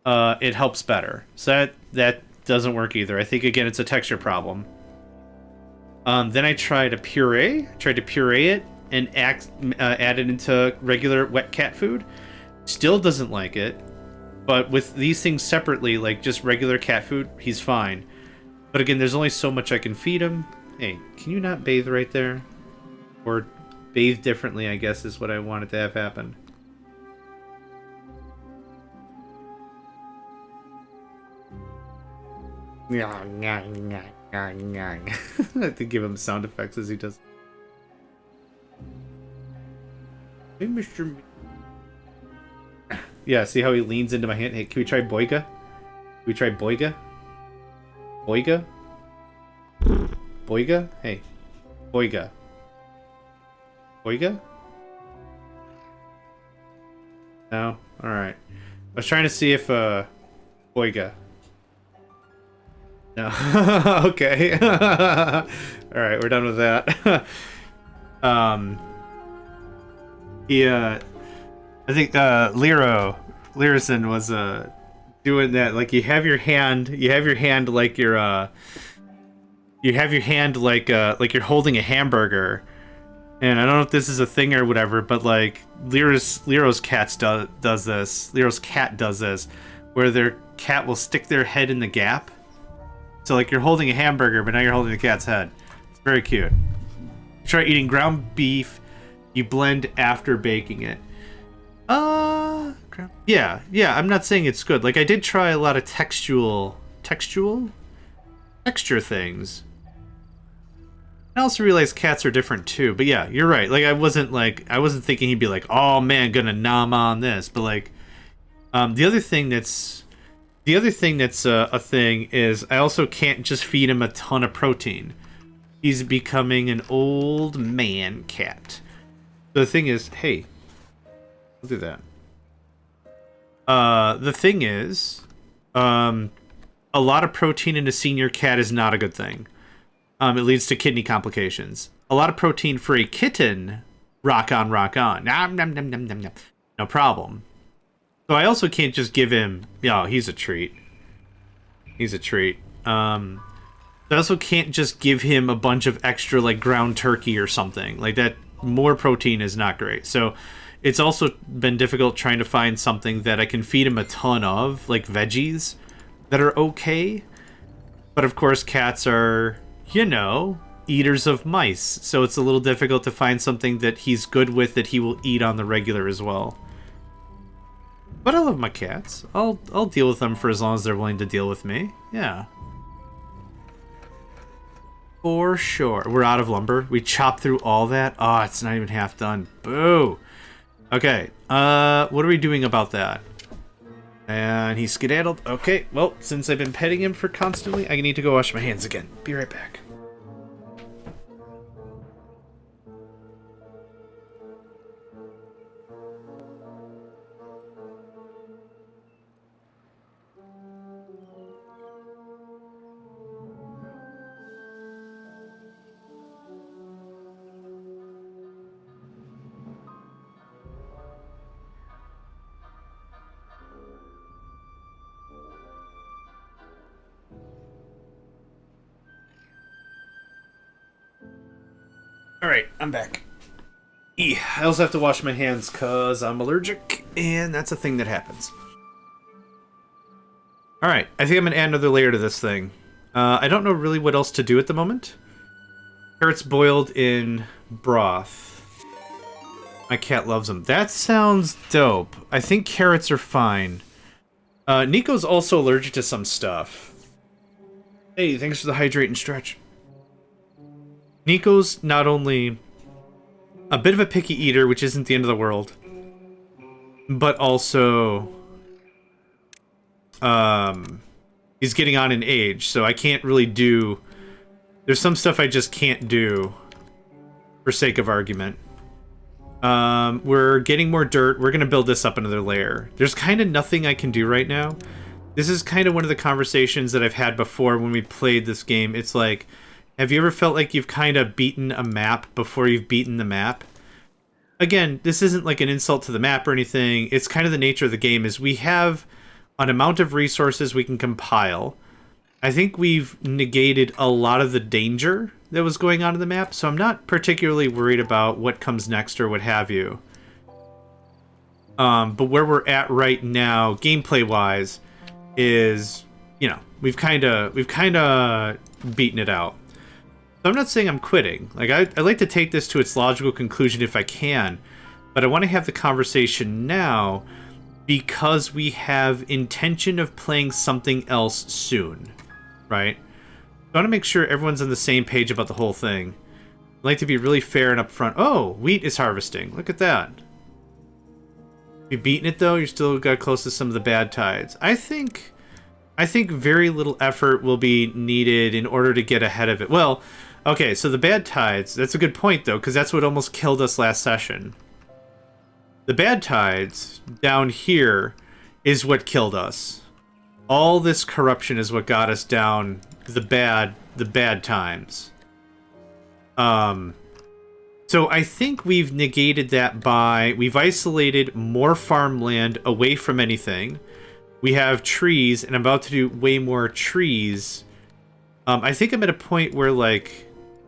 it helps better. So that doesn't work either. I think, again, it's a texture problem. Then I tried to puree it and add it into regular wet cat food. Still doesn't like it. But with these things separately, like just regular cat food, he's fine. But again, there's only so much I can feed him. Hey, can you not bathe right there? Or bathe differently, I guess, is what I wanted to have happen. I have to give him sound effects as he does. Hey, Mr. Yeah, see how he leans into my hand? Hey, can we try Boiga? Can we try Boiga? Boiga? Boiga? Hey. Boiga. Boiga? No? Alright. I was trying to see if, Boiga. No. Okay. Alright, we're done with that. I think Lyrison was doing that. Like you have your hand like you're you're holding a hamburger. And I don't know if this is a thing or whatever, but like Lero's cat does this. Lero's cat does this, where their cat will stick their head in the gap. So like you're holding a hamburger, but now you're holding the cat's head. It's very cute. Try eating ground beef. You blend after baking it. Yeah. I'm not saying it's good. Like I did try a lot of texture things. I also realized cats are different too. But yeah, you're right. Like I wasn't thinking he'd be like, oh man, gonna nom on this. But like, the other thing that's a thing is I also can't just feed him a ton of protein. He's becoming an old man cat. The thing is, hey, don't do that. The thing is, a a lot of protein in a senior cat is not a good thing. It leads to kidney complications. A lot of protein for a kitten, rock on, rock on. Nom, nom, nom, nom, nom, nom. No problem. So I also can't just give him, he's a treat. He's a treat. I also can't just give him a bunch of extra, like, ground turkey or something. Like, that more protein is not great. So it's also been difficult trying to find something that I can feed him a ton of, like veggies, that are okay. But of course, cats are, eaters of mice. So it's a little difficult to find something that he's good with that he will eat on the regular as well. But I love my cats. I'll deal with them for as long as they're willing to deal with me. Yeah. For sure. We're out of lumber. We chopped through all that. Oh, it's not even half done. Boo. Okay. What are we doing about that? And he skedaddled. Okay, well, since I've been petting him for constantly, I need to go wash my hands again. Be right back. Alright, I'm back. I also have to wash my hands because I'm allergic, and that's a thing that happens. Alright, I think I'm going to add another layer to this thing. I don't know really what else to do at the moment. Carrots boiled in broth. My cat loves them. That sounds dope. I think carrots are fine. Nico's also allergic to some stuff. Hey, thanks for the hydrate and stretch. Nico's not only a bit of a picky eater, which isn't the end of the world, but also he's getting on in age, so I can't really do... There's some stuff I just can't do for sake of argument. We're getting more dirt. We're going to build this up another layer. There's kind of nothing I can do right now. This is kind of one of the conversations that I've had before when we played this game. It's like... Have you ever felt like you've kind of beaten a map before you've beaten the map? Again, this isn't like an insult to the map or anything. It's kind of the nature of the game is we have an amount of resources we can compile. I think we've negated a lot of the danger that was going on in the map, so I'm not particularly worried about what comes next or what have you. But where we're at right now, gameplay-wise, is, we've kind of beaten it out. So I'm not saying I'm quitting. Like, I like to take this to its logical conclusion if I can, but I want to have the conversation now because we have intention of playing something else soon, right? I want to make sure everyone's on the same page about the whole thing. I like to be really fair and upfront. Oh, wheat is harvesting. Look at that. You beaten it though? You still got close to some of the bad tides. I think very little effort will be needed in order to get ahead of it. Well, okay, so the bad tides, that's a good point, though, because that's what almost killed us last session. The bad tides down here is what killed us. All this corruption is what got us down the bad times. So I think we've negated that by... We've isolated more farmland away from anything. We have trees, and I'm about to do way more trees. I think I'm at a point where, like...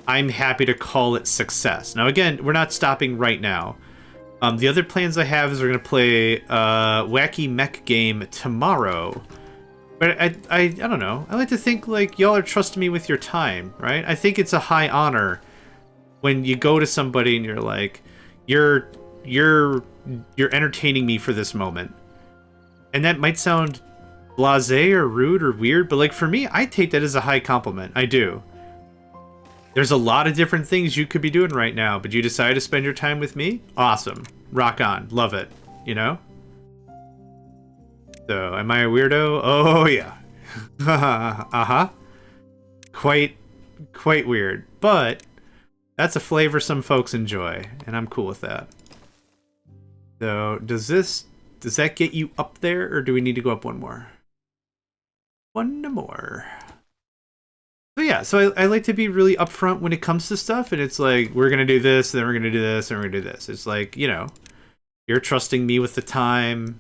I'm happy to call it success. Now, again, we're not stopping right now. The other plans I have is we're going to play a wacky mech game tomorrow. But I don't know. I like to think, like, y'all are trusting me with your time, right? I think it's a high honor when you go to somebody and you're like, you're entertaining me for this moment. And that might sound blasé or rude or weird, but, like, for me, I take that as a high compliment. I do. There's a lot of different things you could be doing right now, but you decide to spend your time with me? Awesome. Rock on. Love it. So, am I a weirdo? Oh, yeah. Uh-huh. Quite weird. But, that's a flavor some folks enjoy, and I'm cool with that. So, does that get you up there, or do we need to go up one more? one more. So yeah, so I like to be really upfront when it comes to stuff, and it's like, we're gonna do this, then we're gonna do this, and we're gonna do this. It's like, you know, you're trusting me with the time.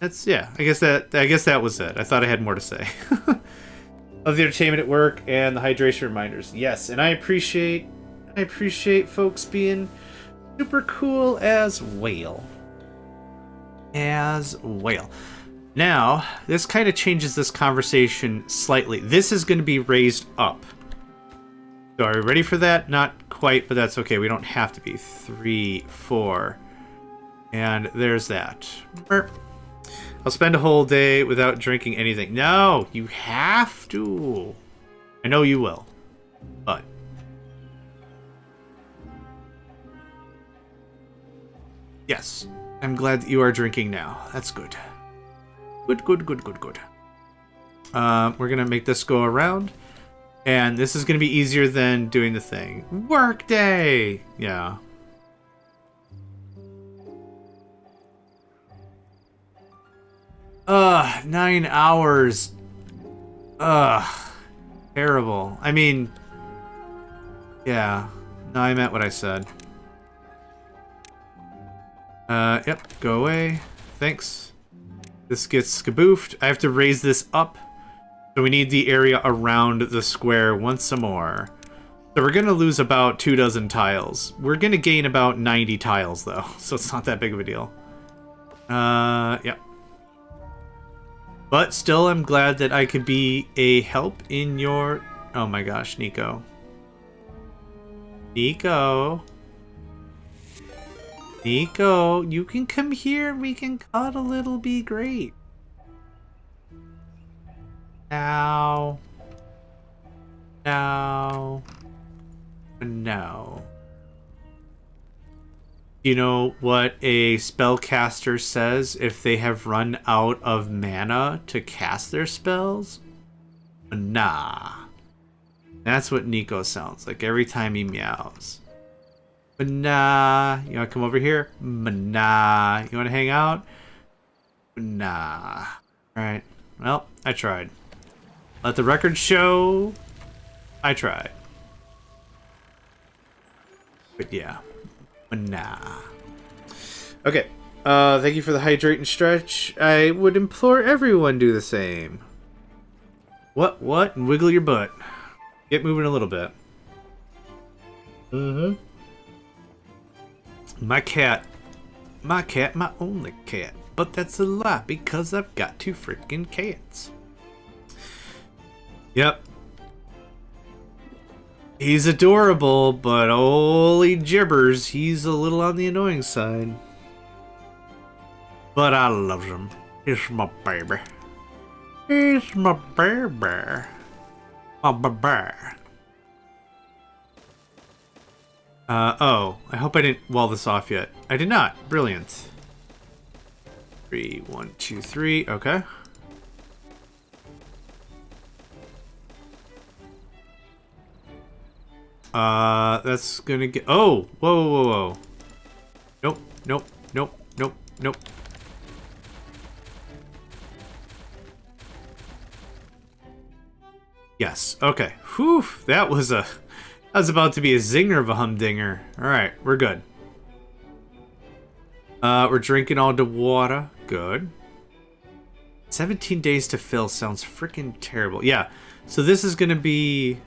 That's, yeah, I guess that was it. I thought I had more to say. Of the entertainment at work and the hydration reminders. Yes, and I appreciate folks being super cool as well. Now, this kind of changes this conversation slightly. This is going to be raised up. So are we ready for that? Not quite, but that's okay. We don't have to be. 3, 4. And there's that. I'll spend a whole day without drinking anything. No, you have to. I know you will. But yes, I'm glad that you are drinking now. That's good. Good. We're going to make this go around. And this is going to be easier than doing the thing. Workday! Yeah. Ugh, 9 hours. Ugh. Terrible. I mean, yeah. No, I meant what I said. Yep, go away. Thanks. This gets skaboofed. I have to raise this up. So we need the area around the square once some more. So we're going to lose about 24 tiles. We're going to gain about 90 tiles, though. So it's not that big of a deal. Yep. But still, I'm glad that I could be a help in your... Oh my gosh, Nico. Nico, you can come here and we can cuddle. It'll be great. Now. No. You know what a spellcaster says if they have run out of mana to cast their spells? Nah. That's what Nico sounds like every time he meows. Nah. You want to come over here? Nah. You want to hang out? Nah. Alright. Well, I tried. Let the record show I tried. But yeah. Nah. Okay. Thank you for the hydrate and stretch. I would implore everyone do the same. What? And wiggle your butt. Get moving a little bit. Mm-hmm. My cat, my only cat. But that's a lie because I've got 2 freaking cats. Yep. He's adorable, but holy gibbers, he's a little on the annoying side. But I love him. He's my baby. He's my baby. My baby. Oh, I hope I didn't wall this off yet. I did not. Brilliant. 3, 1, 2, 3. Okay. That's gonna get... Oh! Whoa. Nope. Yes. Okay. Whew. That was about to be a zinger of a humdinger. Alright, we're good. We're drinking all the water. Good. 17 days to fill sounds freaking terrible. Yeah, so this is gonna be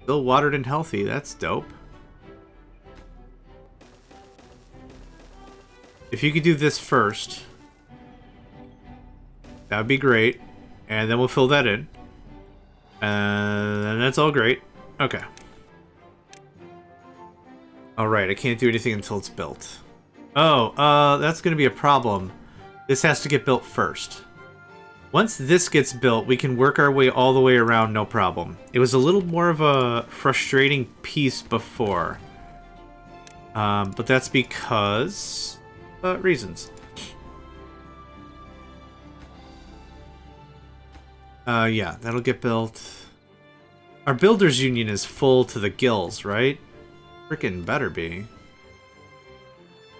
still watered and healthy. That's dope. If you could do this first, that would be great. And then we'll fill that in. And that's all great. Okay. Alright, I can't do anything until it's built. Oh, that's gonna be a problem. This has to get built first. Once this gets built, we can work our way all the way around, no problem. It was a little more of a frustrating piece before. But that's because... reasons. Yeah, that'll get built. Our builders union is full to the gills, right? Frickin' better be.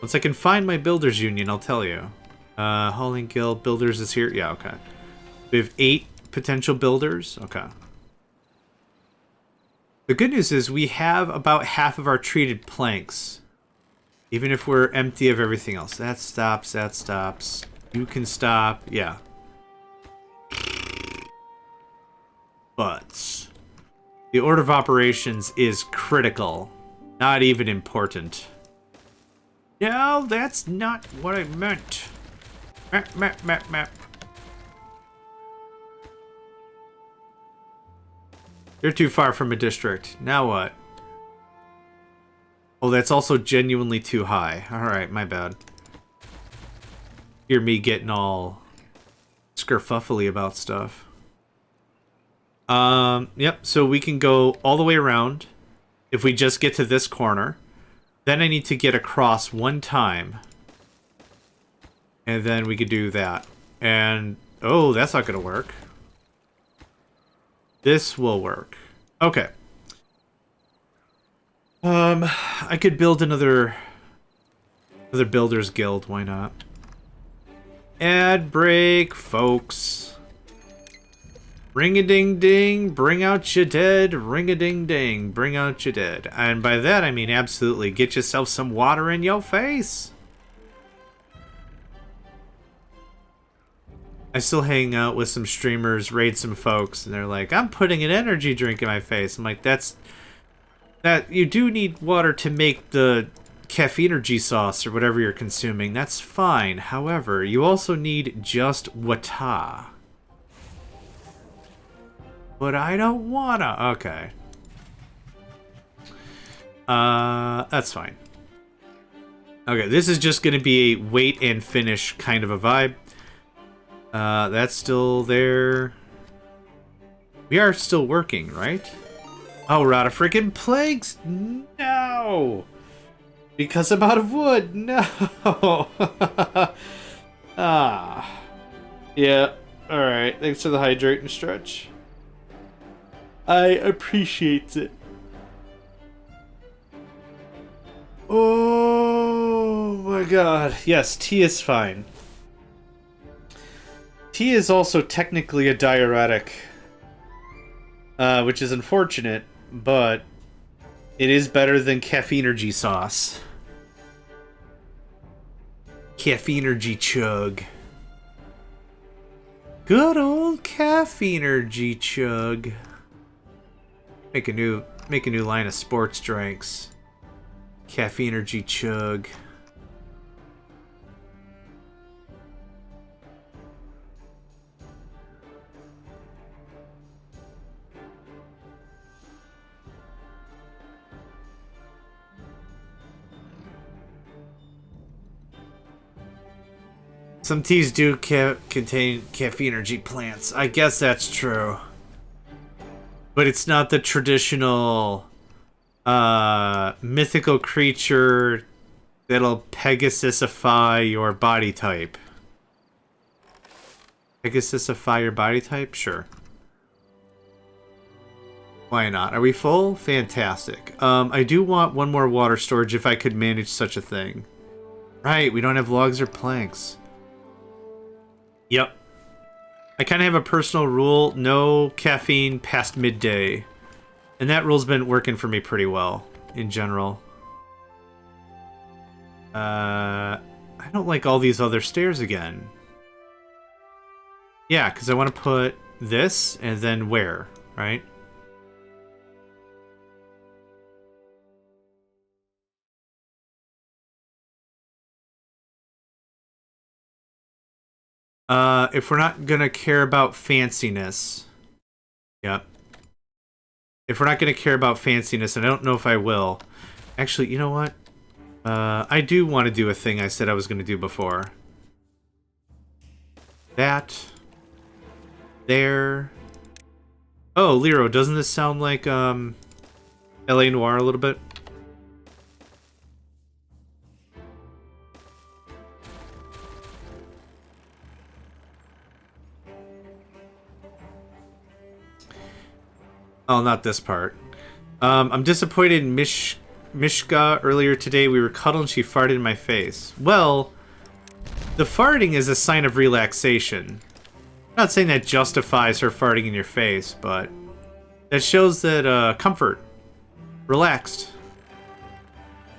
Once I can find my builders union, I'll tell you. Hauling Guild, builders is here. Yeah, okay. We have 8 potential builders. Okay. The good news is we have about half of our treated planks. Even if we're empty of everything else. That stops, that stops. You can stop, yeah. But the order of operations is critical. Not even important. No, that's not what I meant. Map, map, map, map. You're too far from a district. Now what? Oh, that's also genuinely too high. Alright, my bad. Hear me getting all skerfuffly about stuff. Yep, so we can go all the way around if we just get to this corner. Then I need to get across one time. And then we could do that. And, oh, that's not gonna work. This will work. Okay. I could build another builder's guild, why not? Ad break, folks. Ring-a-ding-ding, bring out your dead. Ring-a-ding-ding, bring out your dead. And by that I mean absolutely get yourself some water in your face. I still hang out with some streamers, raid some folks, and they're like, I'm putting an energy drink in my face. I'm like, that you do need water to make the caffeinergy sauce or whatever you're consuming. That's fine. However, you also need just water. But I don't wanna. Okay. That's fine. Okay, this is just gonna be a wait and finish kind of a vibe. That's still there. We are still working, right? Oh, we're out of freaking planks! No! Because I'm out of wood! No! Ah. Yeah, alright. Thanks for the hydrate and stretch. I appreciate it. Oh my god. Yes, tea is fine. Tea is also technically a diuretic, which is unfortunate, but it is better than caffeinergy sauce. Caffeinergy chug. Good old caffeinergy chug. Make a new line of sports drinks. Caffeinergy chug. Some teas do contain caffeinergy plants. I guess that's true. But it's not the traditional mythical creature that'll Pegasusify your body type. Pegasusify your body type? Sure. Why not? Are we full? Fantastic. I do want one more water storage if I could manage such a thing. Right, we don't have logs or planks. Yep. I kind of have a personal rule, no caffeine past midday. And that rule's been working for me pretty well, in general. I don't like all these other stairs again. Yeah, because I want to put this, and then where, right? If we're not gonna care about fanciness. Yep. If we're not gonna care about fanciness, and I don't know if I will. Actually, you know what? I do want to do a thing I said I was gonna do before. That. There. Oh, Lero, doesn't this sound like, L.A. Noire a little bit? Oh, not this part. I'm disappointed in Mishka earlier today. We were cuddling, she farted in my face. Well, the farting is a sign of relaxation. Not saying that justifies her farting in your face, but that shows that comfort, relaxed.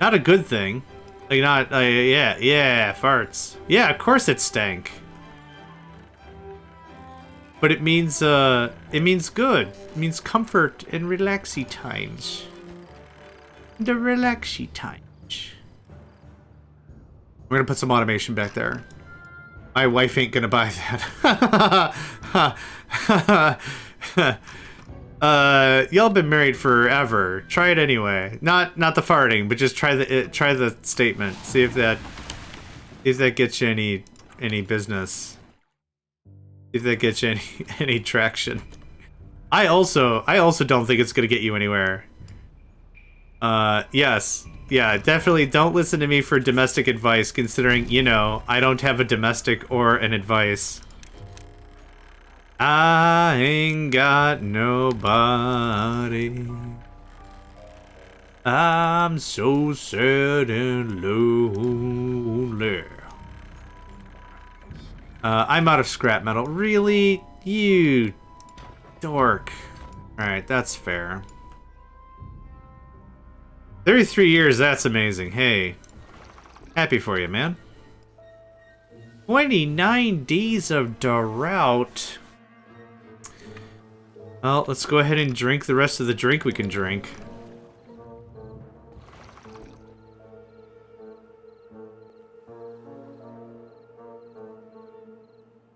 Not a good thing. Like not, yeah, farts. Yeah, of course it stank. But it means good. It means comfort and relaxy times. The relaxy times. We're gonna put some automation back there. My wife ain't gonna buy that. Y'all been married forever. Try it anyway. Not the farting, but just try the statement. See if that gets you any business. See if that gets you any traction. I also don't think it's gonna get you anywhere. Yes. Yeah, definitely don't listen to me for domestic advice, considering, you know, I don't have a domestic or an advice. I ain't got nobody. I'm so sad and lonely. I'm out of scrap metal. Really? You dork. Alright, that's fair. 33 years, that's amazing. Hey. Happy for you, man. 29 days of drought. Well, let's go ahead and drink the rest of the drink we can drink.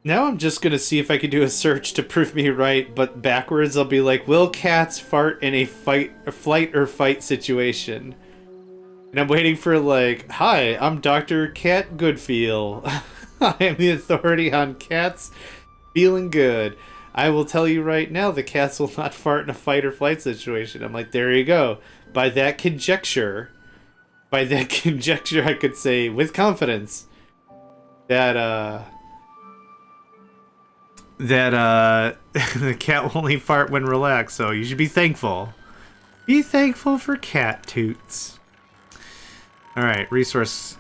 Now I'm just gonna see if I can do a search to prove me right, but backwards I'll be like, will cats fart in a flight or fight situation? And I'm waiting for like, hi, I'm Dr. Cat Goodfeel. I am the authority on cats feeling good. I will tell you right now, the cats will not fart in a fight or flight situation. I'm like, there you go. By that conjecture, I could say with confidence that the cat will only fart when relaxed, so you should be thankful. Be thankful for cat toots. Alright, resource.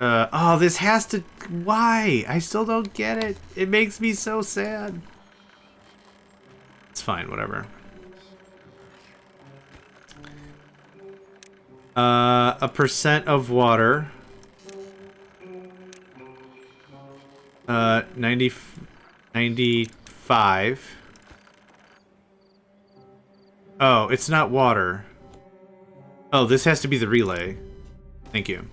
Oh, this has to... Why? I still don't get it. It makes me so sad. It's fine, whatever. A percent of water. 95. Oh, it's not water. Oh, this has to be the relay. Thank you.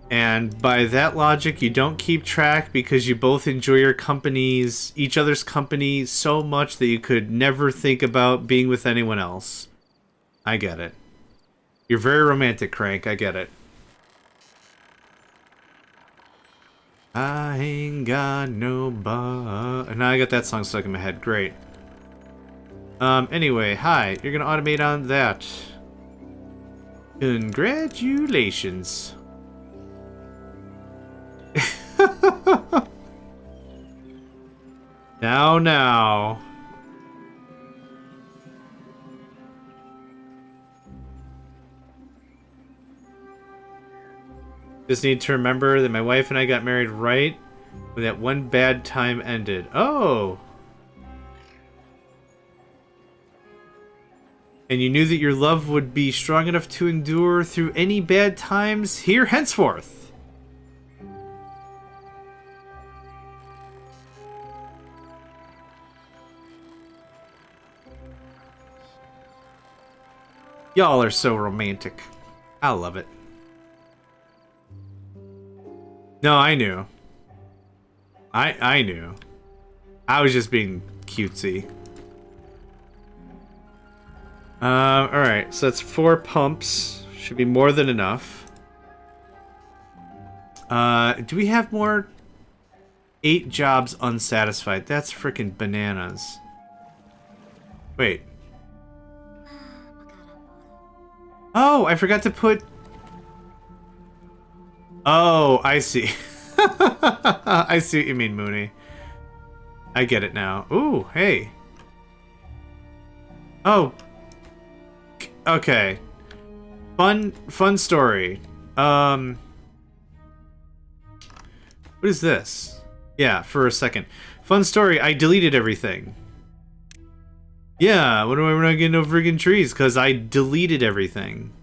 And by that logic, you don't keep track because you both enjoy each other's company so much that you could never think about being with anyone else. I get it. You're very romantic, Crank. I get it. I ain't got nobody. And now I got that song stuck in my head. Great. Anyway, hi. You're gonna automate on that. Congratulations. Now. Just need to remember that my wife and I got married right when that one bad time ended. Oh! And you knew that your love would be strong enough to endure through any bad times here henceforth. Y'all are so romantic. I love it. No, I knew. I knew. I was just being cutesy. Alright, so that's 4 pumps. Should be more than enough. Do we have more? 8 jobs unsatisfied. That's freaking bananas. Wait. Oh, I forgot to put... Oh, I see. I see what you mean, Mooney. I get it now. Ooh, hey. Oh. Okay. Fun story. What is this? Yeah, for a second. Fun story, I deleted everything. Yeah, what do I, we're not getting no friggin' trees? Because I deleted everything.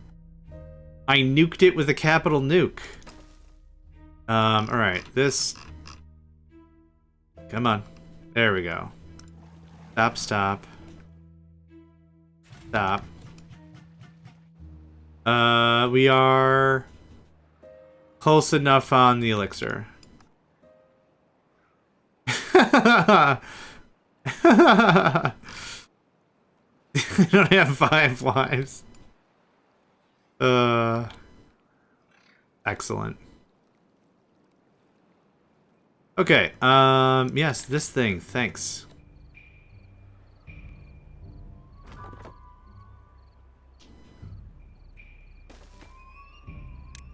I nuked it with a capital nuke. Alright, this... Come on. There we go. Stop, stop. Stop. We are... close enough on the elixir. I don't have 5 lives. Excellent. Okay, yes, this thing, thanks.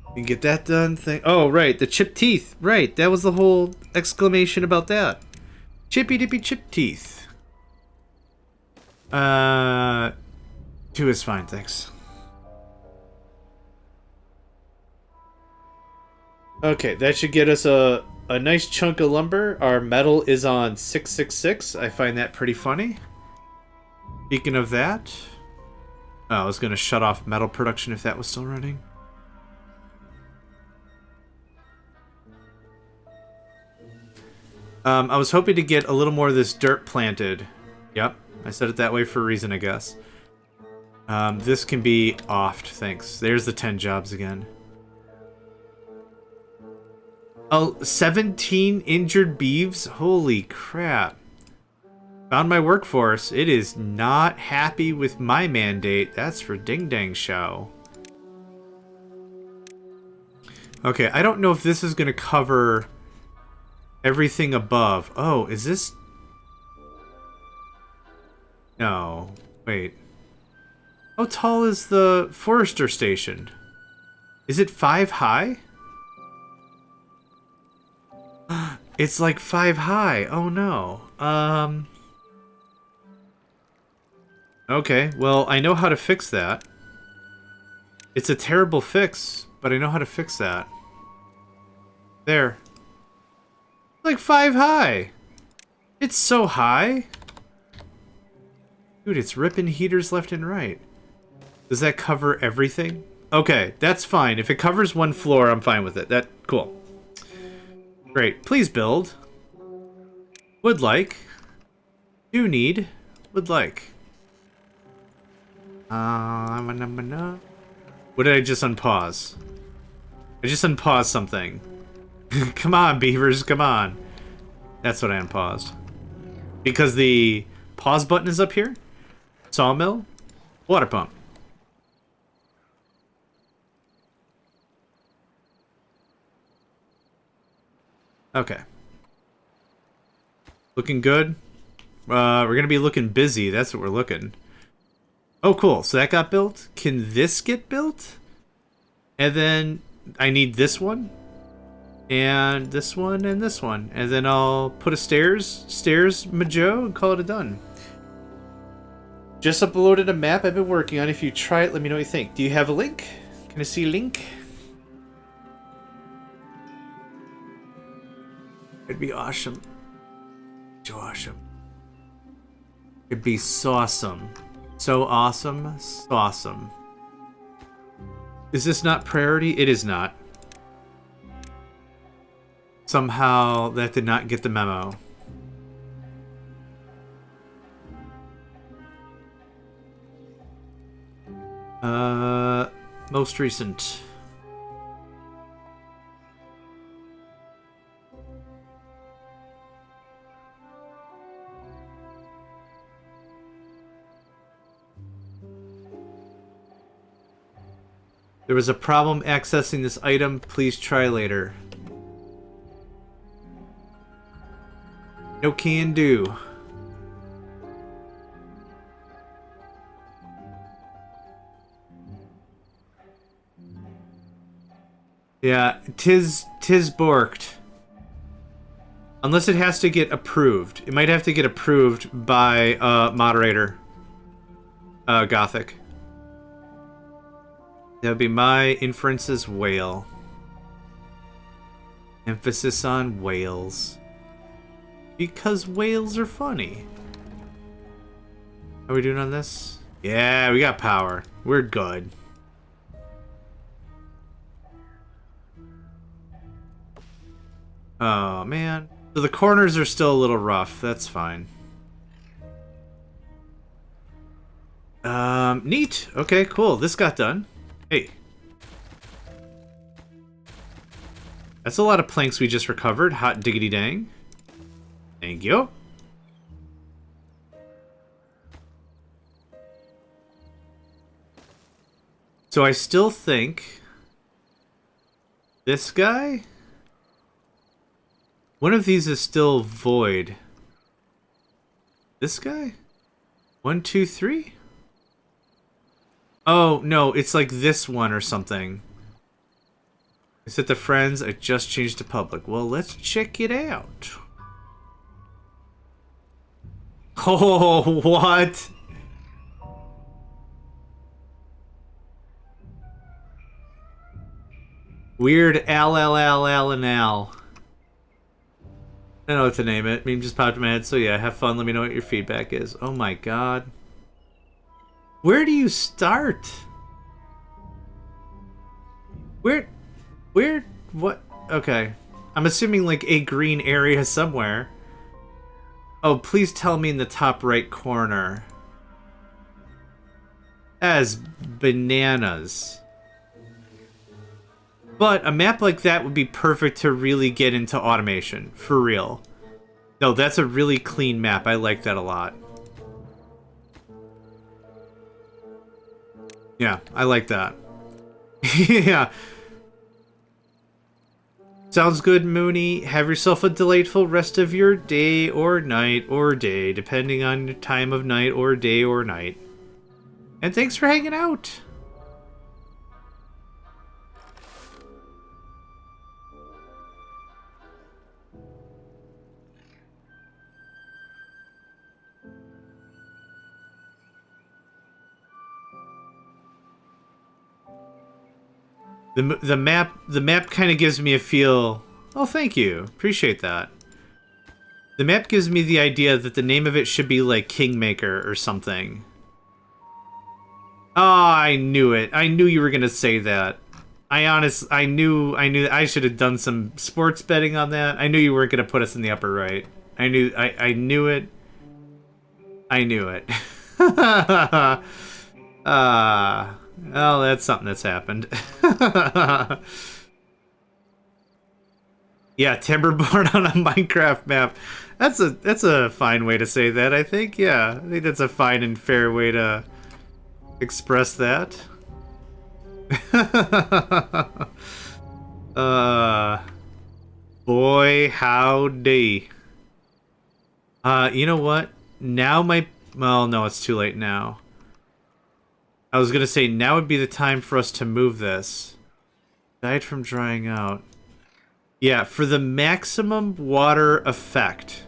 You can get that done, oh, right, the chip teeth. Right, that was the whole exclamation about that. Chippy dippy chip teeth. 2 is fine, thanks. Okay, that should get us a nice chunk of lumber. Our metal is on 666. I find that pretty funny. Speaking of that... Oh, I was going to shut off metal production if that was still running. I was hoping to get a little more of this dirt planted. Yep, I said it that way for a reason, I guess. This can be offed, thanks. There's the 10 jobs again. Oh, 17 injured beeves? Holy crap. Found my workforce. It is not happy with my mandate. That's for ding dang show. Okay, I don't know if this is going to cover everything above. Oh, is this... No. Wait. How tall is the forester station? Is it 5 high? It's like 5 high. Oh no. Okay, well, I know how to fix that. It's a terrible fix, but I know how to fix that. There. Like 5 high. It's so high. Dude, it's ripping heaters left and right. Does that cover everything? Okay, that's fine. If it covers 1 floor, I'm fine with it. That cool. Great. Please build. Would like. Do need. Would like. What did I just unpause? I just unpaused something. Come on, beavers, come on. That's what I unpaused. Because the pause button is up here. Sawmill. Water pump. Okay. Looking good. We're gonna be looking busy. That's what we're looking. Oh, cool. So that got built. Can this get built? And then I need this one. And this one and this one. And then I'll put a stairs Majo, and call it a done. Just uploaded a map I've been working on. If you try it, let me know what you think. Do you have a link? Can I see a link? It'd be awesome. So awesome. It'd be sawsome. So awesome. Sawsome. Is this not priority? It is not. Somehow that did not get the memo. Most recent. There was a problem accessing this item. Please try later. No can do. Yeah, tis borked. Unless it has to get approved. It might have to get approved by moderator. Gothic. That would be my inferences whale. Emphasis on whales. Because whales are funny. How are we doing on this? Yeah, we got power. We're good. Oh, man. So the corners are still a little rough. That's fine. Neat. Okay, cool. This got done. Hey. That's a lot of planks we just recovered. Hot diggity dang. Thank you. So I still think this guy, one of these is still void. This guy? 1, 2, 3? Oh, no, it's like this one or something. Is it the friends? I just changed to public. Well, let's check it out. Oh, what? Weird Al and Al. I don't know what to name it. Meme just popped in my head, so yeah, have fun. Let me know what your feedback is. Oh my god. Where do you start? Where, what? Okay. I'm assuming like a green area somewhere. Oh, please tell me in the top right corner. As bananas. But a map like that would be perfect to really get into automation. For real. No, that's a really clean map. I like that a lot. Yeah, I like that. Yeah. Sounds good, Mooney. Have yourself a delightful rest of your day or night or day, depending on your time of night or day or night. And thanks for hanging out. The map kind of gives me a feel. Oh, thank you. Appreciate that. The map gives me the idea that the name of it should be like Kingmaker or something. Oh, I knew it. I knew you were gonna say that. I knew that I should have done some sports betting on that. I knew you weren't gonna put us in the upper right. I knew it. I knew it. Well, that's something that's happened. Yeah, Timberborn on a Minecraft map. That's a fine way to say that, I think. Yeah, I think that's a fine and fair way to express that. Boy, howdy. You know what? Now well, no, it's too late now. I was gonna say, now would be the time for us to move this. Died from drying out. Yeah, for the maximum water effect,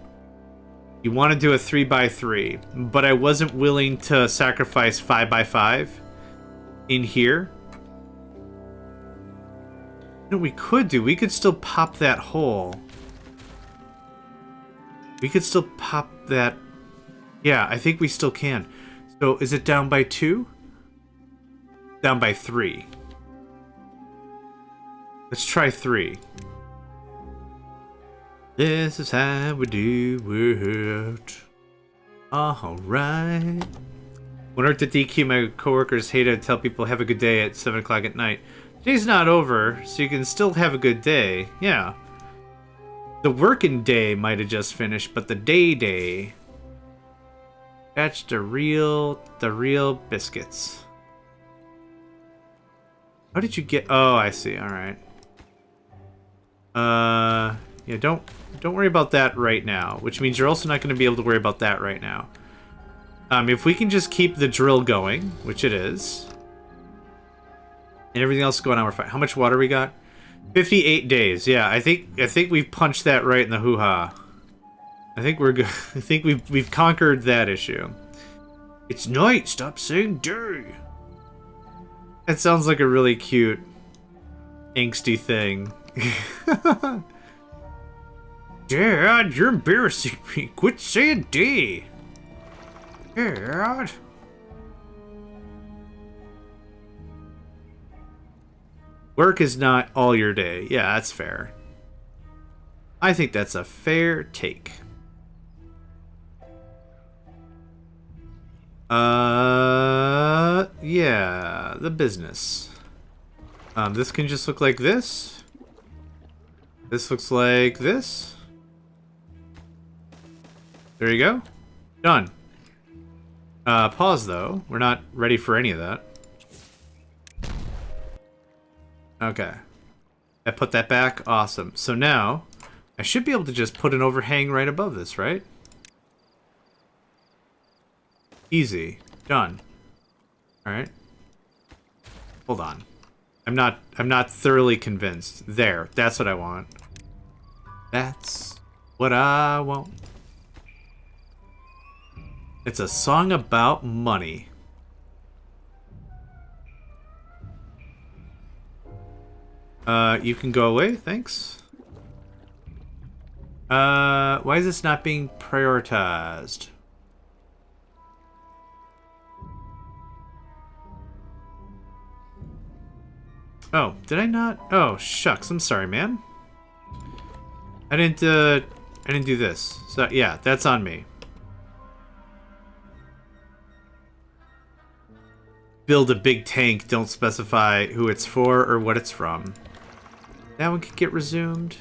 you want to do a 3x3, but I wasn't willing to sacrifice 5x5 in here. You know what we could do? We could still pop that hole. We could still pop that. Yeah, I think we still can. So, is it down by 2? Down by 3. Let's try 3. This is how we do it. Alright. Wonder if the DQ my coworkers hate to tell people have a good day at 7 o'clock at night. Day's not over, so you can still have a good day. Yeah. The working day might have just finished, but the day. That's the real biscuits. How did you get? Oh, I see. All right. Yeah. Don't worry about that right now. Which means you're also not going to be able to worry about that right now. If we can just keep the drill going, which it is, and everything else going on, we're fine. How much water we got? 58 days. Yeah, I think we've punched that right in the hoo-ha. I think we're good. I think we've conquered that issue. It's night. Stop saying day. That sounds like a really cute, angsty thing. Dad, you're embarrassing me. Quit saying D. Dad. Work is not all your day. Yeah, that's fair. I think that's a fair take. Yeah, the business. This can just look like this. This looks like this. There you go. Done. Pause though. We're not ready for any of that. Okay. I put that back. Awesome. So now, I should be able to just put an overhang right above this, right? Easy. Done. Alright. Hold on. I'm not thoroughly convinced. There. That's what I want. That's what I want. It's a song about money. You can go away, thanks. Why is this not being prioritized? Oh, did I not? Oh, shucks, I'm sorry, man. I didn't do this. So, yeah, that's on me. Build a big tank, don't specify who it's for or what it's from. That one could get resumed.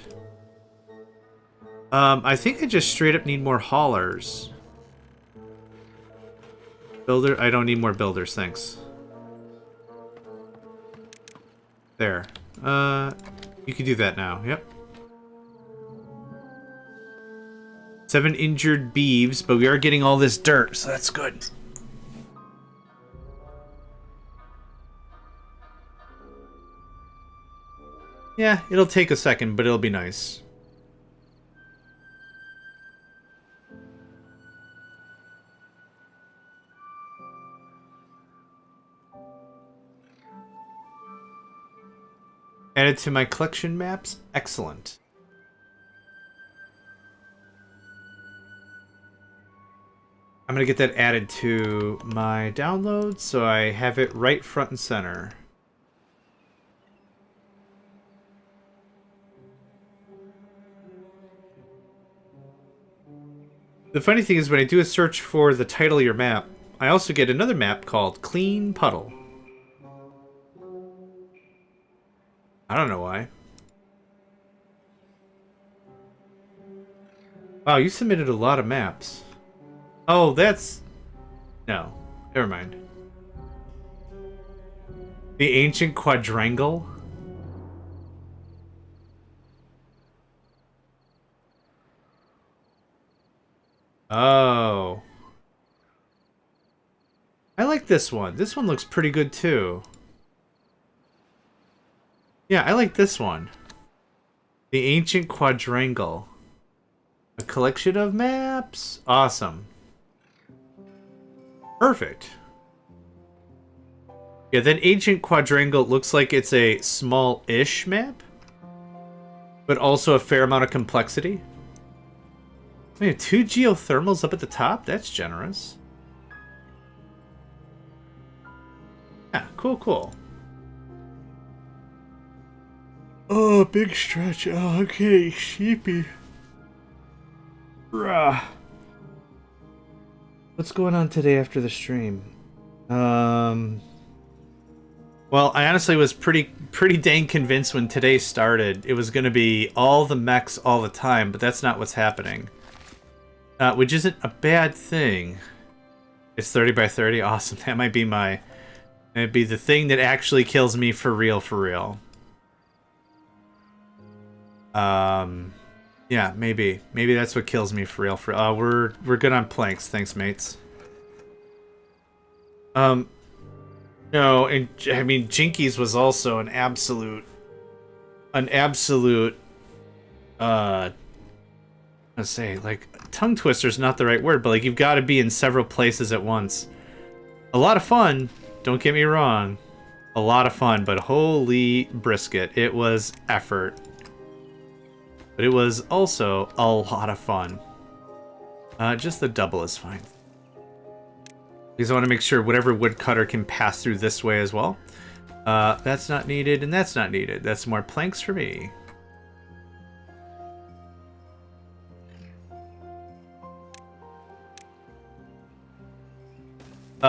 I think I just straight up need more haulers. Builder, I don't need more builders, thanks. There. You can do that now, yep. 7 injured beeves, but we are getting all this dirt, so that's good. Yeah, it'll take a second, but it'll be nice. Added to my collection maps? Excellent. I'm gonna get that added to my downloads so I have it right front and center. The funny thing is when I do a search for the title of your map, I also get another map called Clean Puddle. I don't know why. Wow, you submitted a lot of maps. Oh, that's... No. Never mind. The Ancient Quadrangle? Oh. I like this one. This one looks pretty good too. Yeah, I like this one. The Ancient Quadrangle. A collection of maps. Awesome. Perfect. Yeah, that Ancient Quadrangle looks like it's a small-ish map, but also a fair amount of complexity. We have 2 geothermals up at the top? That's generous. Yeah, cool, cool. Oh, big stretch. Oh, okay, sheepy. Rah. What's going on today after the stream? Well, I honestly was pretty dang convinced when today started it was going to be all the mechs all the time, but that's not what's happening. Which isn't a bad thing. It's 30 by 30. Awesome. That might be the thing that actually kills me for real, for real. Yeah, maybe that's what kills me for real. We're good on planks. Thanks, mates. No, and I mean Jinkies was also an absolute. Let's say, like, tongue twister's not the right word, but like you've got to be in several places at once. A lot of fun, don't get me wrong. A lot of fun, but holy brisket, it was effort. But it was also a lot of fun. Just the double is fine. Because I want to make sure whatever woodcutter can pass through this way as well. That's not needed, and that's not needed. That's more planks for me.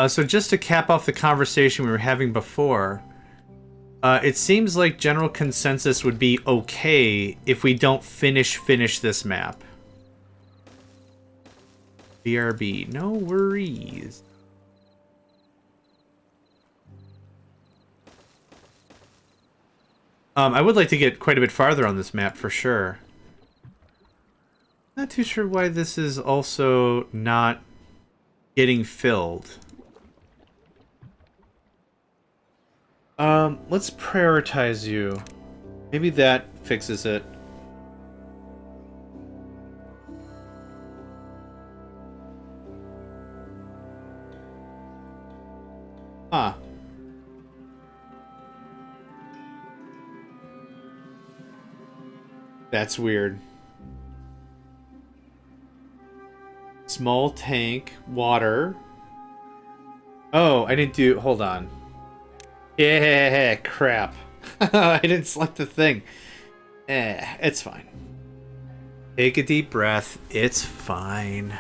So just to cap off the conversation we were having before, it seems like general consensus would be okay if we don't finish this map. BRB, no worries. I would like to get quite a bit farther on this map for sure. Not too sure why this is also not getting filled. Let's prioritize you. Maybe that fixes it. Huh. That's weird. Small tank, water. Oh, I didn't do... Hold on. Yeah, crap. I didn't select the thing. It's fine. Take a deep breath. It's fine.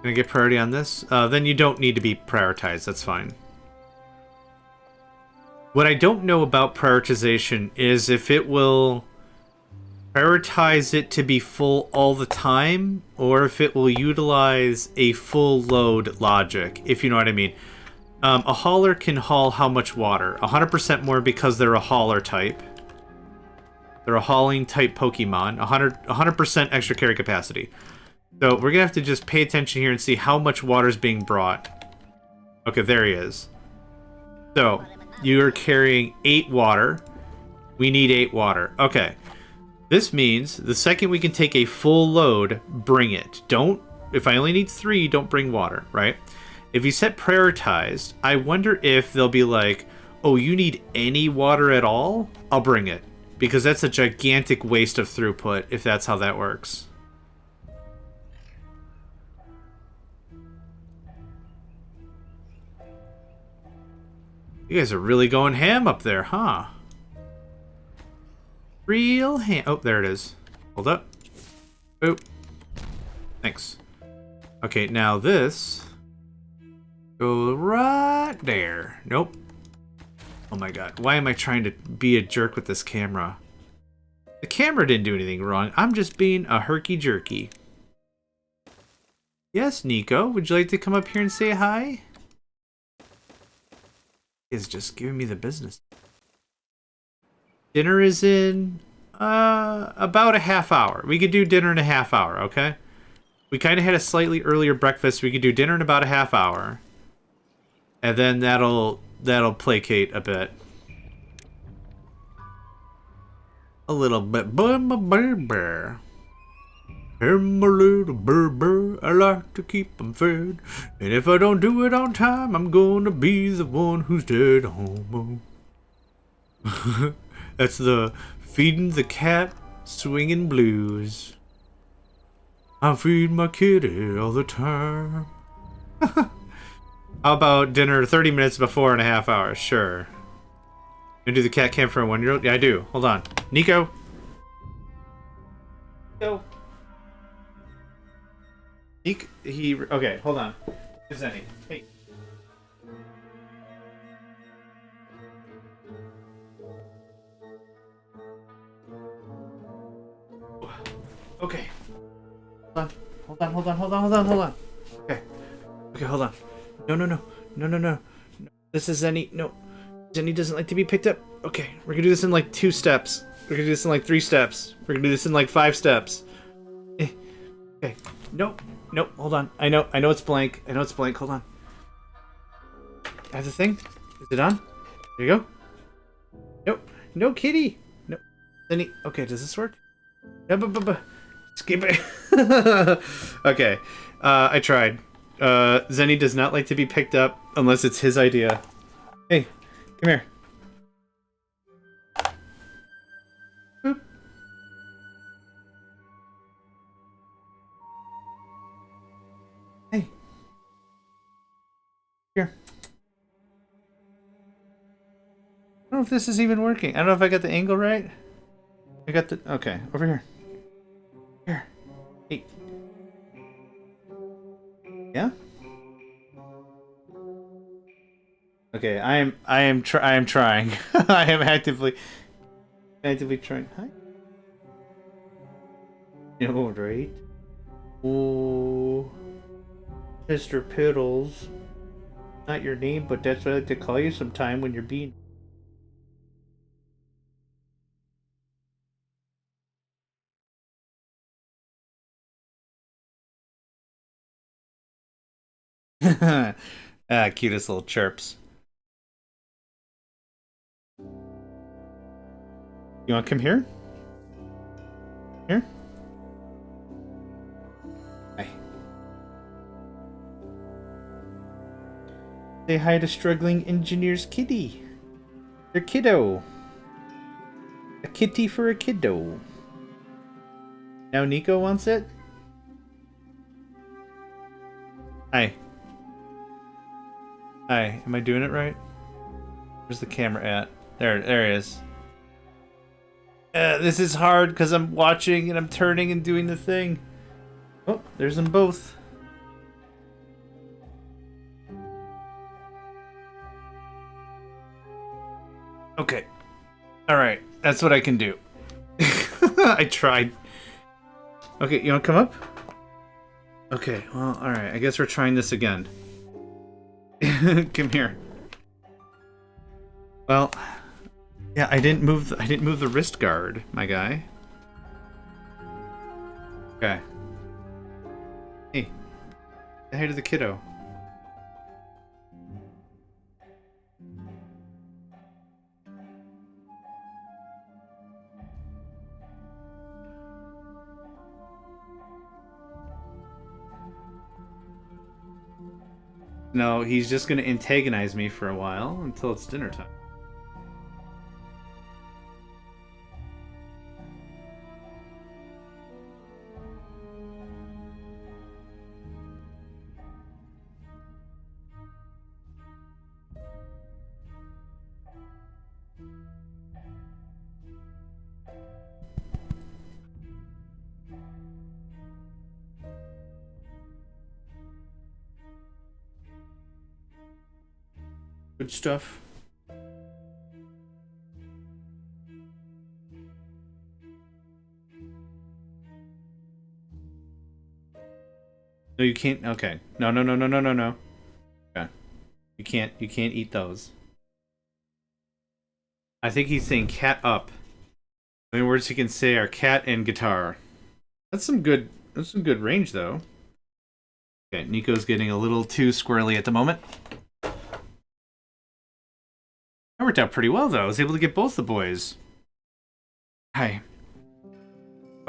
Gonna get priority on this? Then you don't need to be prioritized. That's fine. What I don't know about prioritization is if it will prioritize it to be full all the time, or if it will utilize a full load logic, if you know what I mean. A hauler can haul how much water? 100% more because they're a hauler type. They're a hauling type Pokemon. 100% extra carry capacity. So we're gonna have to just pay attention here and see how much water is being brought. Okay, there he is. So you're carrying 8 water. We need 8 water. Okay. This means the second we can take a full load, bring it. Don't, if I only need 3, don't bring water, right? If you set prioritized, I wonder if they'll be like, oh, you need any water at all? I'll bring it. Because that's a gigantic waste of throughput, if that's how that works. You guys are really going ham up there, huh? Real ham. Oh, there it is. Hold up. Oh. Thanks. Okay, now this. Go right there. Nope. Oh my god. Why am I trying to be a jerk with this camera? The camera didn't do anything wrong. I'm just being a herky-jerky. Yes, Nico. Would you like to come up here and say hi? Is just giving me the business. Dinner is in about a half hour. We could do dinner in a half hour, okay? We kind of had a slightly earlier breakfast. We could do dinner in about a half hour. And then that'll placate a bit. A little bit. I'm a little bird, I like to keep them fed. And if I don't do it on time, I'm gonna be the one who's dead home. That's the feeding the cat, swinging blues. I feed my kitty all the time. How about dinner 30 minutes before in a half hour? Sure. You do the cat camp for a 1-year-old? Yeah, I do. Hold on. Nico. Nico. Okay, hold on. Is any? Hey. Okay. Hold on. Okay. Okay, hold on. No. This is Zenny. No. Zenny doesn't like to be picked up. Okay, we're gonna do this in like 2 steps. We're gonna do this in like 3 steps. We're gonna do this in like 5 steps. Okay. Nope, hold on. I know it's blank. Hold on. I have the thing. Is it on? There you go. Nope. No kitty. No. Zenny. Okay, does this work? No, skip it. Okay. I tried. Zenny does not like to be picked up unless it's his idea. Hey, Come here. Boop. Hey. Here. I don't know if this is even working. I don't know if I got the angle right. I got the... Okay, over here. Here. Hey. Yeah? Okay, I am trying. I am actively trying. Hi. No, right? Oh, Mr. Piddles. Not your name, but that's what I like to call you sometime when you're being... Cutest little chirps. You want to come here? Here? Hi. Say hi to struggling engineer's kitty. Their kiddo. A kitty for a kiddo. Now Nico wants it? Hi. Hi. Am I doing it right? Where's the camera at? There it is. This is hard because I'm watching and I'm turning and doing the thing. Oh, there's them both. Okay. Alright, that's what I can do. I tried. Okay, you want to come up? Okay, well, alright. I guess we're trying this again. Come here. Well... Yeah, I didn't move the wrist guard, my guy. Okay. Hey. Say hi to the kiddo. No, he's just gonna antagonize me for a while until it's dinner time. Good stuff. No, you can't. Okay. No. Okay. You can't eat those. I think he's saying cat up. The only words he can say are cat and guitar. That's some good range though. Okay, Nico's getting a little too squirrely at the moment. That worked out pretty well though. I was able to get both the boys. Hi.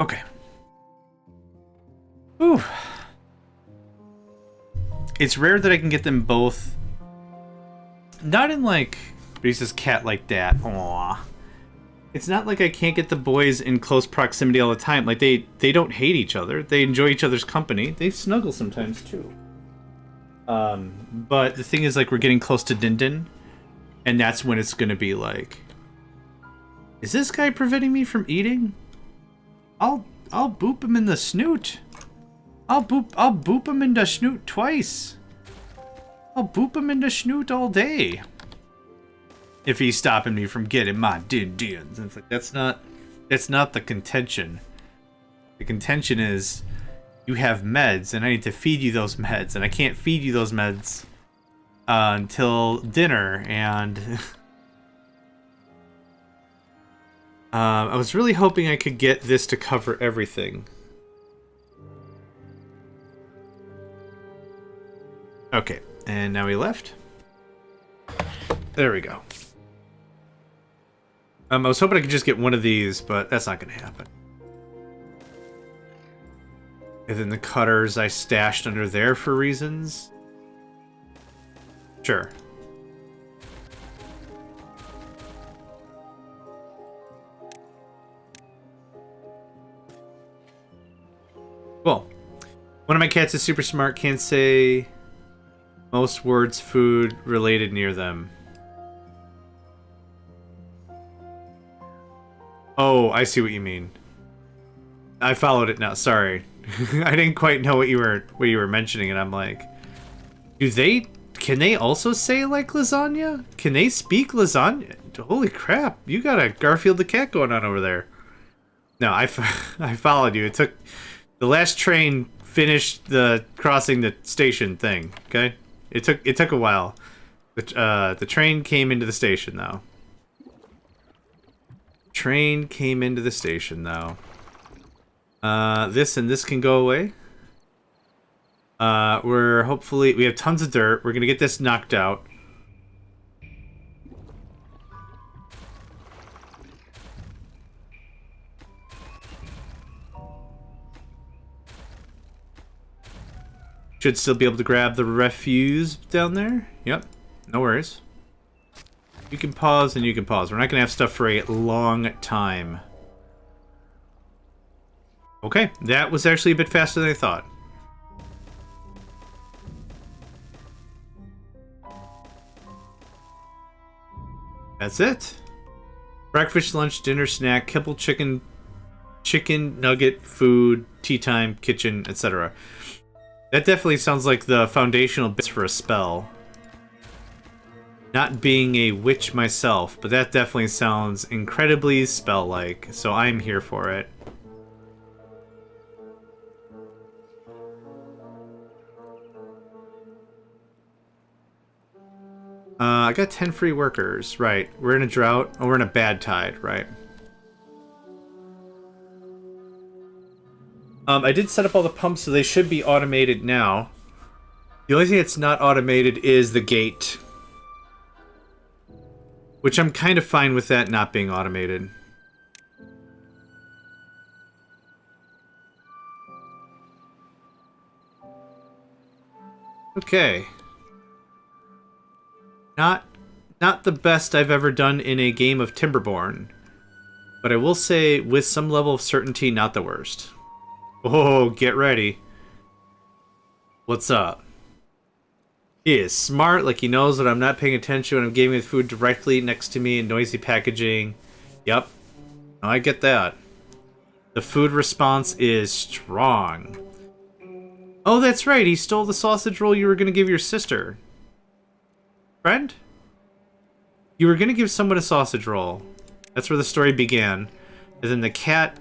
Okay. Ooh. It's rare that I can get them both. Not in like... But he says cat like that. Aww. It's not like I can't get the boys in close proximity all the time. Like, they don't hate each other. They enjoy each other's company. They snuggle sometimes, too. But the thing is, like, we're getting close to Din Din. And that's when it's gonna be like... Is this guy preventing me from eating? I'll boop him in the snoot. I'll boop him in the snoot twice. I'll boop him in the snoot all day. If he's stopping me from getting my din-dins. It's like, that's not the contention. The contention is, you have meds, and I need to feed you those meds, and I can't feed you those meds until dinner, and... I was really hoping I could get this to cover everything. Okay, and now we left. There we go. I was hoping I could just get one of these, but that's not going to happen. And then the cutters I stashed under there for reasons. Sure. Cool. One of my cats is super smart, can't say most words food related near them. Oh, I see what you mean. I followed it now, sorry. I didn't quite know what you were mentioning, and I'm like, can they also say like lasagna? Can they speak lasagna? Holy crap, you got a Garfield the cat going on over there. No, I followed you. It took the last train finished the crossing the station thing. Okay, it took a while. The train came into the station though. Train came into the station though. This and this can go away. We have tons of dirt. We're gonna get this knocked out. Should still be able to grab the refuse down there. Yep, no worries. You can pause and you can pause. We're not gonna have stuff for a long time. Okay, that was actually a bit faster than I thought. That's it. Breakfast, lunch, dinner, snack, kibble, chicken, nugget, food, tea time, kitchen, etc. That definitely sounds like the foundational bits for a spell. Not being a witch myself, but that definitely sounds incredibly spell-like, so I'm here for it. I got 10 free workers. Right. We're in a drought. Oh, we're in a bad tide. Right. I did set up all the pumps, so they should be automated now. The only thing that's not automated is the gate. Which I'm kind of fine with that not being automated. Okay. Not the best I've ever done in a game of Timberborn. But I will say, with some level of certainty, not the worst. Oh, get ready. What's up? He is smart, like he knows that I'm not paying attention when I'm gaming with food directly next to me and noisy packaging. Yep. I get that. The food response is strong. Oh, that's right, he stole the sausage roll you were going to give your sister. Friend? You were going to give someone a sausage roll. That's where the story began. And then the cat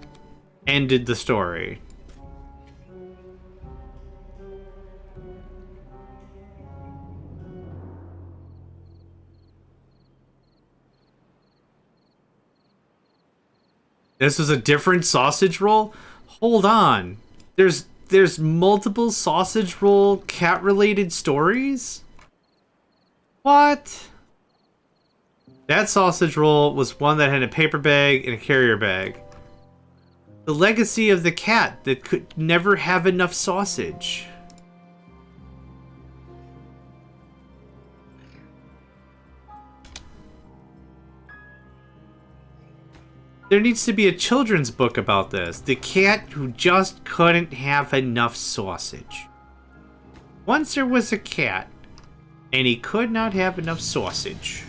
ended the story. This was a different sausage roll? Hold on. There's multiple sausage roll cat-related stories? What? That sausage roll was one that had a paper bag and a carrier bag. The legacy of the cat that could never have enough sausage. There needs to be a children's book about this. The cat who just couldn't have enough sausage. Once there was a cat, and he could not have enough sausage.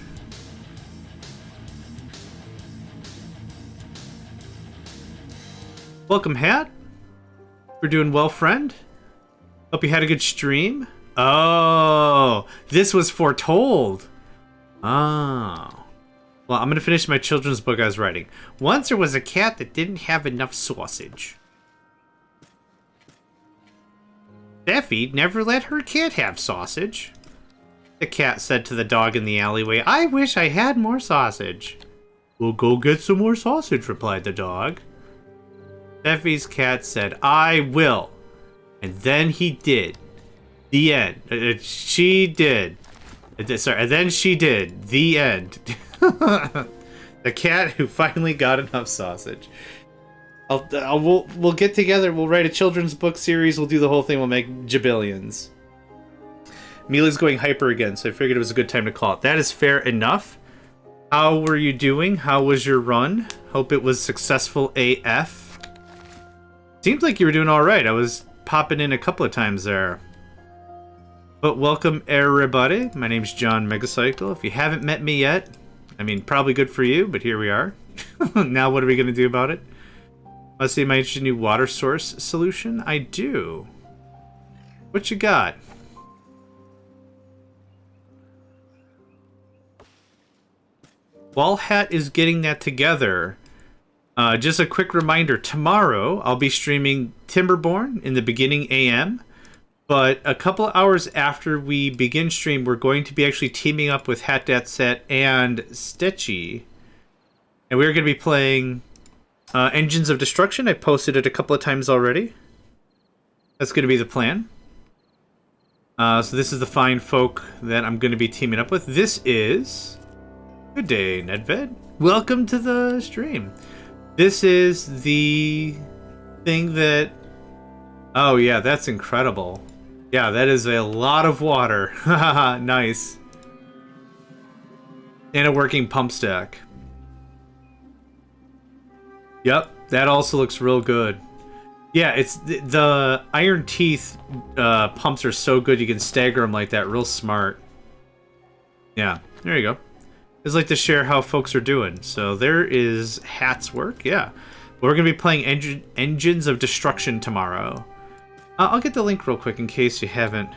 Welcome, Hat. We're doing well, friend. Hope you had a good stream. Oh, this was foretold. Oh. Well, I'm going to finish my children's book I was writing. Once there was a cat that didn't have enough sausage. Steffi never let her cat have sausage. The cat said to the dog in the alleyway, I wish I had more sausage. We'll go get some more sausage, replied the dog. Steffi's cat said, I will. And then he did. The end. She did. Sorry, and then she did. The end. The cat who finally got enough sausage. We'll get together. We'll write a children's book series. We'll do the whole thing. We'll make jabillions. Mila's going hyper again, so I figured it was a good time to call it. That is fair enough. How were you doing? How was your run? Hope it was successful AF. Seems like you were doing all right. I was popping in a couple of times there. But welcome everybody. My name's JohnMegacycle. If you haven't met me yet, I mean, probably good for you, but here we are. Now what are we going to do about it? Let's see, am I interested in new water source solution? I do. What you got? Wallhat is getting that together. Just a quick reminder, tomorrow I'll be streaming Timberborn in the beginning AM. But a couple hours after we begin stream, we're going to be actually teaming up with HatDatSet and Stetchy. And we're going to be playing Engines of Destruction. I posted it a couple of times already. That's going to be the plan. So this is the fine folk that I'm going to be teaming up with. This is... Good day, Nedved. Welcome to the stream. This is the thing that... Oh yeah, that's incredible. Yeah, that is a lot of water. Nice. And a working pump stack. Yep, that also looks real good. Yeah, it's the iron teeth pumps are so good you can stagger them like that. Real smart. Yeah, there you go. It's like to share how folks are doing. So there is Hat's work. Yeah, we're gonna be playing Engines of Destruction tomorrow. I'll get the link real quick in case you haven't.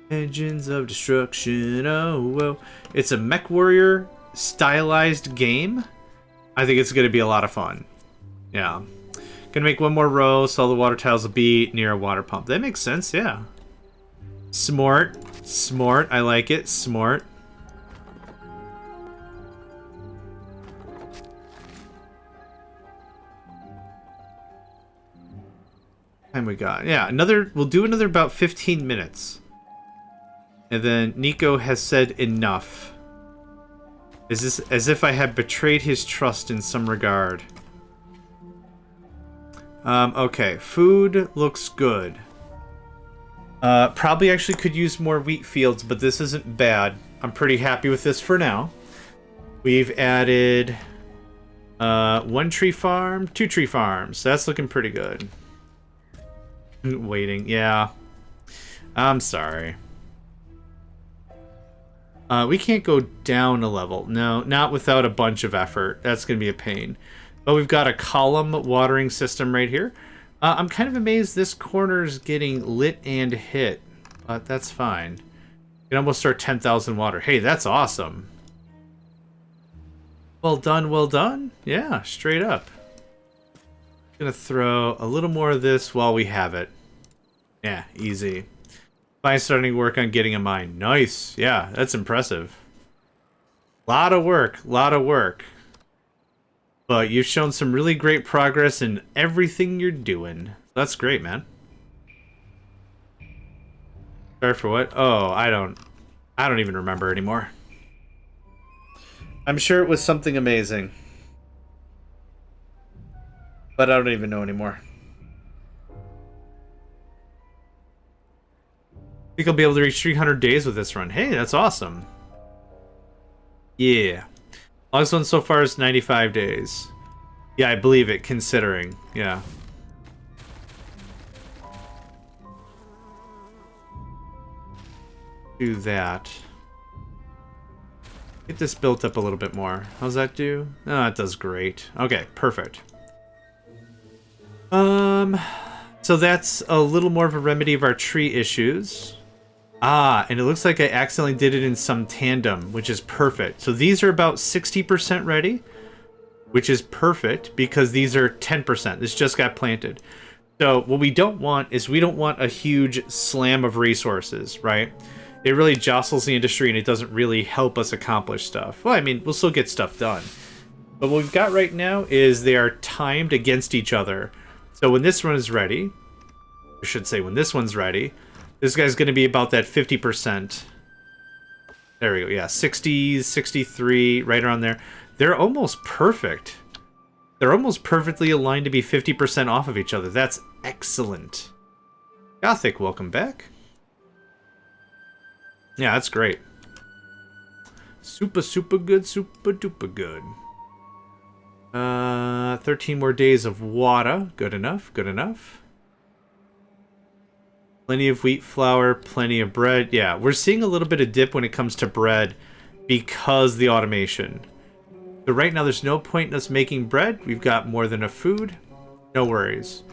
Engines of Destruction. Oh, whoa. It's a Mech Warrior stylized game. I think it's going to be a lot of fun. Yeah. Gonna make one more row so all the water tiles will be near a water pump. That makes sense, yeah. Smart. Smart. I like it. Smart. Time we got, yeah, we'll do another about 15 minutes, and then Nico has said enough. Is this as if I had betrayed his trust in some regard? Okay, food looks good. Probably actually could use more wheat fields, but this isn't bad. I'm pretty happy with this for now. We've added 1 tree farm, 2 tree farms. That's looking pretty good. Waiting, yeah. I'm sorry. We can't go down a level. No, not without a bunch of effort. That's going to be a pain. But we've got a column watering system right here. I'm kind of amazed this corner's getting lit and hit. But that's fine. You can almost start 10,000 water. Hey, that's awesome. Well done, well done. Yeah, straight up. Gonna throw a little more of this while we have it. Yeah, easy. Fine, starting work on getting a mine. Nice. Yeah, that's impressive. Lot of work, lot of work. But you've shown some really great progress in everything you're doing. That's great, man. Sorry for what? Oh, I don't even remember anymore. I'm sure it was something amazing. But I don't even know anymore. I think I'll be able to reach 300 days with this run. Hey, that's awesome. Yeah. Longest one so far is 95 days. Yeah, I believe it, considering. Yeah. Do that. Get this built up a little bit more. How's that do? Oh, it does great. Okay, perfect. So that's a little more of a remedy of our tree issues. Ah, and it looks like I accidentally did it in some tandem, which is perfect. So these are about 60% ready, which is perfect because these are 10%. This just got planted. So what we don't want is we don't want a huge slam of resources, right? It really jostles the industry and it doesn't really help us accomplish stuff. Well, I mean, we'll still get stuff done. But what we've got right now is they are timed against each other. So when this one is ready, I should say when this one's ready, this guy's going to be about that 50%. There we go. Yeah, 60s, 63, right around there. They're almost perfect. They're almost perfectly aligned to be 50% off of each other. That's excellent. Gothic, welcome back. Yeah, that's great. Super, super good, super duper good. 13 more days of water. Good enough, good enough. Plenty of wheat flour, plenty of bread. Yeah, we're seeing a little bit of dip when it comes to bread because the automation. So right now there's no point in us making bread. We've got more than enough food. No worries.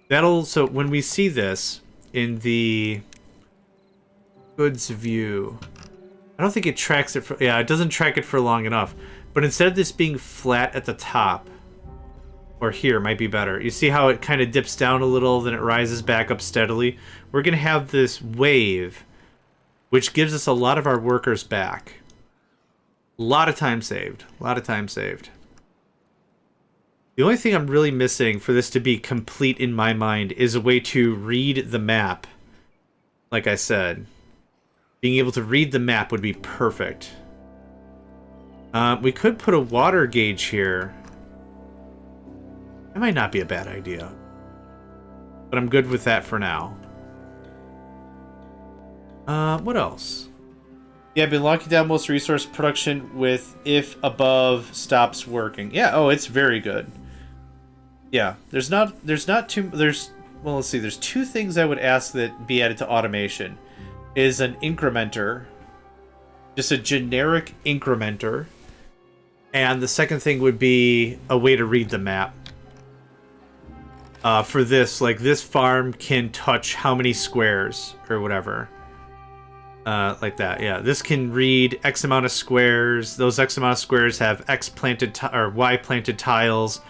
So when we see this in the goods view, I don't think it tracks it for, yeah, it doesn't track it for long enough. But instead of this being flat at the top, or here might be better. You see how it kind of dips down a little, then it rises back up steadily? We're going to have this wave, which gives us a lot of our workers back. A lot of time saved. A lot of time saved. The only thing I'm really missing for this to be complete in my mind is a way to read the map. Like I said, being able to read the map would be perfect. We could put a water gauge here. That might not be a bad idea. But I'm good with that for now. What else? Yeah, been locking down most resource production with if above stops working. Yeah, oh, it's very good. Yeah, there's well, let's see, there's two things I would ask that be added to automation. Is an incrementer. Just a generic incrementer. And the second thing would be a way to read the map. For this, like, this farm can touch how many squares or whatever. Like that, yeah. This can read X amount of squares. Those X amount of squares have X planted or Y planted tiles.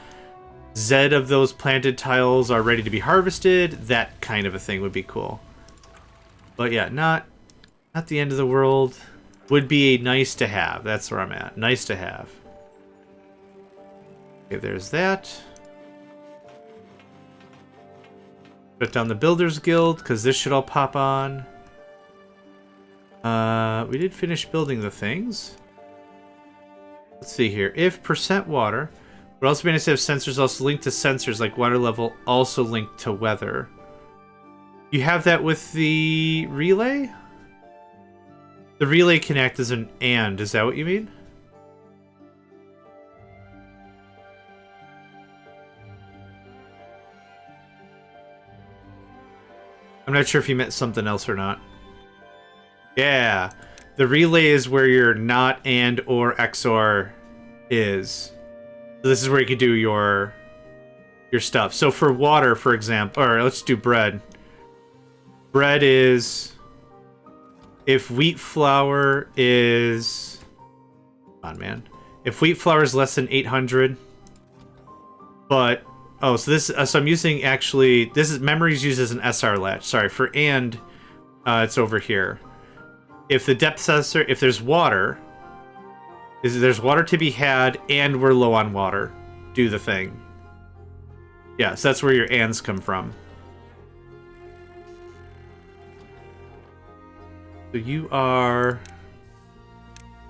Z of those planted tiles are ready to be harvested. That kind of a thing would be cool. But yeah, not the end of the world. Would be a nice to have. That's where I'm at. Nice to have. Okay, there's that. Shut down the Builders Guild, because this should all pop on. We did finish building the things. Let's see here. If percent water, would also be nice to have sensors also linked to sensors, like water level also linked to weather. You have that with the relay? The relay can act as an and, is that what you mean? I'm not sure if you meant something else or not. Yeah, the relay is where your not and or XOR is. So this is where you can do your stuff. So for water, for example, or let's do bread. Bread is if wheat flour is, come on, man. If wheat flour is less than 800, but oh, so this, so I'm using actually, this is memories used as an SR latch. Sorry, for and, it's over here. If the depth sensor, if there's water, there's water to be had and we're low on water, do the thing. Yeah, so that's where your ands come from. So you are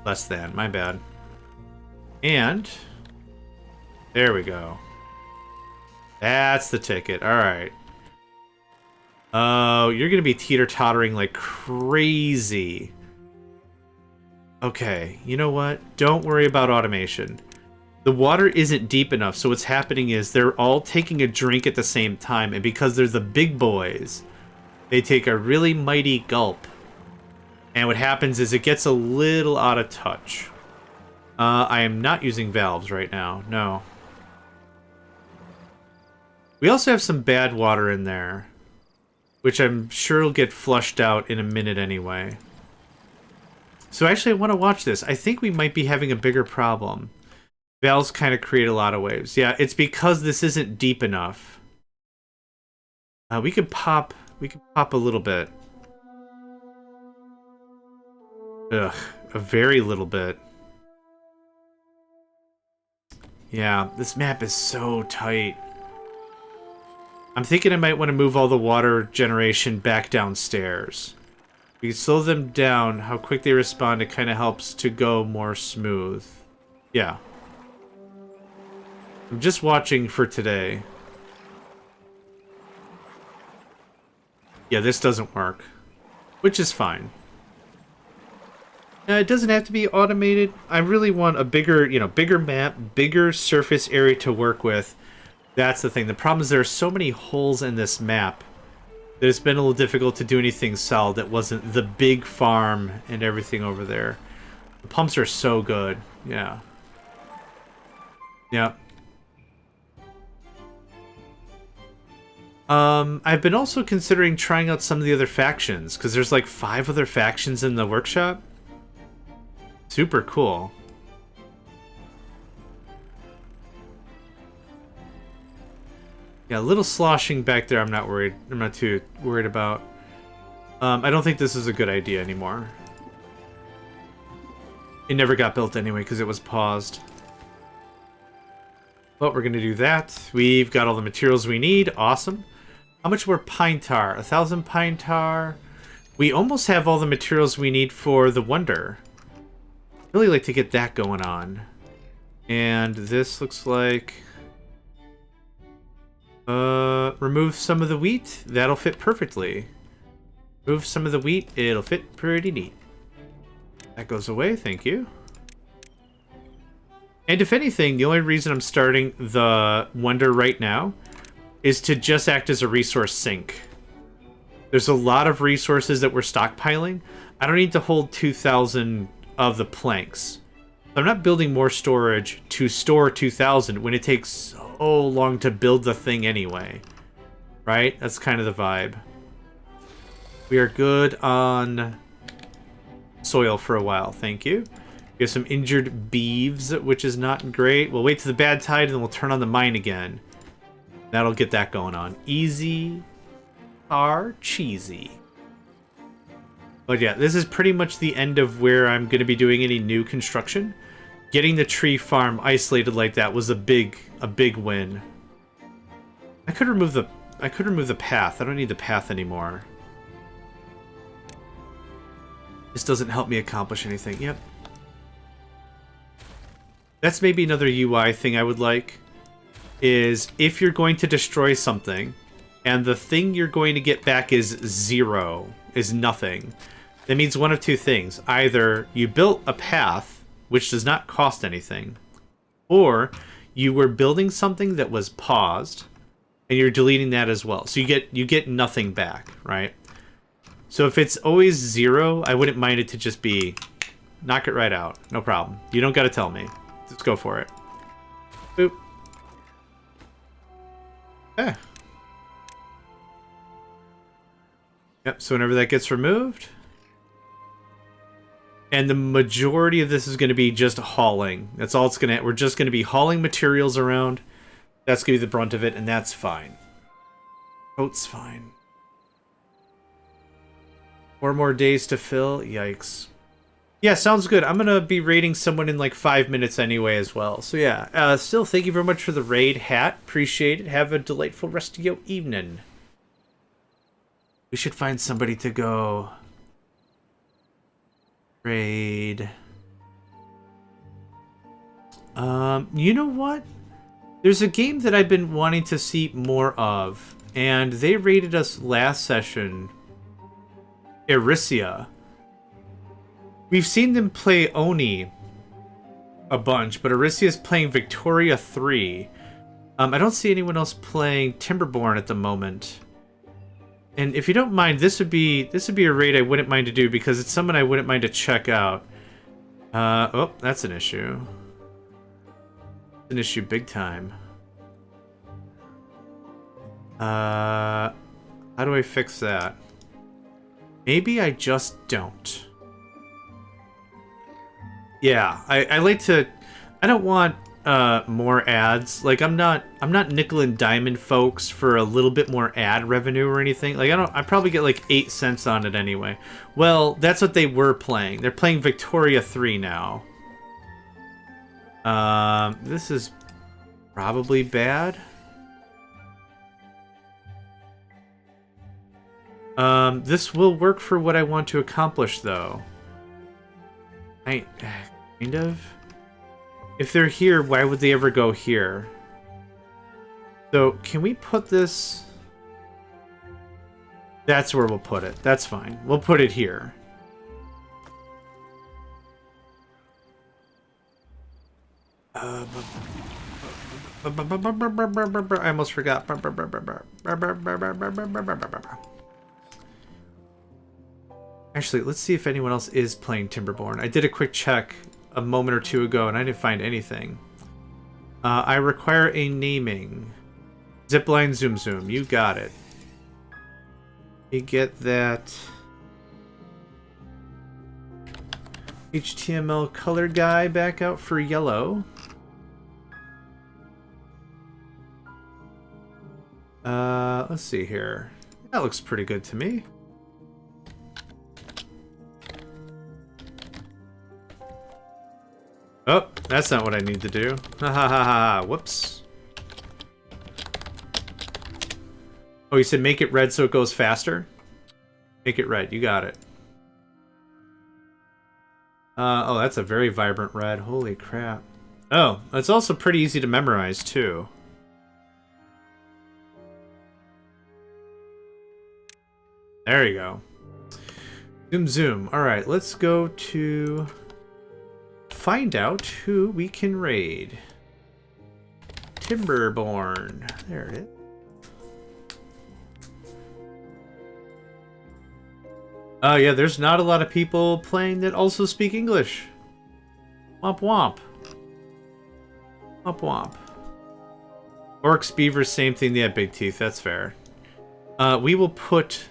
less than, my bad. And there we go. That's the ticket. All right. Oh, you're going to be teeter-tottering like crazy. Okay, you know what? Don't worry about automation. The water isn't deep enough, so what's happening is they're all taking a drink at the same time, and because they're the big boys, they take a really mighty gulp. And what happens is it gets a little out of touch. I am not using valves right now. No. We also have some bad water in there, which I'm sure will get flushed out in a minute anyway. So actually, I want to watch this. I think we might be having a bigger problem. Valves kind of create a lot of waves. Yeah, it's because this isn't deep enough. We could pop a little bit. Ugh, a very little bit. Yeah, this map is so tight. I'm thinking I might want to move all the water generation back downstairs. We can slow them down, how quick they respond, it kind of helps to go more smooth. Yeah. I'm just watching for today. Yeah, this doesn't work. Which is fine. It doesn't have to be automated. I really want a bigger, bigger map, bigger surface area to work with. That's the thing. The problem is there are so many holes in this map that it's been a little difficult to do anything solid that wasn't the big farm and everything over there. The pumps are so good. Yeah. Yeah. I've been also considering trying out some of the other factions, because there's like 5 other factions in the workshop. Super cool. Yeah, a little sloshing back there I'm not worried. I'm not too worried about. I don't think this is a good idea anymore. It never got built anyway because it was paused. But we're going to do that. We've got all the materials we need. Awesome. How much more pine tar? 1,000 pine tar. We almost have all the materials we need for the Wonder. Really like to get that going on. And this looks like... remove some of the wheat. That'll fit perfectly. Remove some of the wheat. It'll fit pretty neat. That goes away. Thank you. And if anything, the only reason I'm starting the Wonder right now is to just act as a resource sink. There's a lot of resources that we're stockpiling. I don't need to hold 2,000 of the planks. I'm not building more storage to store 2,000 when it takes so long to build the thing anyway. Right? That's kind of the vibe. We are good on soil for a while. Thank you. We have some injured beeves, which is not great. We'll wait to the bad tide and then we'll turn on the mine again. That'll get that going on. Easy are cheesy. But yeah, this is pretty much the end of where I'm going to be doing any new construction. Getting the tree farm isolated like that was a big win. I could remove the path. I don't need the path anymore. This doesn't help me accomplish anything. Yep. That's maybe another UI thing I would like. Is if you're going to destroy something and the thing you're going to get back is 0, is nothing, that means one of two things. Either you built a path, which does not cost anything, or you were building something that was paused and you're deleting that as well. So you get nothing back, right? So if it's always 0, I wouldn't mind it to just be knock it right out. No problem. You don't got to tell me. Just go for it. Boop. Yeah. Yep, so whenever that gets removed. And the majority of this is going to be just hauling. That's all it's going to... We're just going to be hauling materials around. That's going to be the brunt of it, and that's fine. Boat's fine. 4 more days to fill. Yikes. Yeah, sounds good. I'm going to be raiding someone in like 5 minutes anyway as well. So yeah, still thank you very much for the raid, Hat. Appreciate it. Have a delightful rest of your evening. We should find somebody to go raid. You know what? There's a game that I've been wanting to see more of, and they raided us last session. Erisia. We've seen them play Oni a bunch, but Arisia's playing Victoria 3. I don't see anyone else playing Timberborn at the moment. And if you don't mind, this would be a raid I wouldn't mind to do because it's someone I wouldn't mind to check out. Oh, that's an issue. An issue big time. How do I fix that? Maybe I just don't. Yeah, I like to... I don't want more ads. Like, I'm not nickel and diamond folks for a little bit more ad revenue or anything. Like, I probably get like 8 cents on it anyway. Well, that's what they were playing. They're playing Victoria 3 now. This is probably bad. This will work for what I want to accomplish, though. Kind of. If they're here, why would they ever go here? So, can we put this... That's where we'll put it. That's fine. We'll put it here. I almost forgot. Actually, let's see if anyone else is playing Timberborn. I did a quick check a moment or two ago, and I didn't find anything. I require a naming. Zipline Zoom Zoom. You got it. You get that HTML color guy back out for yellow. Let's see here. That looks pretty good to me. Oh, that's not what I need to do. Ha ha ha ha. Whoops. Oh, you said make it red so it goes faster? Make it red. You got it. Oh, that's a very vibrant red. Holy crap. Oh, it's also pretty easy to memorize, too. There you go. Zoom, zoom. Alright, let's go to find out who we can raid. Timberborn. There it is. Oh, yeah, there's not a lot of people playing that also speak English. Womp womp. Womp womp. Orcs, beavers, same thing. They have big teeth. That's fair. We will put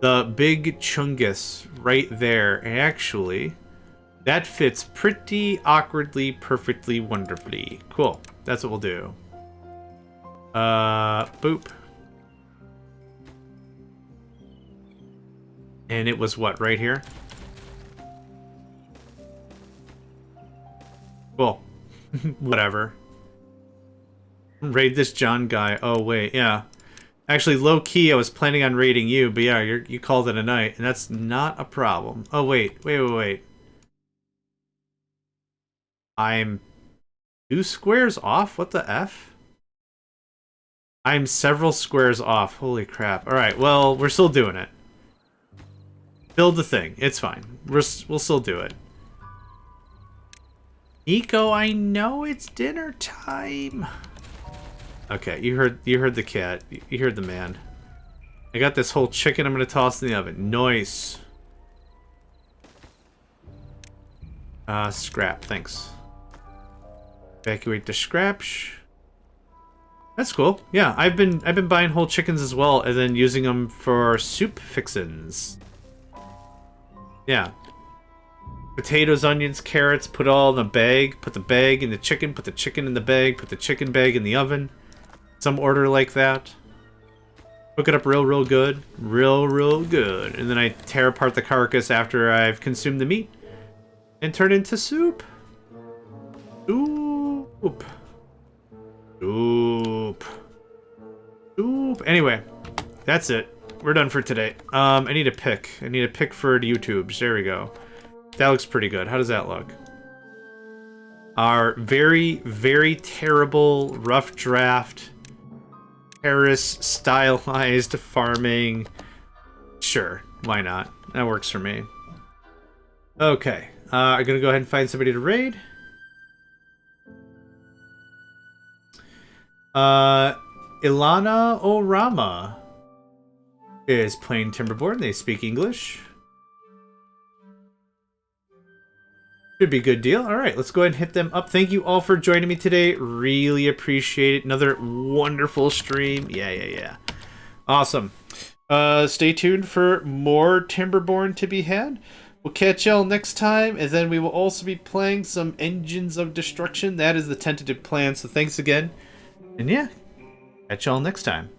the big chungus right there. Actually, that fits pretty awkwardly, perfectly, wonderfully. Cool. That's what we'll do. Boop. And it was what, right here? Cool. Whatever. Raid this John guy. Oh, wait, yeah. Actually, low-key, I was planning on raiding you, but yeah, you called it a night, and that's not a problem. Oh, wait. I'm 2 squares off? What the F? I'm several squares off. Holy crap. Alright, well, we're still doing it. Build the thing. It's fine. We'll still do it. Nico, I know it's dinner time. Okay, you heard the cat. You heard the man. I got this whole chicken I'm gonna toss in the oven. Nice. Scrap, thanks. Evacuate the scraps. That's cool. Yeah, I've been buying whole chickens as well, and then using them for soup fixins. Yeah. Potatoes, onions, carrots, put all in a bag. Put the bag in the chicken, put the chicken in the bag, put the chicken bag in the oven. Some order like that. Cook it up real good. Real good. And then I tear apart the carcass after I've consumed the meat. And turn it into soup. Soup. Soup. Soup. Anyway, that's it. We're done for today. I need a pick. I need a pick for the YouTubes. There we go. That looks pretty good. How does that look? Our very, very terrible rough draft Paris stylized farming. Sure, why not? That works for me. Okay, I'm gonna go ahead and find somebody to raid. Ilana Orama is playing Timberborn. They speak English. Should be a good deal. All right, let's go ahead and hit them up. Thank you all for joining me today. Really appreciate it. Another wonderful stream. Yeah. Awesome. Stay tuned for more Timberborn to be had. We'll catch y'all next time, and then we will also be playing some Engines of Destruction. That is the tentative plan, so thanks again. And yeah, catch y'all next time.